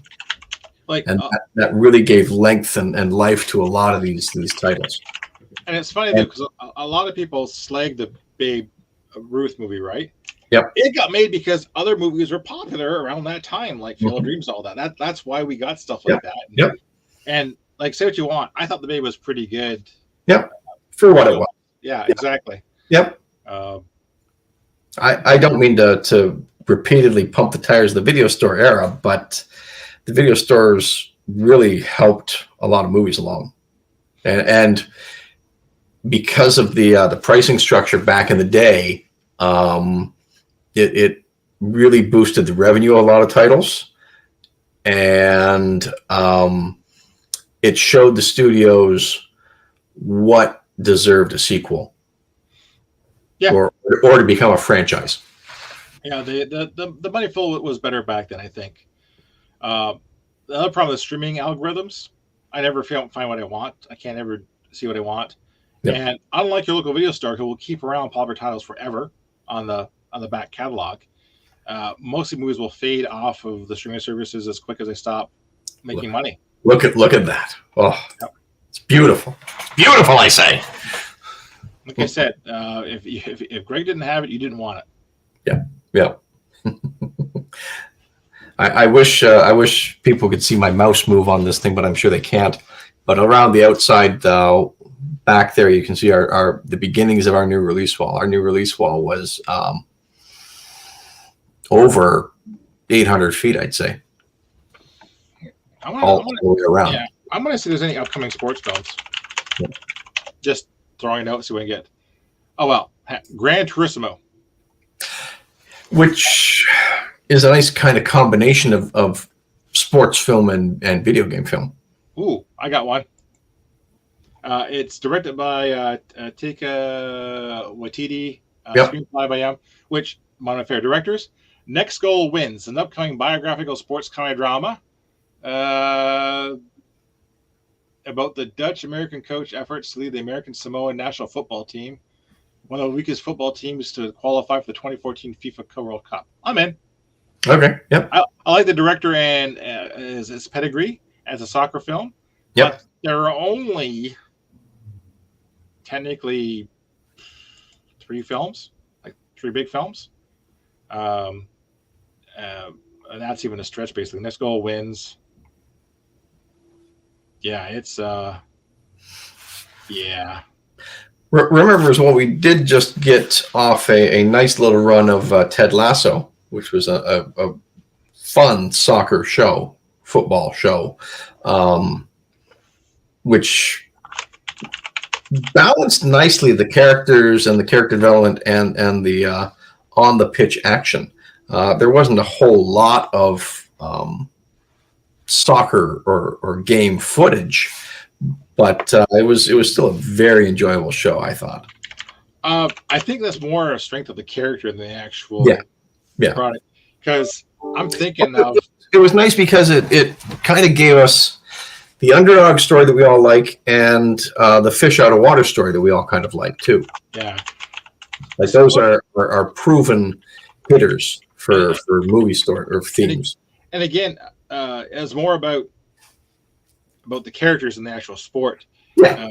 That really gave length and life to a lot of these titles. And it's funny though, because a lot of people slag the Babe Ruth movie, right? Yep. It got made because other movies were popular around that time, like Field of Dreams, all that. That's why we got stuff like that. Yep. And like, say what you want, I thought the Babe was pretty good. Yep. For what it was. Yeah, exactly. Yep. I don't mean to repeatedly pump the tires of the video store era, but the video stores really helped a lot of movies along, and because of the pricing structure back in the day, it really boosted the revenue of a lot of titles, and it showed the studios what deserved a sequel, or to become a franchise. Yeah, the money flow was better back then, I think. The other problem with streaming algorithms, I never find what I want. I can't ever see what I want. Yep. And unlike your local video store, who will keep around popular titles forever on the on the back catalog. Most of the movies will fade off of the streaming services as quick as they stop making money. Look at that. Oh, Yep. It's beautiful. Beautiful, I say. Like I said, if Greg didn't have it, you didn't want it. Yeah. I wish people could see my mouse move on this thing, but I'm sure they can't. But around the outside, back there, you can see the beginnings of our new release wall. Our new release wall was over 800 feet, I'd say. All the way around. Yeah, I'm going to see if there's any upcoming sports films. Yeah. Just throwing it out, see what I get. Oh, well, Gran Turismo. Which is a nice kind of combination of sports film and video game film. Ooh, I got one. It's directed by Taika Waititi, screenplay by him, which, one of my favorite directors. Next Goal Wins, an upcoming biographical sports comedy drama about the Dutch-American coach efforts to lead the American Samoa national football team, one of the weakest football teams to qualify for the 2014 FIFA Co-World Cup. I'm in. Okay, yep. I like the director and his pedigree as a soccer film. Yep. But there are only technically 3 films, like 3 big films. And that's even a stretch, basically. Next Goal Wins. Yeah, it's yeah. Remember as well, we did just get off a nice little run of Ted Lasso, which was a fun soccer show, football show, which balanced nicely the characters and the character development and the on the pitch action. There wasn't a whole lot of soccer or game footage, but it was still a very enjoyable show, I thought. I think that's more a strength of the character than the actual product. Because I'm thinking now, it was nice because it kind of gave us the underdog story that we all like and the fish out of water story that we all kind of like too. Yeah, like those are proven hitters for movie story or themes. And again, it's more about the characters in the actual sport. Yeah.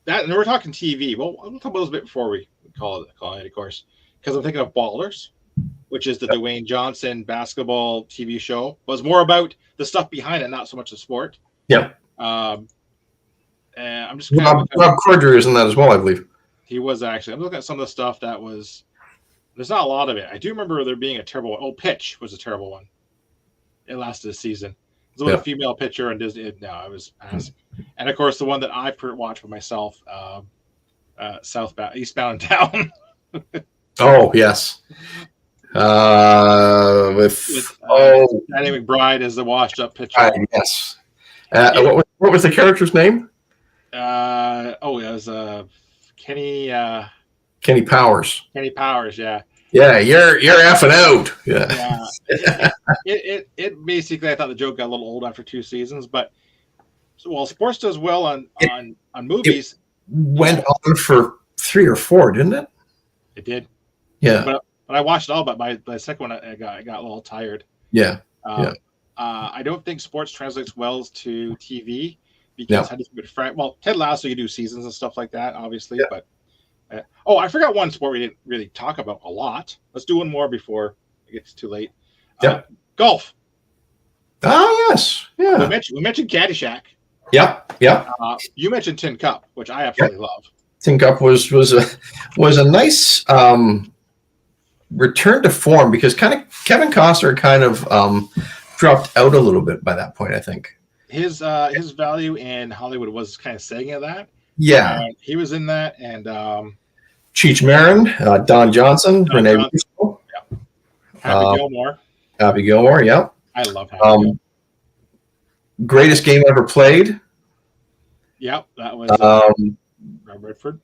That, and we're talking TV. Well, we'll talk about this a bit before we call it, of course, because I'm thinking of Ballers, which is the Dwayne Johnson basketball TV show. Was more about the stuff behind it, not so much the sport. Yeah. And I'm just Rob Corddry is in that as well, I believe. He was actually. I'm looking at some of the stuff that was. There's not a lot of it. I do remember there being a terrible one. Oh, Pitch was a terrible one. It lasted a season. It was a female pitcher and Disney. No, I was passing. And of course, the one that I watched for myself, Eastbound and Down. Oh yes. With Danny McBride as the washed-up pitcher. Yes. What was the character's name? It was Kenny. Kenny Powers. Kenny Powers, yeah. Yeah, you're effing out. Yeah. It basically, I thought the joke got a little old after 2 seasons, but sports does well on movies. It went on for 3 or 4, didn't it? It did. Yeah. But I watched it all, but by the second one, I got a little tired. Yeah. I don't think sports translates well to TV because Ted Lasso, you do seasons and stuff like that, obviously, but. I forgot one sport we didn't really talk about a lot. Let's do one more before it gets too late. Golf. Yes. Yeah. We mentioned Caddyshack. Yep. You mentioned Tin Cup, which I absolutely love. Tin Cup was a nice return to form because Kevin Costner kind of dropped out a little bit by that point, I think. His value in Hollywood was kind of sagging at that. Yeah. He was in that, and Cheech Marin, Don Johnson, Renee Russo. Yeah. Happy Gilmore. Happy Gilmore, yeah. I love Happy Gilmore. Greatest Game Ever Played. Yep, that was Rob Redford.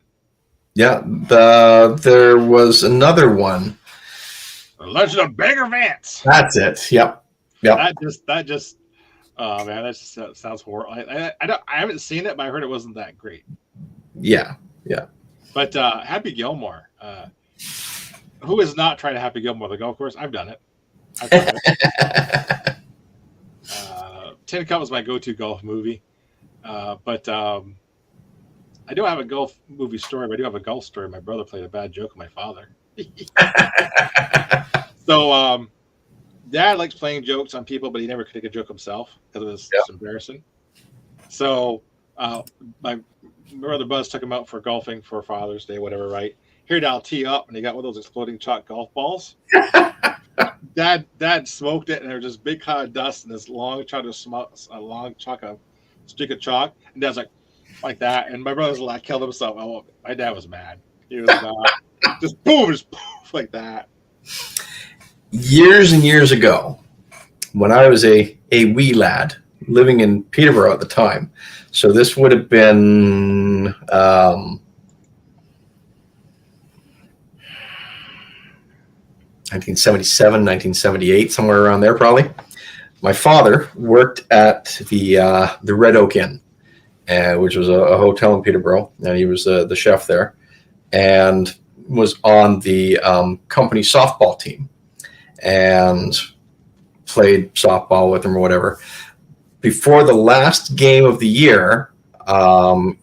Yeah, there was another one. The Legend of Bagger Vance. That's it. Yep. That just oh man, that just sounds horrible. I haven't seen it, but I heard it wasn't that great. Yeah. But Happy Gilmore, who has not tried a Happy Gilmore on the golf course? I've done it. I've done it. Tin Cup was my go-to golf movie. But I don't have a golf movie story, but I do have a golf story. My brother played a bad joke on my father. So Dad likes playing jokes on people, but he never could take a joke himself because it was just embarrassing. So my brother Buzz took him out for golfing for Father's Day, whatever, right? Here, I'll tee up, and he got one of those exploding chalk golf balls. Dad smoked it, and there was this big cloud of dust and this long chunk of smoke, a long chunk of stick of chalk. And Dad's like that. And my brother's like killed himself. Oh, my dad was mad. He was just poof, like that. Years and years ago, when I was a wee lad living in Peterborough at the time, so this would have been 1977, 1978, somewhere around there probably. My father worked at the Red Oak Inn, which was a hotel in Peterborough, and he was the chef there, and was on the company softball team, and played softball with him or whatever. Before the last game of the year,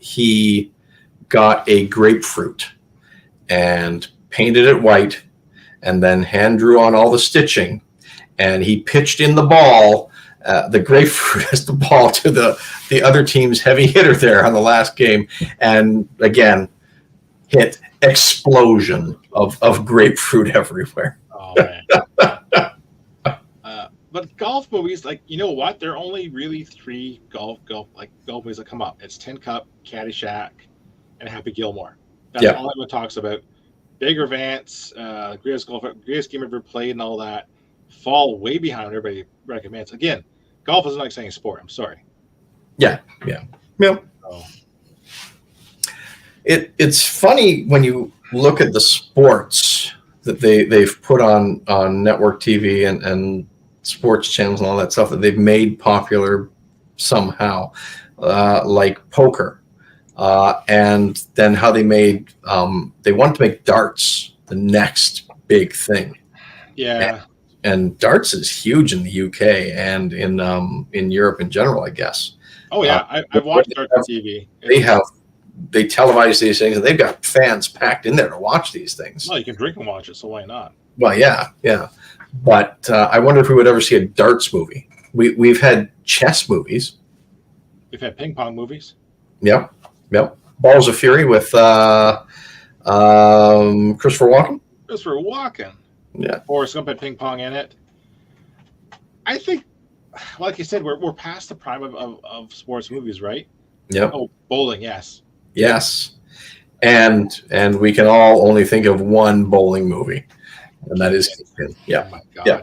he got a grapefruit and painted it white, and then hand drew on all the stitching, and he pitched in the ball, the grapefruit as the ball to the other team's heavy hitter there on the last game, and again hit explosion of grapefruit everywhere. Oh man. But golf movies, like, you know what? There are only really three golf movies that come up. It's Tin Cup, Caddyshack, and Happy Gilmore. That's all everyone talks about. Bagger Vance, greatest game ever played, and all that fall way behind what everybody recommends. Again, golf is not like saying sport. I'm sorry. Yeah. Oh. It's funny when you look at the sports that they've put on network TV and sports channels and all that stuff that they've made popular somehow, like poker. And then how they made they wanted to make darts the next big thing. Yeah. And darts is huge in the UK and in Europe in general, I guess. Oh yeah, I've watched darts on TV. They televise these things, and they've got fans packed in there to watch these things. Well, you can drink and watch it, so why not? Well, yeah. But I wonder if we would ever see a darts movie. We've had chess movies. We've had ping pong movies. Yep. Balls of Fury with Christopher Walken. Christopher Walken. Yeah. Forrest Gump had ping pong in it. I think, like you said, we're past the prime of sports movies, right? Yep. Oh, bowling, yes. Yes. And we can all only think of one bowling movie, and that is Kingpin. Yeah. Oh my god. Yeah.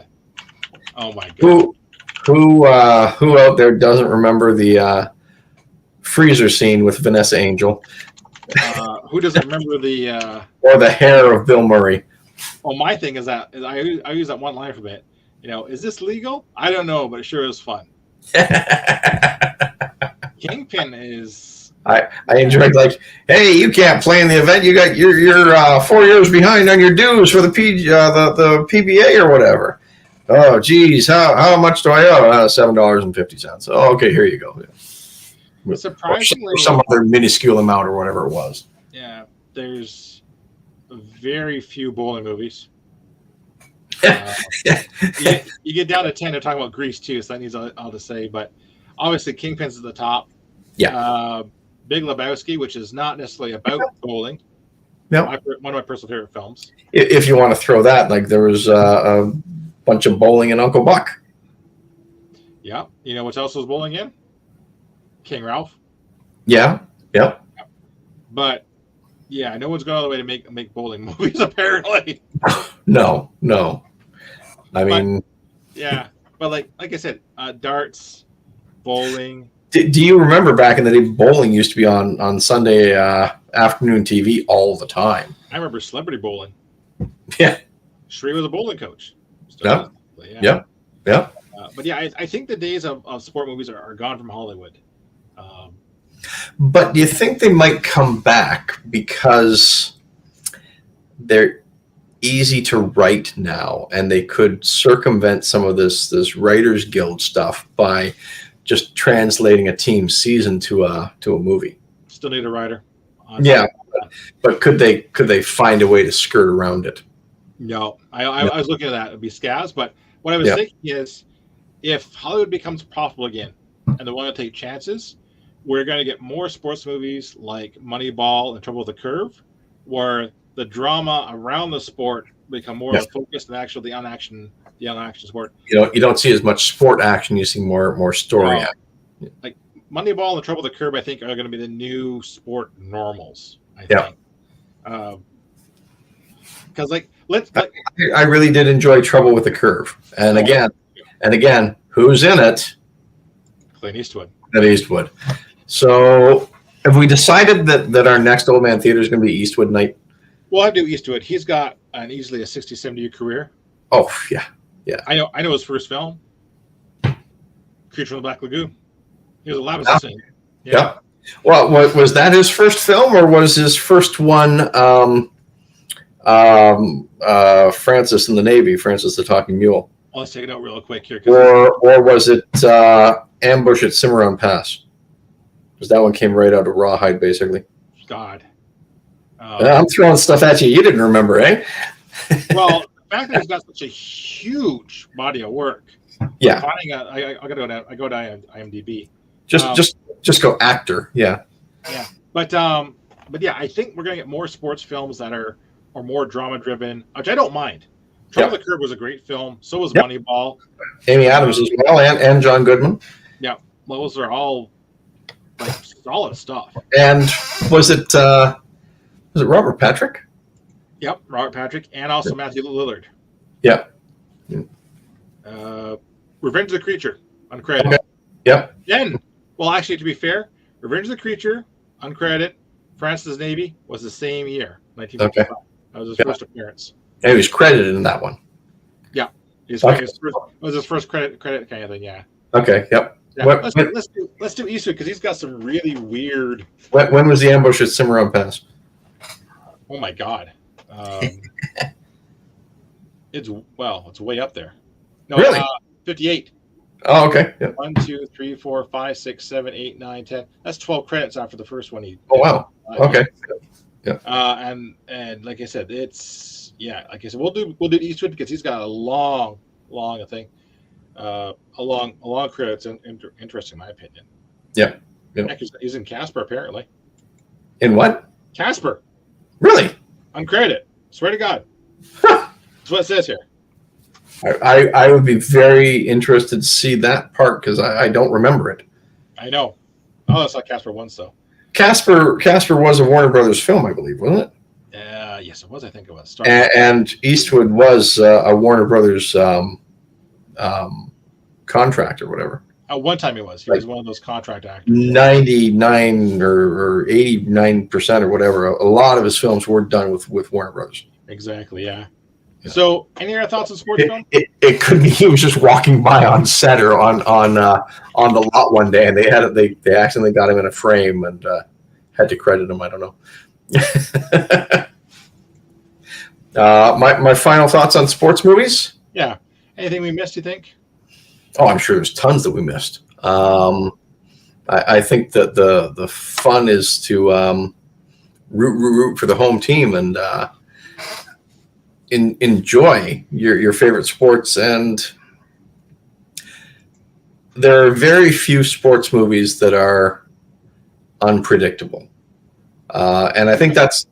Oh my god. Who out there doesn't remember the freezer scene with Vanessa Angel? Who doesn't remember the or the hair of Bill Murray? Well, my thing is that I use that one line from it. Is this legal? I don't know, but it sure is fun. Kingpin is. I enjoyed hey, you can't play in the event. You're 4 years behind on your dues for the PBA or whatever. Oh, geez, how much do I owe? $7.50. Oh, okay, here you go. Yeah. Surprisingly, some other minuscule amount or whatever it was. Yeah, there's very few bowling movies. You get down to 10. They're talking about Grease too, so that needs all to say. But obviously, Kingpin's at the top. Yeah. Big Lebowski, which is not necessarily about bowling. No. One of my personal favorite films. If you want to throw that, there was a bunch of bowling in Uncle Buck. Yeah. You know what else was bowling in? King Ralph. Yeah. But yeah, no one's gone all the way to make bowling movies apparently. No. I mean, yeah, but like I said, darts, bowling. Do you remember back in the day, bowling used to be on Sunday afternoon TV all the time? I remember Celebrity Bowling. Yeah. Shree was a bowling coach. Yeah. But yeah, I think the days of sport movies are gone from Hollywood. But do you think they might come back because easy to write now, and they could circumvent some of this Writers Guild stuff by just translating a team season to a movie. Still need a writer. Yeah, but could they find a way to skirt around it? No, I was looking at that. It'd be Scavs, but what I was thinking is, if Hollywood becomes profitable again and they want to take chances, we're going to get more sports movies like Moneyball and Trouble with the Curve, where the drama around the sport become more focused than actually the unaction sport. You don't see as much sport action. You see more story action. Like Moneyball and Trouble with the Curve, I think, are going to be the new sport normals. I think. Because I really did enjoy Trouble with the Curve, and again, who's in it? Clint Eastwood. Clint Eastwood. So, have we decided that our next Old Man Theater is going to be Eastwood night? Well, I do Eastwood. He's got easily a 60, 70-year career. Oh yeah. I know his first film, Creature from the Black Lagoon. He was a lab assistant. Yeah. Well, was that his first film, or was his first one Francis in the Navy, Francis the Talking Mule? Well, let's take it out real quick here. Or was it Ambush at Cimarron Pass? Because that one came right out of Rawhide, basically. God. I'm throwing stuff at you. You didn't remember, eh? Well, the fact that he's got such a huge body of work. Yeah. I go to IMDb. Just go actor. Yeah. Yeah. But yeah, I think we're gonna get more sports films that are more drama driven, which I don't mind. Trouble with the Curve was a great film. So was Moneyball. Amy Adams as well, and John Goodman. Yeah, those are all like solid stuff. And was it Robert Patrick? Yep, Robert Patrick, and also Matthew Lillard. Yeah. Revenge of the Creature, uncredited. Okay. Yep. Then, well, actually, to be fair, Revenge of the Creature, uncredited. Francis Navy was the same year, 1955. Okay. That was his first appearance. And he was credited in that one. Yeah. It was his first credit kind of thing, yeah. Okay, yep. Yeah. Let's do Eastwood, because he's got some really weird... When was the Ambush at Cimarron Pass? Oh, my God. It's way up there. No, really? 58. Oh, okay. Yep. 1, 2, 3, 4, 5, 6, 7, 8, 9, 10. That's 12 credits after the first one. Oh, wow. Okay. Yeah. And like I said, we'll do Eastwood because he's got a long thing, a long career. It's interesting, in my opinion. Yeah. He's in Casper apparently. In what? Casper. Really? Uncredited. Swear to God. That's what it says here. I would be very interested to see that part because I don't remember it. I know. Oh, that's not Casper once though. Casper was a Warner Brothers film, I believe, wasn't it? Yes, it was. I think it was. And Eastwood was a Warner Brothers contract or whatever. One time he was. He was one of those contract actors. 99 or 89% or whatever. A lot of his films were done with Warner Brothers. Exactly. Yeah. So, any other thoughts on sports film? It could be he was just walking by on set or on the lot one day, and they accidentally got him in a frame and had to credit him. I don't know. My final thoughts on sports movies. Yeah. Anything we missed? You think? Oh, I'm sure there's tons that we missed. I think that the fun is to root for the home team and. Enjoy your favorite sports, and there are very few sports movies that are unpredictable, and I think that's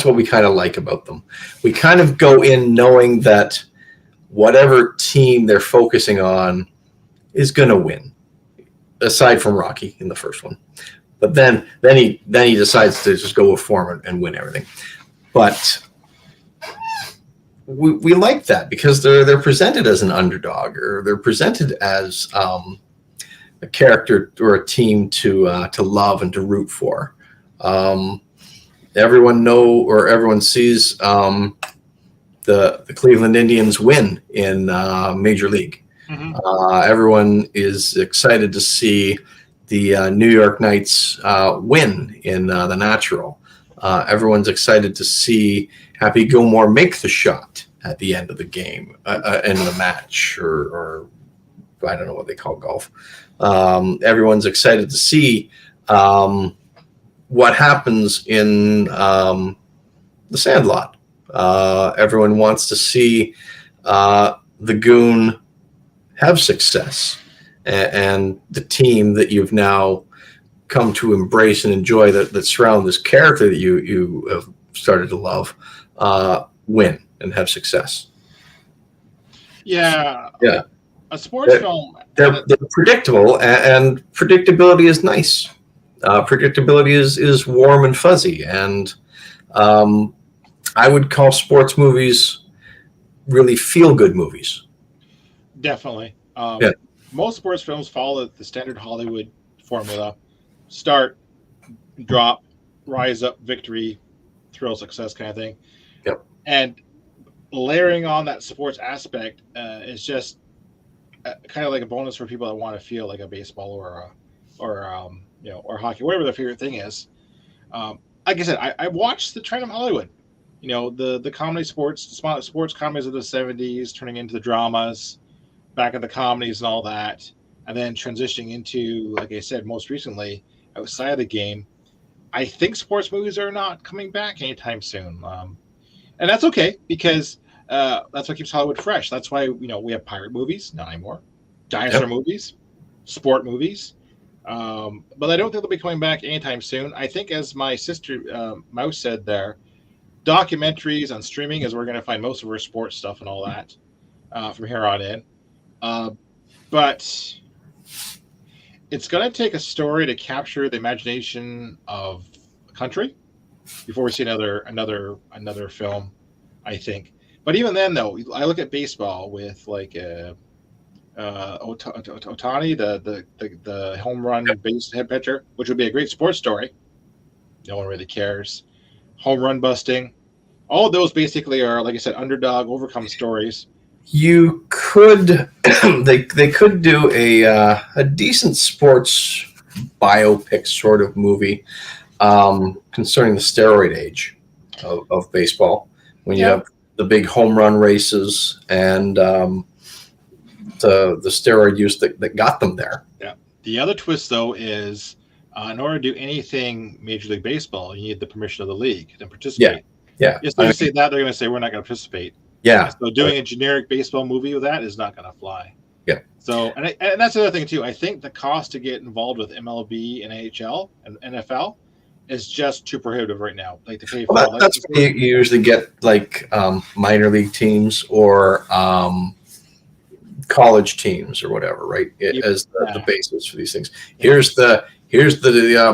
what we kind of like about them. We kind of go in knowing that whatever team they're focusing on is going to win, aside from Rocky in the first one. But then he decides to just go with form and win everything. But we like that because they're presented as an underdog, or they're presented as a character or a team to love and to root for. Everyone sees the Cleveland Indians win in Major League. Mm-hmm. Everyone is excited to see the New York Knights win in the Natural. Everyone's excited to see Happy Gilmore make the shot at the end of the game, end of the match, or I don't know what they call golf. Everyone's excited to see what happens in the Sandlot. Everyone wants to see the Goon have success, and the team that you've now come to embrace and enjoy that surround this character that you have started to love win and have success. Yeah. A sports film. They're predictable, and predictability is nice. Predictability is warm and fuzzy, and I would call sports movies really feel-good movies. Definitely. Most sports films follow the standard Hollywood formula: start, drop, rise up, victory, thrill, success, kind of thing. Yep. And layering on that sports aspect is just kind of like a bonus for people that want to feel like a baseball or hockey, whatever their favorite thing is. Like I said, I watched the trend of Hollywood. The comedy sports comedies of the 70s turning into the dramas, back in the comedies and all that, and then transitioning into, like I said, most recently, outside of the game. I think sports movies are not coming back anytime soon. And that's okay, because that's what keeps Hollywood fresh. That's why, we have pirate movies, not anymore, dinosaur movies, sport movies. But I don't think they'll be coming back anytime soon. I think, as my sister Mouse said there, documentaries on streaming is where we're going to find most of our sports stuff and all that from here on in. But it's going to take a story to capture the imagination of a country before we see another film, I think. But even then, though, I look at baseball with like Ohtani, the home run base head pitcher, which would be a great sports story. No one really cares. Home run busting. All of those basically are, like I said, underdog, overcome stories. You could, they could do a decent sports biopic sort of movie concerning the steroid age of baseball, when you have the big home run races and the steroid use that got them there. Yeah. The other twist, though, is in order to do anything Major League Baseball, you need the permission of the league to participate. Yeah. If they say that, they're going to say we're not going to participate. Yeah. So doing a generic baseball movie with that is not going to fly. Yeah. So, and that's the other thing too. I think the cost to get involved with MLB and AHL and NFL is just too prohibitive right now. Like to pay for that's where you usually get like minor league teams or college teams or whatever, right? As the basis for these things. Here's the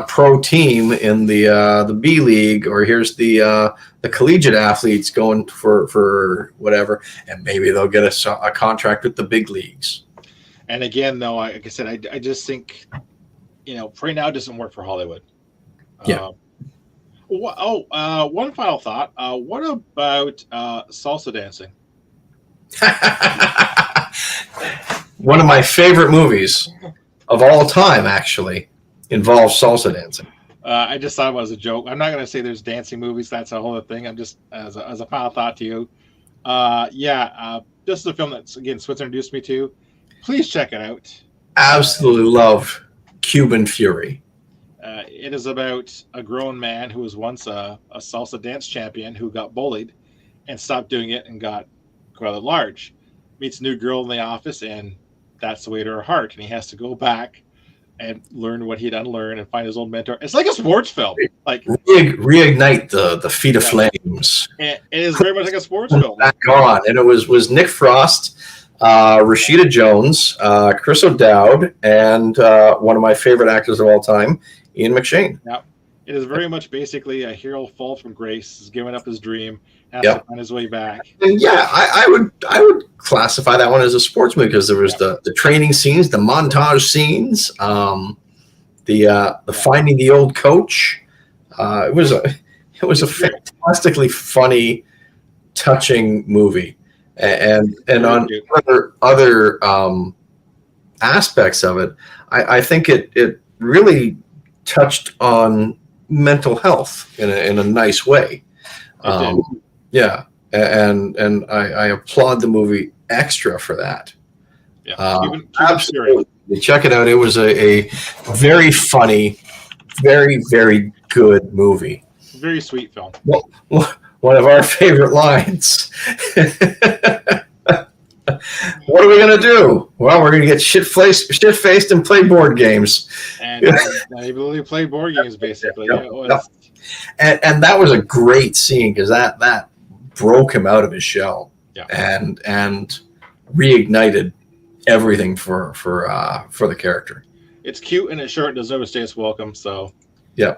pro team in the B League, or here's the collegiate athletes going for whatever, and maybe they'll get a contract with the big leagues. And again, though, like I said, I just think, right now it doesn't work for Hollywood. Yeah. One final thought. What about salsa dancing? One of my favorite movies of all time, actually, involves salsa dancing. I just thought it was a joke. I'm not going to say there's dancing movies. That's a whole other thing. I'm just, as a final thought to you. This is a film that's, again, Switzer introduced me to. Please check it out. Absolutely love Cuban Fury. It is about a grown man who was once a salsa dance champion who got bullied and stopped doing it and got rather large. Meets a new girl in the office, and that's the way to her heart. And he has to go back and learn what he'd unlearned and find his old mentor. It's like a sports film. Like reignite the feet of flames. And it is very much like a sports film. Back on. And it was Nick Frost, Rashida Jones, Chris O'Dowd, and one of my favorite actors of all time, Ian McShane. Yeah. It is very much basically a hero fall from grace, is giving up his dream, has to find his way back. And I would classify that one as a sports movie, because there was the training scenes, the montage scenes, the finding the old coach. It was a fantastically funny, touching movie, and on other aspects of it, I think it really touched on mental health in a nice way. Yeah, and I applaud the movie extra for that. Yeah, absolutely. Check it out. It was a very funny, very, very good movie. Very sweet film. Well, one of our favorite lines. What are we going to do? Well, we're going to get shit-faced and play board games. And I believe play board games, basically. Yep. And that was a great scene because that broke him out of his shell and reignited everything for the character. It's cute and it's short and does overstay its welcome. So yeah.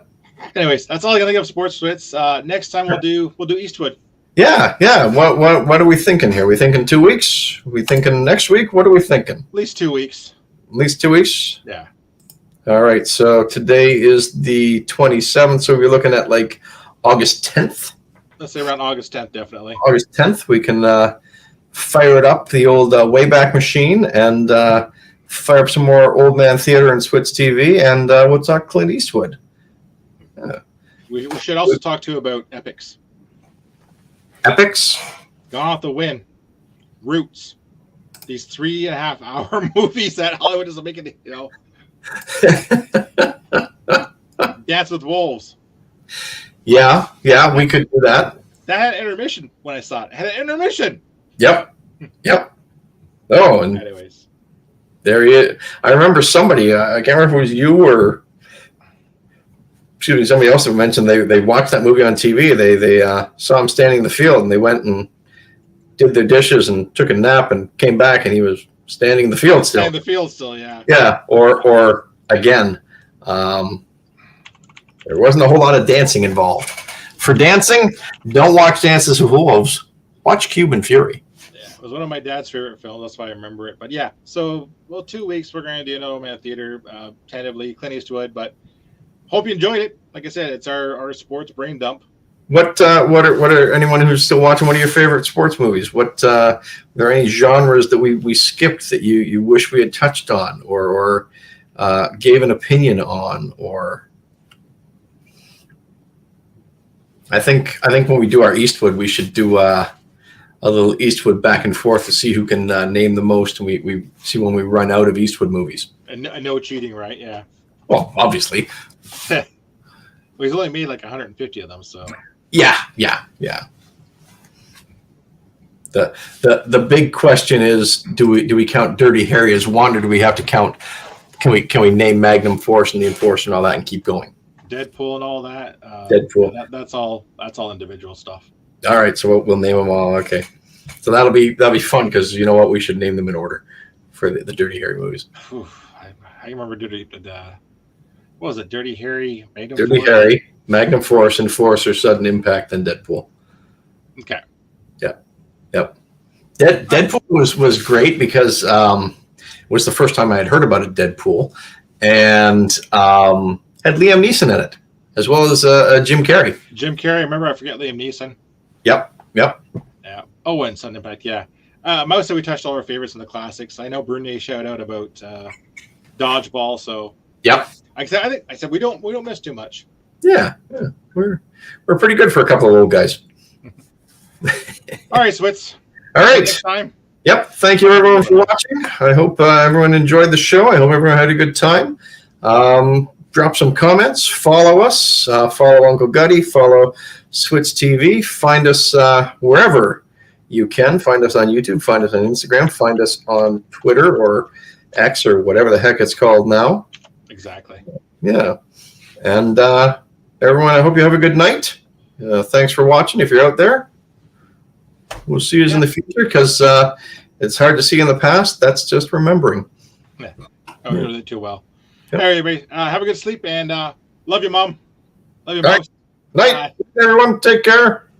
Anyways, that's all I gotta give Sports Twits. Next time we'll do Eastwood. Yeah. What are we thinking here? We thinking 2 weeks? We thinking next week? What are we thinking? At least 2 weeks. At least 2 weeks? Yeah. All right. So today is the 27th. So we're looking at like August 10th. Let's say around August 10th, definitely. August 10th, we can fire it up, the old Wayback Machine, and fire up some more Old Man Theater and Switz TV, and we'll talk Clint Eastwood. We should also talk too about epics. Epics? Gone Off the Wind, Roots, these 3.5 hour movies that Hollywood doesn't make it, Dance with Wolves. Yeah, we could do that. That had intermission when I saw it. It had an intermission. Yep. Oh, and anyways, there he is. I remember somebody, I can't remember if it was you or somebody else that mentioned they watched that movie on TV. They saw him standing in the field, and they went and did their dishes and took a nap and came back, and he was standing in the field still. In the field still, yeah. Yeah, or again, there wasn't a whole lot of dancing involved. For dancing, don't watch Dances with Wolves. Watch Cuban Fury. Yeah, it was one of my dad's favorite films. That's why I remember it. But yeah, so 2 weeks we're going to do an Old Man Theater, tentatively Clint Eastwood. But hope you enjoyed it. Like I said, it's our sports brain dump. What are anyone who's still watching? What are your favorite sports movies? What are there any genres that we skipped that you wish we had touched on or gave an opinion on? Or I think when we do our Eastwood, we should do a little Eastwood back and forth to see who can name the most, and we see when we run out of Eastwood movies. And no cheating, right? Yeah. Well, obviously. Well, he's only made like 150 of them, so. Yeah. The big question is, do we count Dirty Harry as one, or do we have to count? Can we name Magnum Force and the Enforcer and all that and keep going? Deadpool and all that. Deadpool. That's all individual stuff. All right, so we'll name them all. Okay, so that'll be fun because you know what, we should name them in order for the Dirty Harry movies. I remember what was it? Dirty Harry, Magnum Dirty Force? Harry, Magnum Force, Enforcer, Sudden Impact, and Deadpool. Okay. Yep. Deadpool was great because it was the first time I had heard about a Deadpool, and had Liam Neeson in it, as well as Jim Carrey. Jim Carrey, remember, I forget Liam Neeson. Yep. Yeah. Oh, and Sudden Impact, yeah. Mostly we touched all our favorites and the classics. I know Brune shout out about Dodgeball, so. Yep. I said we don't miss too much. Yeah. We're pretty good for a couple of old guys. All right, Switz. All right. Next time. Yep. Thank you, everyone, for watching. I hope everyone enjoyed the show. I hope everyone had a good time. Drop some comments. Follow us. Follow Uncle Gutty. Follow Switz TV. Find us wherever you can. Find us on YouTube. Find us on Instagram. Find us on Twitter or X or whatever the heck it's called now. Exactly. Yeah. And everyone, I hope you have a good night. Thanks for watching. If you're out there, we'll see you in the future because it's hard to see in the past. That's just remembering. Yeah. Oh, you did too well. Yep. All right, everybody. Have a good sleep and love you, Mom. Love you, Mom. Night, everyone. Take care.